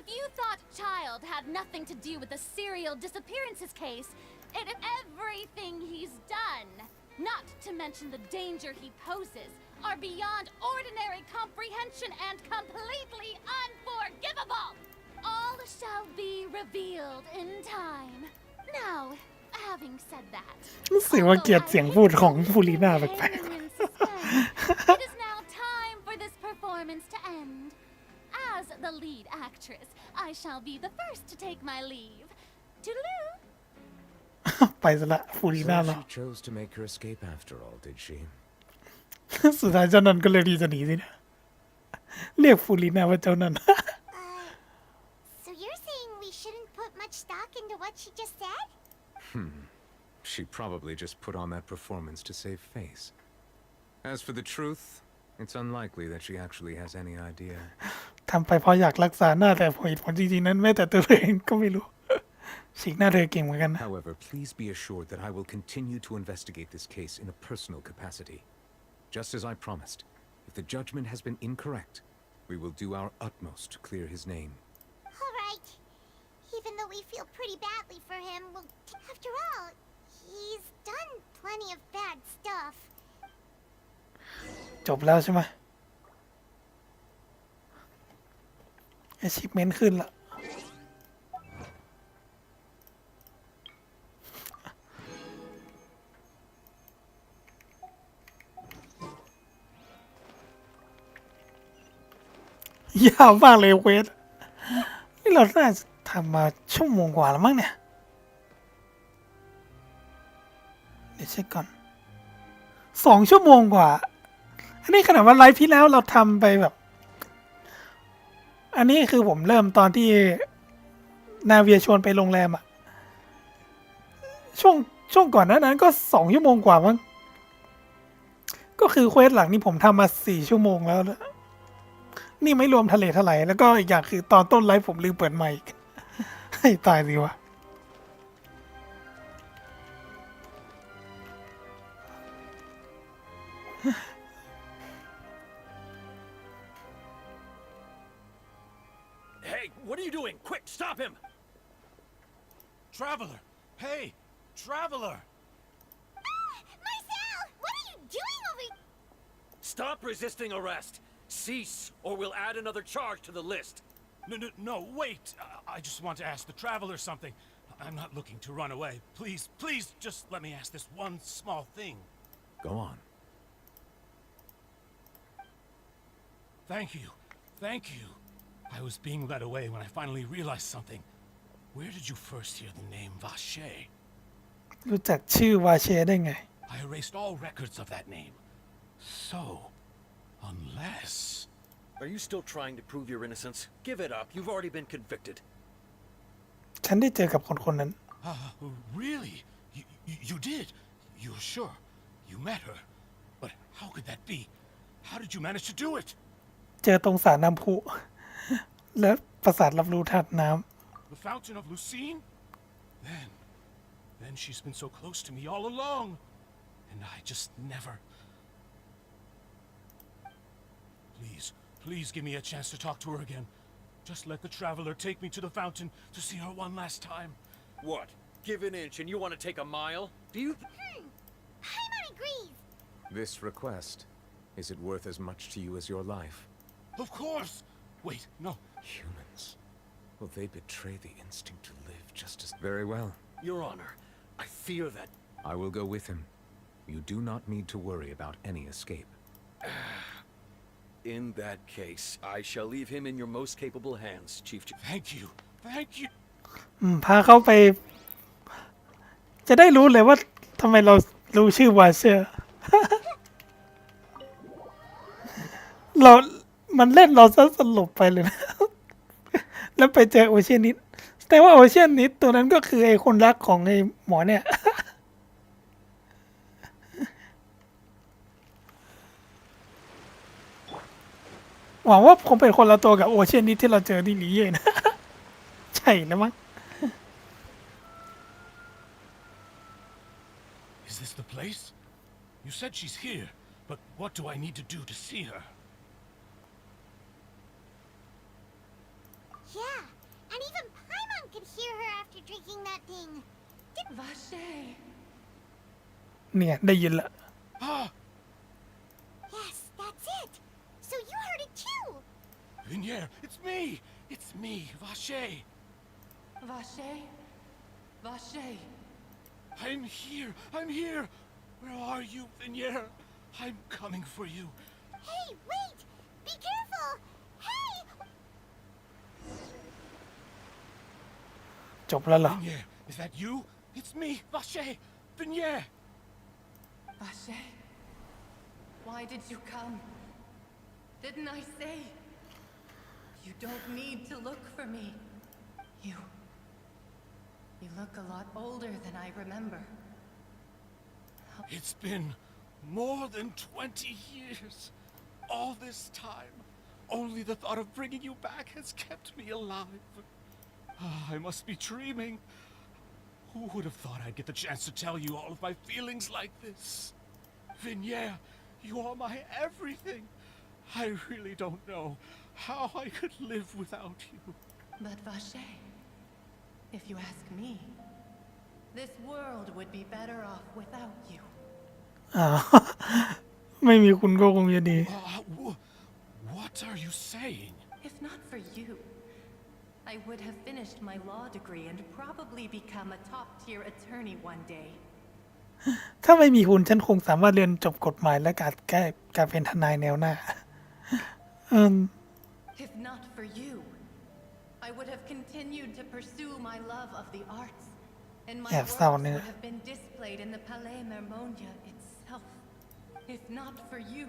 If you thought Child had nothing to do with the serial disappearances case, everything he's done, not to mention the danger he poses, are beyond ordinary comprehension and completely unforgivable. All shall be revealed in time. Now, having said that, รู้สึกว่าเกลียดเสียงพูดของฟูลีน่าแปลก it is now time for this performance to end. As the lead actress, I shall be the first to take my leave. Toodaloo! ๆ ไปซะละฟูลีน่า So เนาะ she chose to make her escape after all, did she? สุดท้ายเจ้านันก็เลยดีจะหนีสินะเรียกฟูลีน่าว่าเจ้านัน So you're saying we shouldn't put much stock into what she just said? She probably just put on that performance to save face. As for the truth, It's unlikely that she actually has any idea. ทำไปเพราะอยากรักษาหน้าแต่ผลจริงๆนั้นแม้แต่ตัวเองก็ไม่รู้ฉีกหน้าเธอเก่งเหมือนกันนะ However, please be assured that I will continue to investigate this case in a personal capacity. Just as I promised, if the judgment has been incorrect, we will do our utmost to clear his name. All right. Even though we feel pretty badly for him, well, after all, he's done plenty of bad stuff. จบแล้วใช่ไหม achievement ขึ้นละยาวมากเลยเวทนี่เราน่าจะทำมาชั่วโมงกว่าแล้วมั้งเนี่ยเดี๋ยวเช็คก่อน2 ชั่วโมงกว่าอันนี้ขนาดว่าไลฟ์ที่แล้วเราทำไปแบบอันนี้คือผมเริ่มตอนที่นาเวียชวนไปโรงแรมอะช่วงก่อนนั้นก็2 ชั่วโมงกว่ามั้งก็คือเควสหลังนี้ผมทำมา4 ชั่วโมงแล้วนะนี่ไม่รวมทะเลเท่าไหร่แล้วก็อีกอย่างคือตอนต้นไลฟ์ผมลืมเปิดไมค์ให้ตายสิวะHey, what are you doing? Quick, stop him! Traveler! Hey! Traveler! Marcel, what are you doing over? Stop resisting arrest. Cease, or we'll add another charge to the list. No, wait! I just want to ask the Traveler something. I'm not looking to run away. Please, just let me ask this one small thing. Go on. Thank you. I was being led away when I finally realized something. Where did you first hear the name Vache? รู้จักชื่อวาเชได้ไง I erased all records of that name. So, unless... Are you still trying to prove your innocence? Give it up. You've already been convicted. ฉันได้เจอกับคนนั้น Really? You did? You're sure? You met her? But how could that be? How did you manage to do it? เจอตรงสระน้ำพุและปราสาทรับรู้ธาตุน้ The Fountain of Lucine? Then she's been so close to me all along. And I just never... Please give me a chance to talk to her again. Just let the Traveler take me to the fountain to see her one last time. What? Give an inch and you want to take a mile? Do you... Paimon agrees. This request, is it worth as much to you as your life? Of course! Wait, no. Humans. Will they betray the instinct to live just as... Very well. Your Honor, I fear that... I will go with him. You do not need to worry about any escape. In that case, I shall leave him in your most capable hands, Chief... Thank you. พาเขาไปจะได้รู้เลยว่าทำไมเรารู้ชื่อวาเชอร์ มันเล่นเราซะสลบไปเลยนะ แล้วไปเจอโอเชียนนิดแต่ว่าโอเชียนนิดตัวนั้นก็คือไอ้คนรักของไอ้หมอเนี่ย หวังว่าคงเป็นคนละตัวกับโอเชียนนิดที่เราเจอที่ลีเย่นะ ใช่นะมั้ง Is this the place? You said she's here, but what do I need to do to see her? Yeah, and even Paimon could hear her after drinking that thing. Vache. เนี่ยได้ยินละ Yes, that's it. So you heard it too. Vinier, it's me, Vache. Vache? Vache. I'm here. Where are you, Vinier? I'm coming for you. Hey, wait! Be careful! Hey! จบแล้วเหรอ Vinier, is that you? It's me, Vache. Vinier. Vache? Why did you come? Didn't I say? You don't need to look for me. You look a lot older than I remember. It's been more than 20 years. All this time, only the thought of bringing you back has kept me alive. I must be dreaming. Who would have thought I'd get the chance to tell you all of my feelings like this? Vignere, you are my everything. I really don't know how I could live without you. But Vache, if you ask me, this world would be better off without you. ไม่มีคุณก็คงจะดี What are you saying? If not for you, I would have finished my law degree and probably become a top-tier attorney one day. ถ้าไม่มีคุณฉันคงสามารถเรียนจบกฎหมายและการเป็นทนายแนวหน้า If not for you, I would have continued to pursue my love of the arts, and my works would have been displayed in the Palais Mermonia itself. If not for you,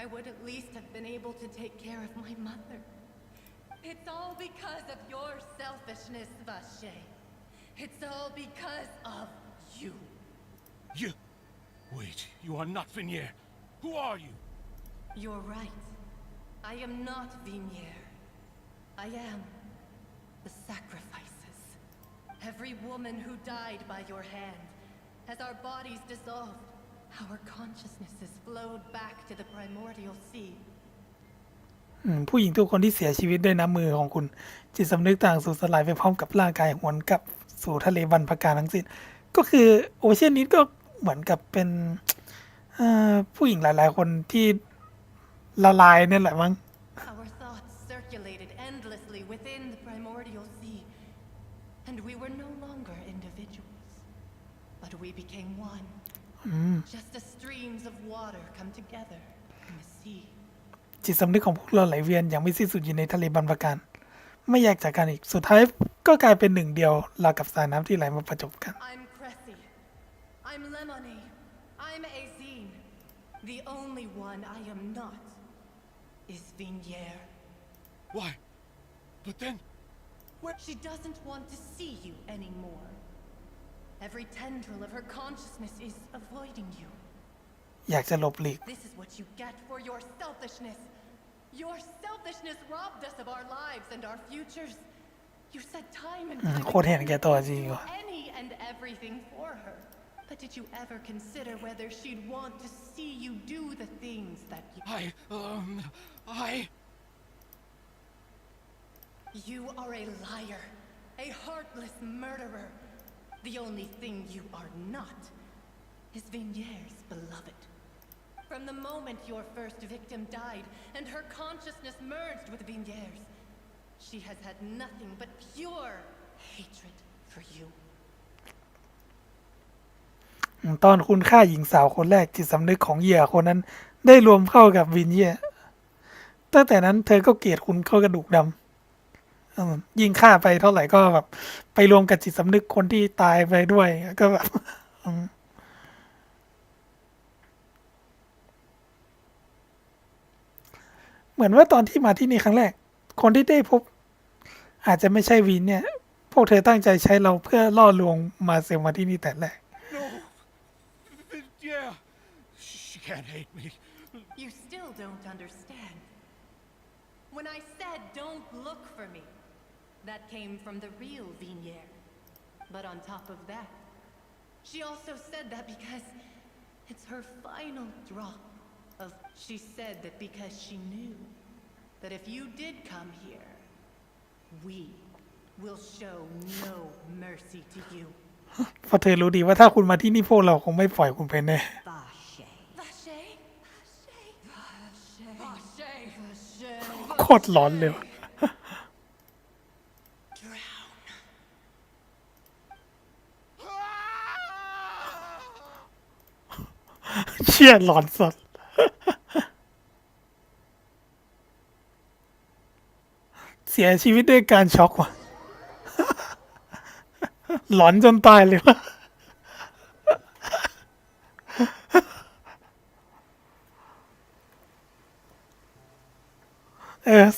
I would at least have been able to take care of my mother. It's all because of your selfishness, Vache. It's all because of you. You... Wait, you are not Vignere. Who are you? You're right. I am not Vignere. I am the sacrifices. Every woman who died by your hand, as our bodies dissolved, our consciousnesses flowed back to the primordial sea. ผู้หญิงทุกคนที่เสียชีวิตด้วยน้ำมือของคุณจิตสำนึกต่างสูญสลายไปพร้อมกับร่างกายหวนกลับสู่ทะเลบรรพการทั้งสิ้นก็คือโอเชียนนิดก็เหมือนกับเป็นผู้หญิงหลายๆคนที่ละลายนั่นแหละมั้ง Our thoughts circulated endlessly within the primordial sea, and we were no longer individuals, but we became one. Just as streams of water come together in the sea. จิตสำนึกของพวกเราไหลเวียนอย่างไม่สิ้นสุดอยู่ในทะเลบรรพการไม่แยกจากกันอีกสุดท้ายก็กลายเป็นหนึ่งเดียวราวกับสายน้ำที่ไหลมาประจบกัน I'm Cressy. I'm Lemony. I'm Azine. The only one I am not is Vignere. Why? But then... She doesn't want to see you anymore. Every tendril of her consciousness is avoiding you. อยากจะหลบหลีก This is what you get for your selfishness. Your selfishness robbed us of our lives and our futures. You said time and time โคตรเห็นแก่ตัวจริงว่ะ any and everything for her. But did you ever consider whether she'd want to see you do the things that you... You are a liar, a heartless murderer. The only thing you are not is Vignere's beloved. From the moment your first victim died and her consciousness merged with Vignere's, she has had nothing but pure hatred for you. ตอนคุณฆ่าหญิงสาวคนแรกจิตสำนึกของเหยื่อคนนั้นได้รวมเข้ากับวินเยียตั้งแต่นั้นเธอก็เกลียดคุณเข้ากระดูกดำยิ่งฆ่าไปเท่าไหร่ก็แบบไปรวมกับจิตสำนึกคนที่ตายไปด้วยก็แบบเหมือนว่าตอนที่มาที่นี่ครั้งแรกคนที่ได้พบอาจจะไม่ใช่วินเนี่ยพวกเธอตั้งใจใช้เราเพื่อล่อลวงมาเซลมาที่นี่แต่แรกYeah, she can't hate me. You still don't understand. When I said don't look for me, that came from the real Vignere. But on top of that, she also said that because it's her final drop of... She said that because she knew that if you did come here, we will show no mercy to you. เพราะเธอรู้ดีว่าถ้าคุณมาที่นี่พวกเราคงไม่ปล่อยคุณไปแน่โคตรร้อนเลยเชี่ยร้อนสัสเสียชีวิตด้วยการช็อกว่ะหลอนจนตายเลยวะ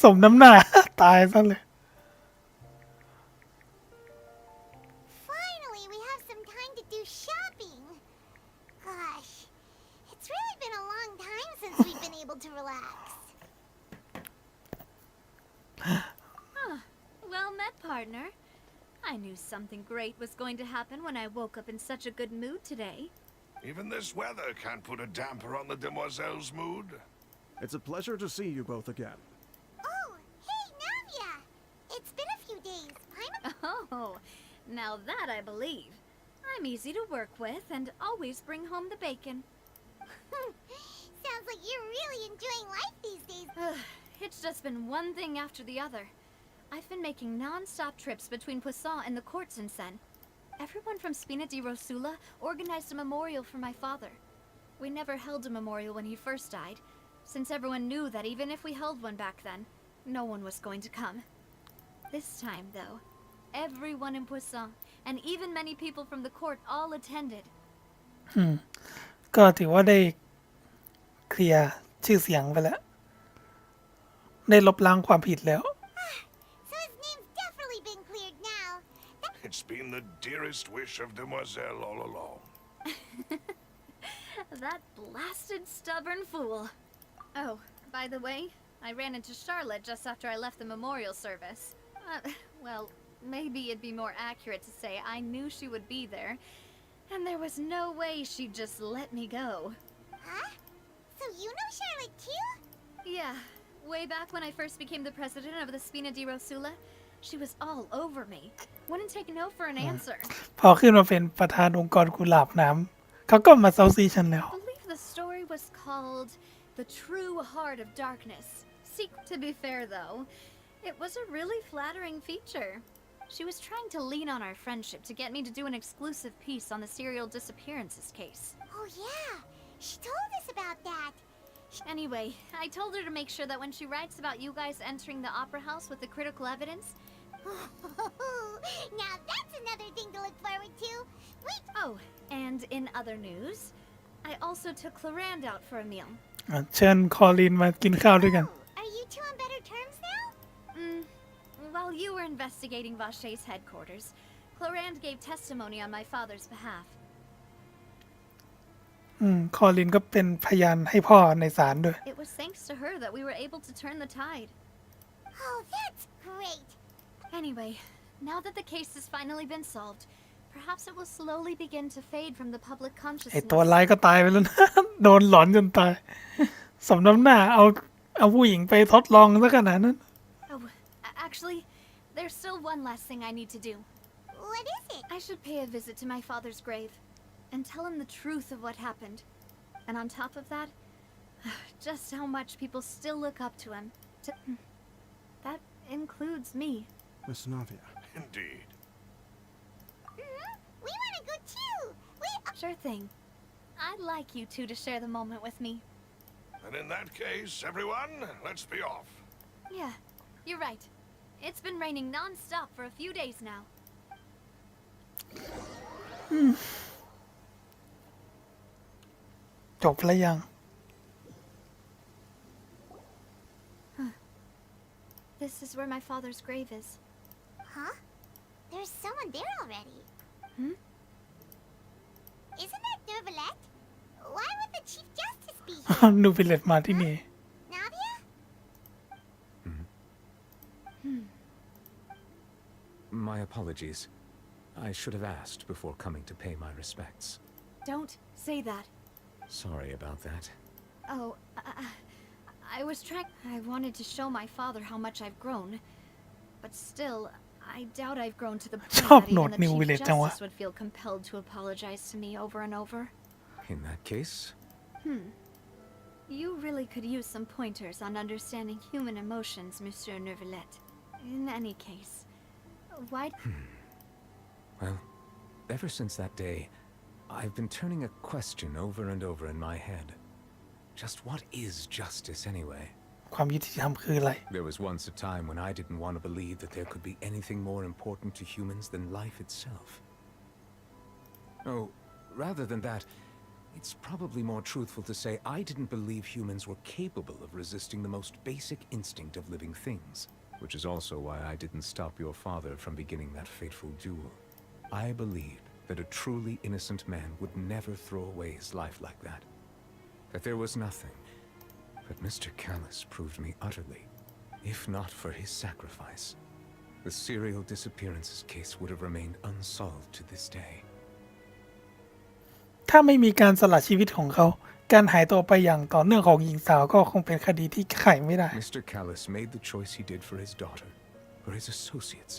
สมน้ำหน้าตายซะเลย Finally, we have some time to do shopping. Gosh, it's really been a long time since we've been able to partner. I knew something great was going to happen when I woke up in such a good mood today. Even this weather can't put a damper on the demoiselle's mood. It's a pleasure to see you both again. Oh, hey, Navia! It's been a few days. Oh, now that I believe. I'm easy to work with and always bring home the bacon. Sounds like you're really enjoying life these days. It's just been one thing after the other. I've been making non-stop trips between Poisson and the courts in Sen. Everyone from Spina di Rosula organized a memorial for my father. We never held a memorial when he first died, since everyone knew that even if we held one back then, no one was going to come. This time, though, everyone in Poisson, and even many people from the court, all attended. ก็ถือว่าได้เคลียร์ชื่อเสียงไปแล้ว ได้ลบล้างความผิดแล้ว So his name's definitely been cleared now. It's been the dearest wish of Demoiselle all along. That blasted stubborn fool. Oh, by the way, I ran into Charlotte just after I left the memorial service. Well, maybe it'd be more accurate to say I knew she would be there, and there was no way she'd just let me go. Huh? So you know Charlotte too? Yeah, way back when I first became the president of the Spina di Rosula, she was all over me. Wouldn't take no for an answer. พอขึ้นมาเป็นประธานองค์กรกุหลาบน้ำเขาก็มาเซาซีฉันแล้ว I believe the story was called The True Heart of Darkness. See, to be fair though, it was a really flattering feature. She was trying to lean on our friendship to get me to do an exclusive piece on the serial disappearances case. Oh yeah, she told us about that. Anyway, I told her to make sure that when she writes about you guys entering the opera house with the critical evidence... Now that's another thing to look forward to. Wait. Oh, and in other news, I also took Clarand out for a meal. เชิญคอลินมากินข้าวด้วยกัน Are you two on better terms now? While you were investigating Vache's headquarters, Clarand gave testimony on my father's behalf. คอลินก็เป็นพยานให้พ่อในศาลด้วย It was thanks to her that we were able to turn the tide. Oh, that's great. Anyway, now that the case has finally been solved, perhaps it will slowly begin to fade from the public ไอ consciousness. ตัวร้ายก็ตายไปแล้วนะ โดนหลอนจนตายสมน้ำหน้าเอาผู้หญิงไปทดลองซะขนาดนั้น Oh, actually, there's still one last thing I need to do. What is it? I should pay a visit to my father's grave and tell him the truth of what happened. And on top of that, just how much people still look up to him. That includes me. Miss Navia. Indeed. We want to go too. Sure thing. I'd like you two to share the moment with me. And in that case, everyone, let's be off. Yeah, you're right. It's been raining non-stop for a few days now. จบแล้วยัง This is where my father's grave is. Huh? There's someone there already. Isn't that Nervalette? Why would the Chief Justice be here? นูบิเลตมาที่นี่ Navia? My apologies. I should have asked before coming to pay my respects. Don't say that. Sorry about that. Oh, I was trying... I wanted to show my father how much I've grown. But still, I doubt I've grown to the point that even the Chief Justice would feel compelled to apologize to me over and over. In that case... You really could use some pointers on understanding human emotions, Monsieur Nervalette. In any case, why... Well, ever since that day, I've been turning a question over and over in my head. Just what is justice anyway? ความยุติธรรมคืออะไร There was once a time when I didn't want to believe that there could be anything more important to humans than life itself. Oh, rather than that, it's probably more truthful to say I didn't believe humans were capable of resisting the most basic instinct of living things, which is also why I didn't stop your father from beginning that fateful duel. I believed that a truly innocent man would never throw away his life like that. That there was nothing. But Mr. Callis proved me utterly, if not for his sacrifice, the serial disappearances case would have remained unsolved to this day. ถ้าไม่มีการสละชีวิตของเขาการหายตัวไปอย่างต่อเนื่องของหญิงสาวก็คงเป็นคดีที่ไขไม่ได้ Mr. Callis made the choice he did for his daughter, for his associates,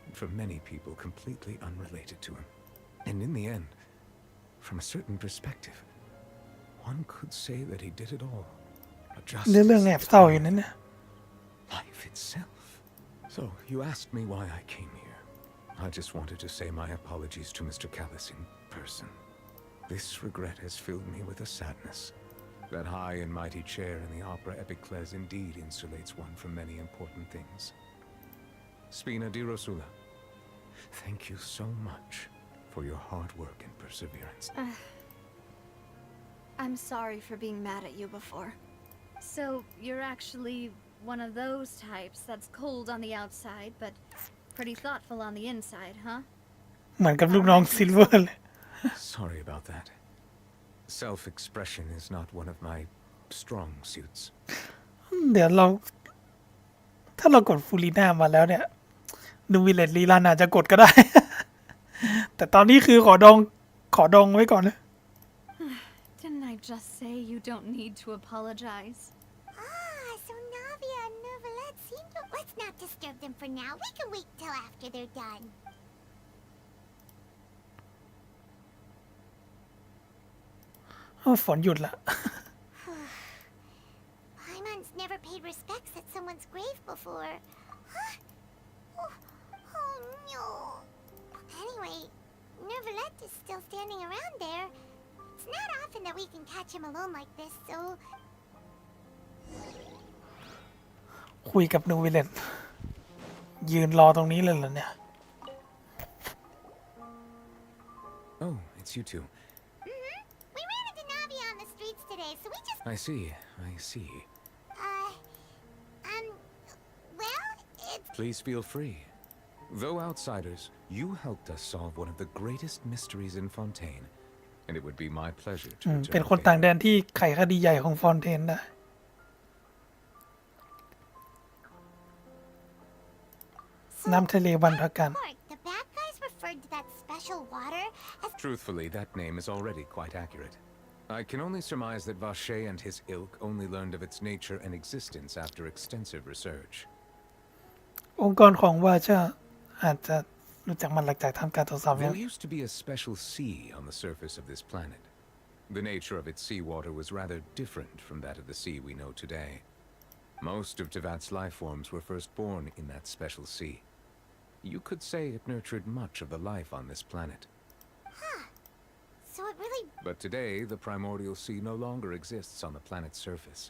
and for many people completely unrelated to him. And in the end, from a certain perspective, one could say that he did it all. A justice เรื่องแอบเศร้าอยู่นั่นนะ life itself. So, you asked me why I came here. I just wanted to say my apologies to Mr. Callis in person. This regret has filled me with a sadness. That high and mighty chair in the opera Epicles indeed insulates one from many important things. Spina di Rosula, thank you so much for your hard work and perseverance. I'm sorry for being mad at you before. So, you're actually one of those types that's cold on the outside, but pretty thoughtful on the inside, huh? เหมือนกับลูกน้องซิลเวอร์เลย Sorry about that. Self-expression is not one of my strong suits. เดี๋ยวถ้าเรากดฟูลีน่ามาแล้วเนี่ยดูวิลเลจลีลานอาจจะกดก็ได้ แต่ตอนนี้คือขอดองไว้ก่อนนะ Didn't I just say you don't need to apologize? So Navia and Neuvillette seem to... Let's not disturb them for now. We can wait till after they're done. ฝนหยุดละ Paimon's never paid respects at someone's grave before. Huh? Oh no. Anyway, Neuvillette is still standing around there. It's not often that we can catch him alone like this, so... คุยกับนูวิลเลนยืนรอตรงนี้เลยเหรอเนี่ย Oh, it's you two. We ran into Navia on the streets today, so we just... I see. Well, it's... Please feel free. Though outsiders, you helped us solve one of the greatest mysteries in Fontaine, and it would be my pleasure to เป็น return คนต่างแดนที่ไขคดีใหญ่ของฟอนเทนได้ น้ำทะเลบรรพกัน The bad guys referred to that special water as... Truthfully, that name is already quite accurate. I can only surmise that Vacher and his ilk only learned of its nature and existence after extensive research. องค์กรของวาชาอาจจะรู้จักมันหลังจากทำการตรวจสอบ There used to be a special sea on the surface of this planet. The nature of its seawater was rather different from that of the sea we know today. Most of Tevat's life forms were first born in that special sea. You could say it nurtured much of the life on this planet. So it really... But today, the primordial sea no longer exists on the planet's surface.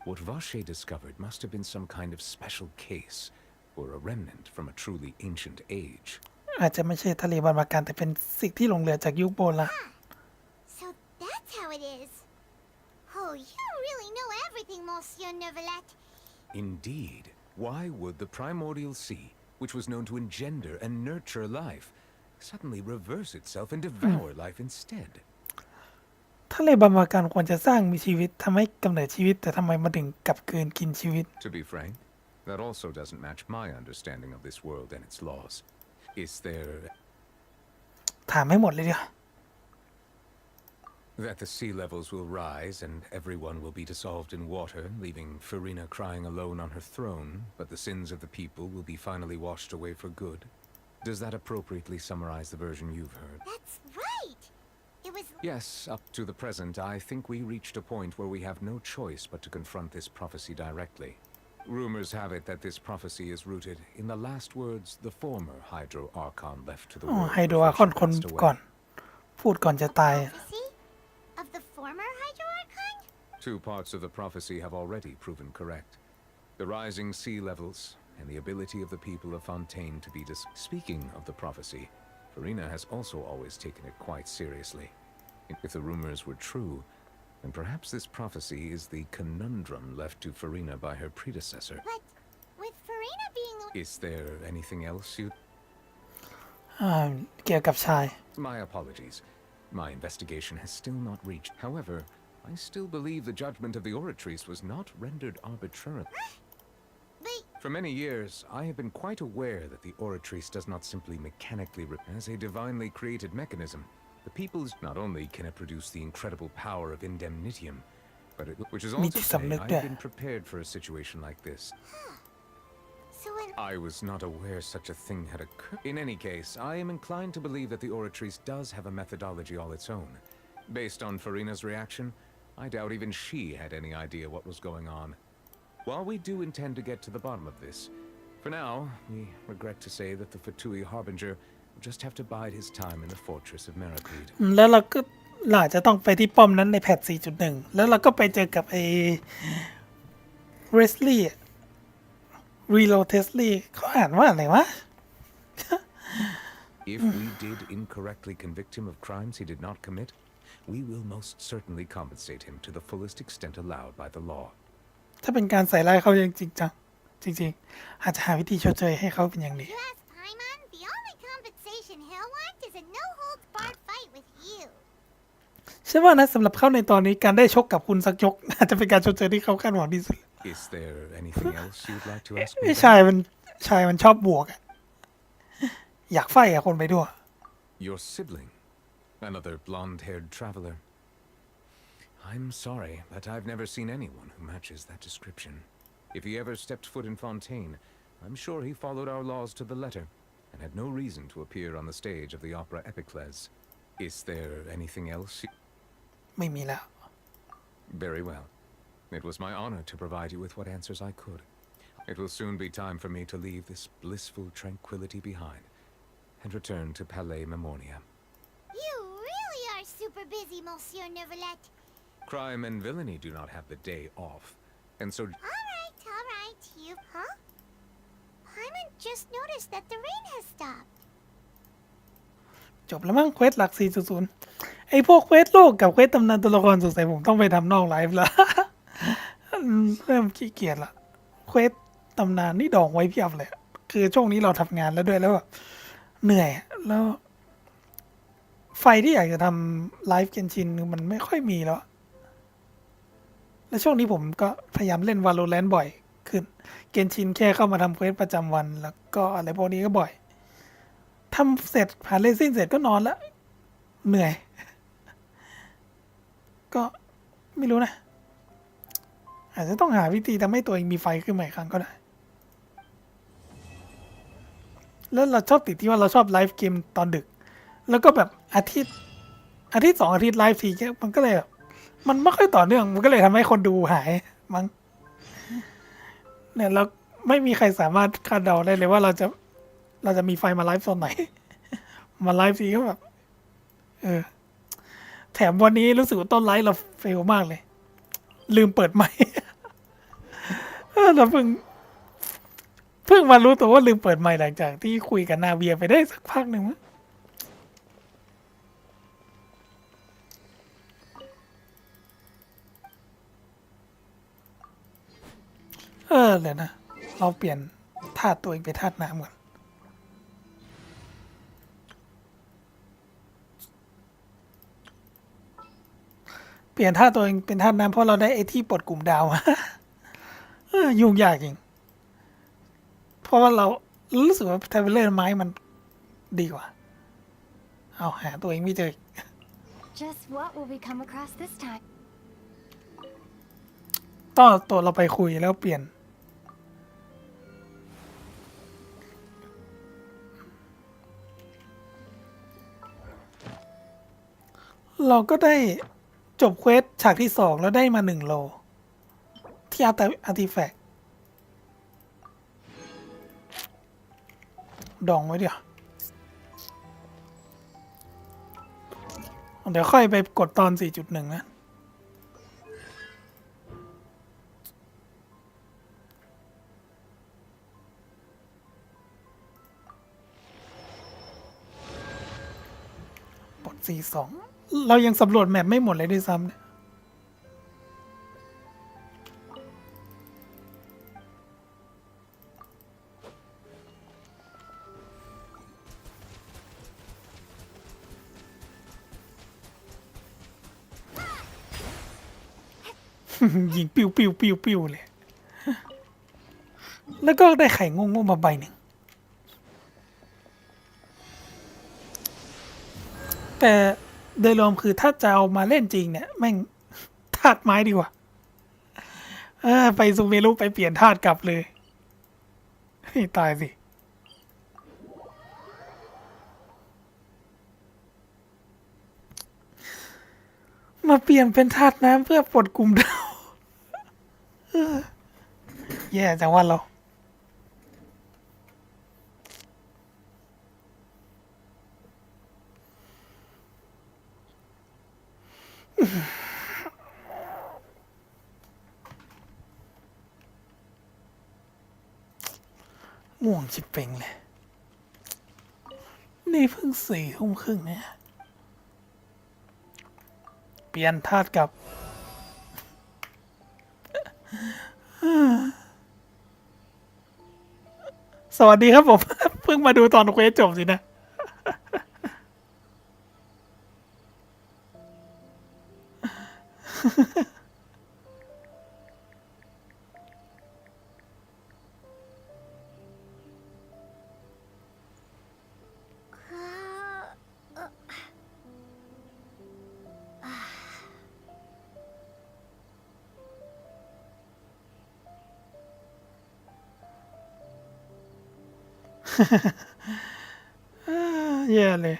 What Vacher discovered must have been some kind of special case, or a remnant from a truly ancient age. อาจจะไม่ใช่ทะเลบรรพกันแต่เป็นสิ่งที่หลงเหลือจากยุคโบราณ So that's how it is. Oh, you really know everything, Monsieur Neuvillette. Indeed. Why would the primordial sea, which was known to engender and nurture life, suddenly reverse itself and devour life instead? ทะเลบรรพกันควรจะสร้างมีชีวิตทำให้กำเนิดชีวิตแต่ทำไมมาถึงกลับคืนกินชีวิต To be frank, that also doesn't match my understanding of this world and its laws. Is there... ถามให้หมดเลยดิ That the sea levels will rise and everyone will be dissolved in water, leaving Farina crying alone on her throne, but the sins of the people will be finally washed away for good? Does that appropriately summarize the version you've heard? That's right. It was... Yes, up to the present, I think we reached a point where we have no choice but to confront this prophecy directly. Rumors have it that this prophecy is rooted in the last words the former Hydro Archon left to the world ไฮโดรอาค before อน she คน passed ก่อน away. พูดก่อนจะตาย Prophecy? Of the former Hydro Archon? Two parts of the prophecy have already proven correct. The rising sea levels and the ability of the people of Fontaine to be Speaking of the prophecy, Farina has also always taken it quite seriously. If the rumors were true, then perhaps this prophecy is the conundrum left to Farina by her predecessor. But with Farina being... Is there anything else you... เกี่ยวกับชาย My apologies. My investigation has still not reached. However, I still believe the judgment of the Oratrice was not rendered arbitrarily. But For many years, I have been quite aware that the Oratrice does not simply mechanically as a divinely created mechanism. The peoples not only can it produce the incredible power of indemnitium, but which is also to say I have been prepared for a situation like this. So when I was not aware such a thing had occurred. In any case, I am inclined to believe that the Oratrice does have a methodology all its own. Based on Farina's reaction, I doubt even she had any idea what was going on. While we do intend to get to the bottom of this, for now, we regret to say that the Fatui Harbinger will just have to bide his time in the fortress of Meripede. แล้วเราก็อาจจะต้องไปที่ป้อมนั้นในแพท 4.1 แล้วเราก็ไปเจอกับไอ้เรสลี่รีโลเทสลี่เขาอ่านว่าอะไรวะ If we did incorrectly convict him of crimes he did not commit, we will most certainly compensate him to the fullest extent allowed by the law. ถ้าเป็นการใส่ร้ายเขาจริงจังจริงๆอาจจะหาวิธีชดเชยให้เขาเป็นอย่างดี Yes, Paimon, the only compensation he'll want is a no-holds-barred fight with you. ใช่ว่านะสำหรับเขาในตอนนี้การได้ชกกับคุณสักยกอาจจะเป็นการชดเชยที่เขาคาดหวังที่สุด Is there anything else you'd like to ask ไอ้ me? ชายมันชอบบวกอะอยากไฟกับคนไปด้วย Your sibling, another blonde-haired traveler. I'm sorry, but I've never seen anyone who matches that description. If he ever stepped foot in Fontaine, I'm sure he followed our laws to the letter and had no reason to appear on the stage of the opera Epicles. Is there anything else? ไม่มีแล้ว Very well. It was my honor to provide you with what answers I could. It will soon be time for me to leave this blissful tranquility behind and return to Palais Memornia. You really are super busy, Monsieur Neuvillette. Crime and villainy do not have the day off, and so... All right, you... Huh? Paimon just noticed that the rain has stopped. จบแล้วมั้งเควสหลัก 4.0 ไอ้พวกเควสโลกกับเควสตำนานตัวละครสงสัยผมต้องไปทำนอกไลฟ์แล้ว เริ่มขี้เกียจละเควสตำนานนี่ดองไว้เพียบเลยคือช่วงนี้เราทำงานแล้วด้วยแล้วแบบเหนื่อยแล้วไฟที่อยากจะทำไลฟ์เกนชินมันไม่ค่อยมีแล้วและช่วงนี้ผมก็พยายามเล่น Valorant บ่อยขึ้นเกนชินแค่เข้ามาทำเควสประจำวันแล้วก็อะไรพวกนี้ก็บ่อยทำเสร็จผ่านเลซิ่งเสร็จก็นอนแล้วเหนื่อยก็ไม่รู้นะอาจจะต้องหาวิธีทำให้ตัวเองมีไฟขึ้นมาอีกครั้งก็ได้แล้วเราชอบติดที่ว่าเราชอบไลฟ์เกมตอนดึกแล้วก็แบบอาทิตย์2 อาทิตย์ไลฟ์ทีมันก็เลยแบบมันไม่ค่อยต่อเนื่องมันก็เลยทำให้คนดูหายมั้งเนี่ยเราไม่มีใครสามารถคาดเดาได้เลยว่าเราจะมีไฟมาไลฟ์ตอนไหนมาไลฟ์ทีก็แบบแถมวันนี้รู้สึกว่าต้นไลฟ์เราเฟลมากเลยลืมเปิดไมค์ เราเพิ่งมารู้ตัวว่าลืมเปิดไมค์หลังจากที่คุยกับนาเวียไปได้สักพักหนึ่งมั้งเลยนะเราเปลี่ยนธาตุตัวเองเป็นธาตุน้ำก่อนเปลี่ยนธาตุตัวเองเป็นธาตุน้ำเพราะเราได้ไอ้ที่ปลดกลุ่มดาวมา ยุ่งยากจริงเพราะว่าเรารู้สึกว่าทาวเวลเลอร์ไม้มันดีกว่าเอาหาตัวเองไม่เจอ Just what will we come across this time? ต้องเอาตัวเราไปคุยแล้วเปลี่ยนเราก็ได้จบเควสฉากที่2แล้วได้มา1โลที่อาร์ติแฟกต์ดองไว้เดี๋ยวค่อยไปกดตอน 4.1 นะกด 4.2 เรายังสำรวจแมปไม่หมดเลยด้วยซ้ำเนี่ยยิงปิ้วเลย แล้วก็ได้ไข่งงๆมาใบหนึ่งแต่โดยรวมคือถ้าจะเอามาเล่นจริงเนี่ยแม่งธาตุไม้ดีกว่าไปซูเมรุไปเปลี่ยนธาตุกลับเลยให้ตายสิมาเปลี่ยนเป็นธาตุน้ำเพื่อปลดกลุ่มดาวแย่จังว่าเราง่วงชิบเป่งเลยนี่เพิ่ง4 ทุ่มครึ่งเนี่ยเปลี่ยนธาตุกับสวัสดีครับผม เพิ่งมาดูตอนเควสจบสินะ แย่เลย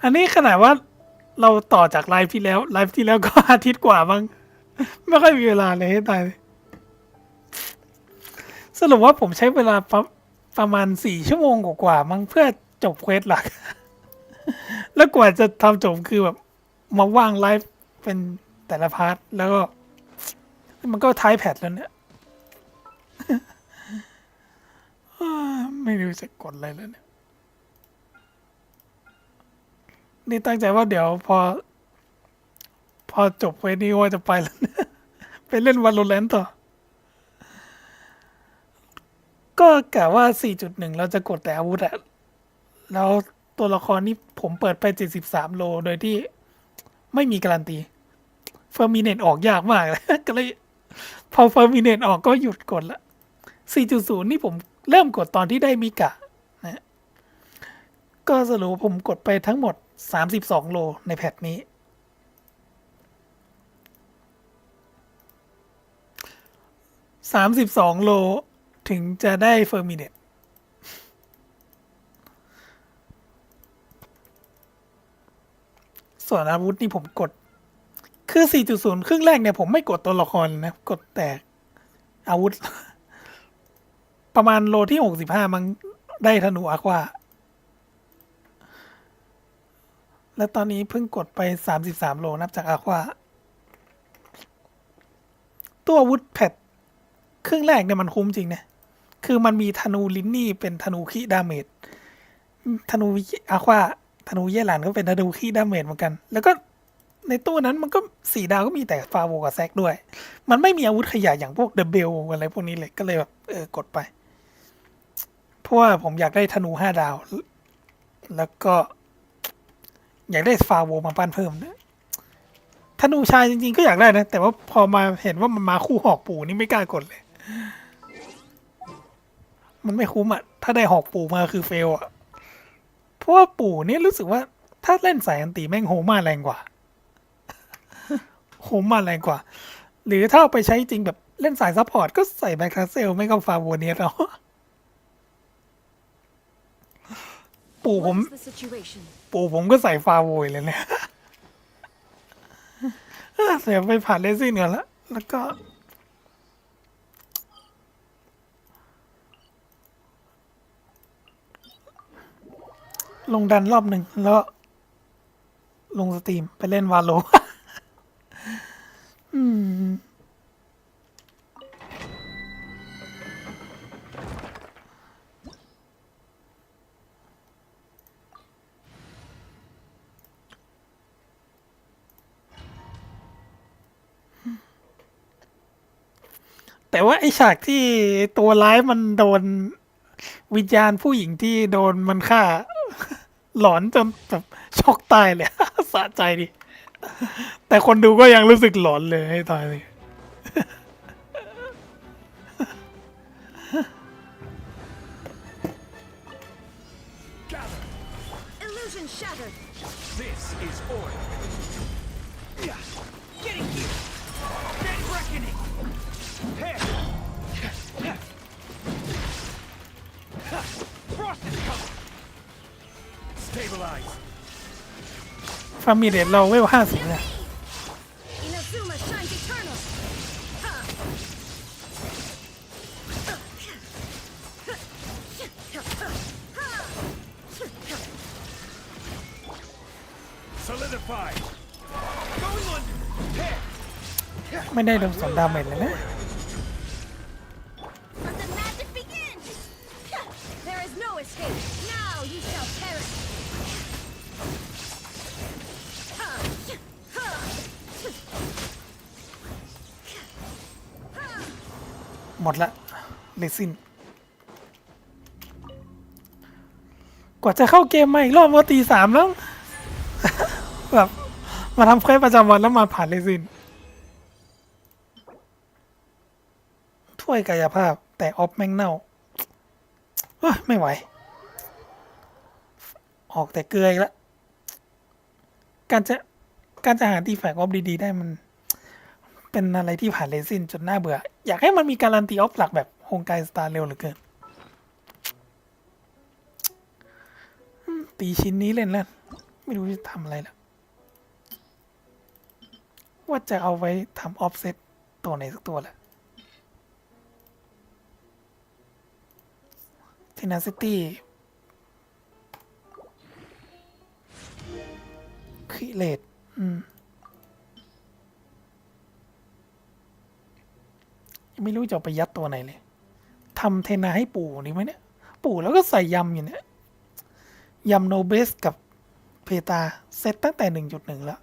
อันนี้ขนาดว่าเราต่อจากไลฟ์ที่แล้วก็อาทิตย์กว่าบ้างไม่ค่อยมีเวลาเลยให้ตายเลยสรุปว่าผมใช้เวลาประมาณ4 ชั่วโมงกว่ามั้งเพื่อจบเควสหลัก แล้วกว่าจะทำจบคือแบบมาว่างไลฟ์เป็นแต่ละพาร์ทแล้วก็มันก็ท้ายแพทแล้วเนี่ย ไม่รู้จะกดอะไรแล้วเนี่ยนี่ตั้งใจว่าเดี๋ยวพอจบเควสนี้ว่าจะไปแล้ว ไปเล่น Valorant ต่อ ก็กะว่า 4.1 เราจะกดแต่อาวุธอะแล้วตัวละครนี่ผมเปิดไป73 โลโดยที่ไม่มีการันตีเฟอร์มิเนตออกยากมากเลย ก็เลยพอเฟอร์มิเนตออกก็หยุดกดละ 4.0 นี่ผมเริ่มกดตอนที่ได้มิกะนะก็สรุปผมกดไปทั้งหมด32 โลในแพทนี้32 โลถึงจะได้เฟอร์มิเนตส่วนอาวุธนี่ผมกดคือ 4.0 ครึ่งแรกเนี่ยผมไม่กดตัวละครนะกดแต่อาวุธ ประมาณโลที่65มันได้ธนูอะควาและตอนนี้เพิ่งกดไป33 โลนับจากอะควาตัวอาวุธแพทครึ่งแรกเนี่ยมันคุ้มจริงนะคือมันมีธนูลินนี่เป็นธนูขี้ดาเมจธนูอะควาธนูเย่หลานก็เป็นธนูขี้ดาเมจเหมือนกันแล้วก็ในตู้นั้นมันก็4 ดาวก็มีแต่ฟาโวกับแซกด้วยมันไม่มีอาวุธขยะอย่างพวกเดอะเบลอะไรพวกนี้เลยก็เลยแบบกดไปเพราะว่าผมอยากได้ธนู5 ดาวแล้วก็อยากได้ฟาโวมาปั้นเพิ่มนะธนูชายจริงๆก็อยากได้นะแต่ว่าพอมาเห็นว่ามันมาคู่หอกปู่นี่ไม่กล้ากดเลยมันไม่คุ้มอ่ะถ้าได้หอกปู่มาคือเฟลอ่ะเพราะว่าปู่นี่รู้สึกว่าถ้าเล่นสายอันตีแม่งโหมาแรงกว่า โหมาแรงกว่าหรือถ้าเอาไปใช้จริงแบบเล่นสายซัพพอร์ตก็ใส่แบ็คคาสเซลไม่ก็ฟาโวเนียสเอา ปู่ผมก็ใส่ฟาโวยเลยเนี่ย เดี๋ยวไปผ่านเลซิ่นก่อนแล้วก็ลงดันรอบหนึ่งแล้วลงสตรีมไปเล่นวาโล แต่ว่าไอฉากที่ตัวร้ายมันโดนวิญญาณผู้หญิงที่โดนมันฆ่า หลอนจนแบบช็อกตายเลย สะใจดิ แต่คนดูก็ยังรู้สึกหลอนเลยให้ตายเลย Illusion shattered. This is order. Getting here. Dead reckoning. Frost is coming. Stabilize. ฟาร์มีเดทเราเวล50เนี่ย Inazuma shines eternal. ไม่ได้โดนสอนดาเมจเลยนะ Let the magic begin. There is no escape. Now you shall perish. หมดละเลซินกว่าจะเข้าเกมมาอีกรอบก็ตี 3แล้ว แบบมาทำเควสประจำวันแล้วมาผ่านเลซินถ้วยกายภาพแต่ออฟแม่งเน่าไม่ไหว ออกแต่เกลืออีกแล้วการจะหาตีแฟกออฟดีๆได้มันเป็นอะไรที่ผ่านเลซินจนน่าเบื่อ อยากให้มันมีการันตีออฟหลักแบบโฮงไกสตาร์เร็วเหลือเกิน ตีชิ้นนี้เล่นแล้ว ไม่รู้จะทำอะไรแล้วว่าจะเอาไว้ทำออฟเซตตัวไหนสักตัวแหละเทนาซิตี้คิเลตไม่รู้จะเอาไปยัดตัวไหนเลยทำเทนาให้ปู่ดีไหมเนี่ย ปู่แล้วก็ใส่ยำอยู่เนี่ยยำโนเบสกับเพตาเซตตั้งแต่ 1.1 แล้ว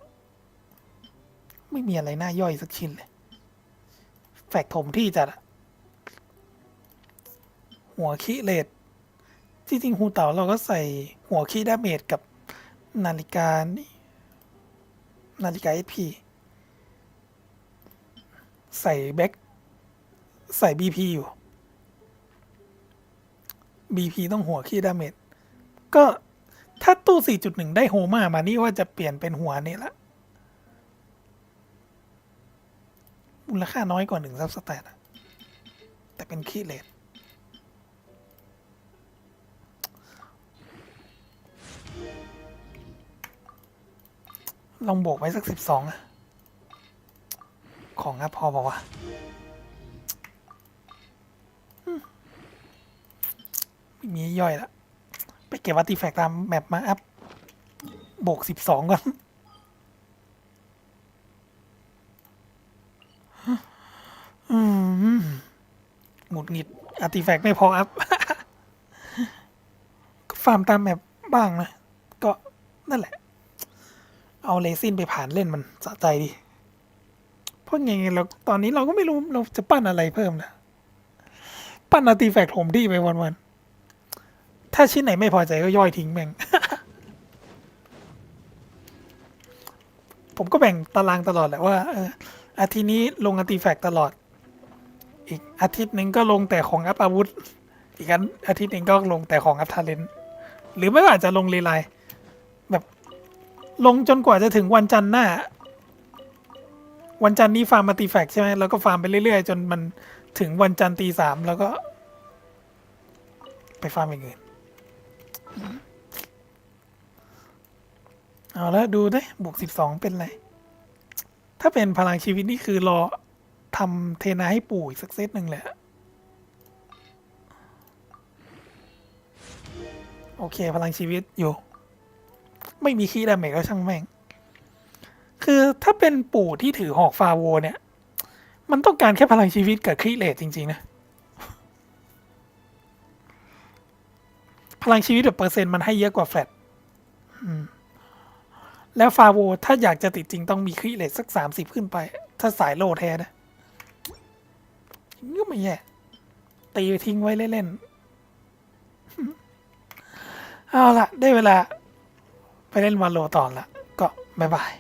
ไม่มีอะไรน่าย่อยสักชิ้นเลย แฟกถมที่จัดหัวคิเลตจริงๆฮูเต่าเราก็ใส่หัวคีดาเมจกับนาฬิกาเอสพีใส่แบ็คใส่ BP อยู่ BP ต้องหัวคีดาเมจก็ถ้าตู้ 4.1 ได้โฮมามานี่ว่าจะเปลี่ยนเป็นหัวนี่ละมูลค่าน้อยกว่า1ซับสแตทแต่เป็นคีเลตลองบวกไว้สัก12ของอัพพอบอกว่าไม่มีย่อยละไปเก็บอาร์ติแฟกต์ตามแมปมาอัพบวก12ก่อนหงุดหงิดอาร์ติแฟกต์ไม่พออัพ ก็ฟาร์มตามแมปบ้างนะก็นั่นแหละเอาเลซินไปผ่านเล่นมันสะใจดีเพราะไงเราตอนนี้เราก็ไม่รู้เราจะปั้นอะไรเพิ่มนะปั้นอาร์ติแฟกต์ผมที่ไปวันๆถ้าชิ้นไหนไม่พอใจก็ย่อยทิ้งแม่ง ผมก็แบ่งตารางตลอดแหละว่าอาทิตย์นี้ลงอาร์ติแฟกต์ตลอดอีกอาทิตย์หนึ่งก็ลงแต่ของอัพอาวุธอีกอาทิตย์หนึ่งก็ลงแต่ของอัพทาเลนต์หรือไม่ก็อาจจะลงรีไลน์แบบลงจนกว่าจะถึงวันจันทร์หน้าวันจันทร์นี้ฟาร์มอาร์ติแฟกต์ใช่ไหมแล้วก็ฟาร์มไปเรื่อยๆจนมันถึงวันจันทร์ตี 3แล้วก็ไปฟาร์มอย่างอื่นเอาแล้วดูได้บวก12เป็นไรถ้าเป็นพลังชีวิตนี่คือรอทำเทนาให้ปู่อีกสักเซตหนึ่งแหละโอเคพลังชีวิตอยู่ไม่มีคีย์ดาเมจก็ช่างแม่งคือถ้าเป็นปู่ที่ถือหอกฟาโวเนี่ยมันต้องการแค่พลังชีวิตกับคีย์เลทจริงๆนะพลังชีวิตแบบเปอร์เซ็นต์มันให้เยอะกว่าแฟลตแล้วฟาโวถ้าอยากจะติดจริงต้องมีคีย์เลทสัก30ขึ้นไปถ้าสายโลแท้นะก็ไม่แย่ตีทิ้งไว้เล่นๆเอาล่ะได้เวลา ไปเล่นวาโลต่อละก็บ๊ายบาย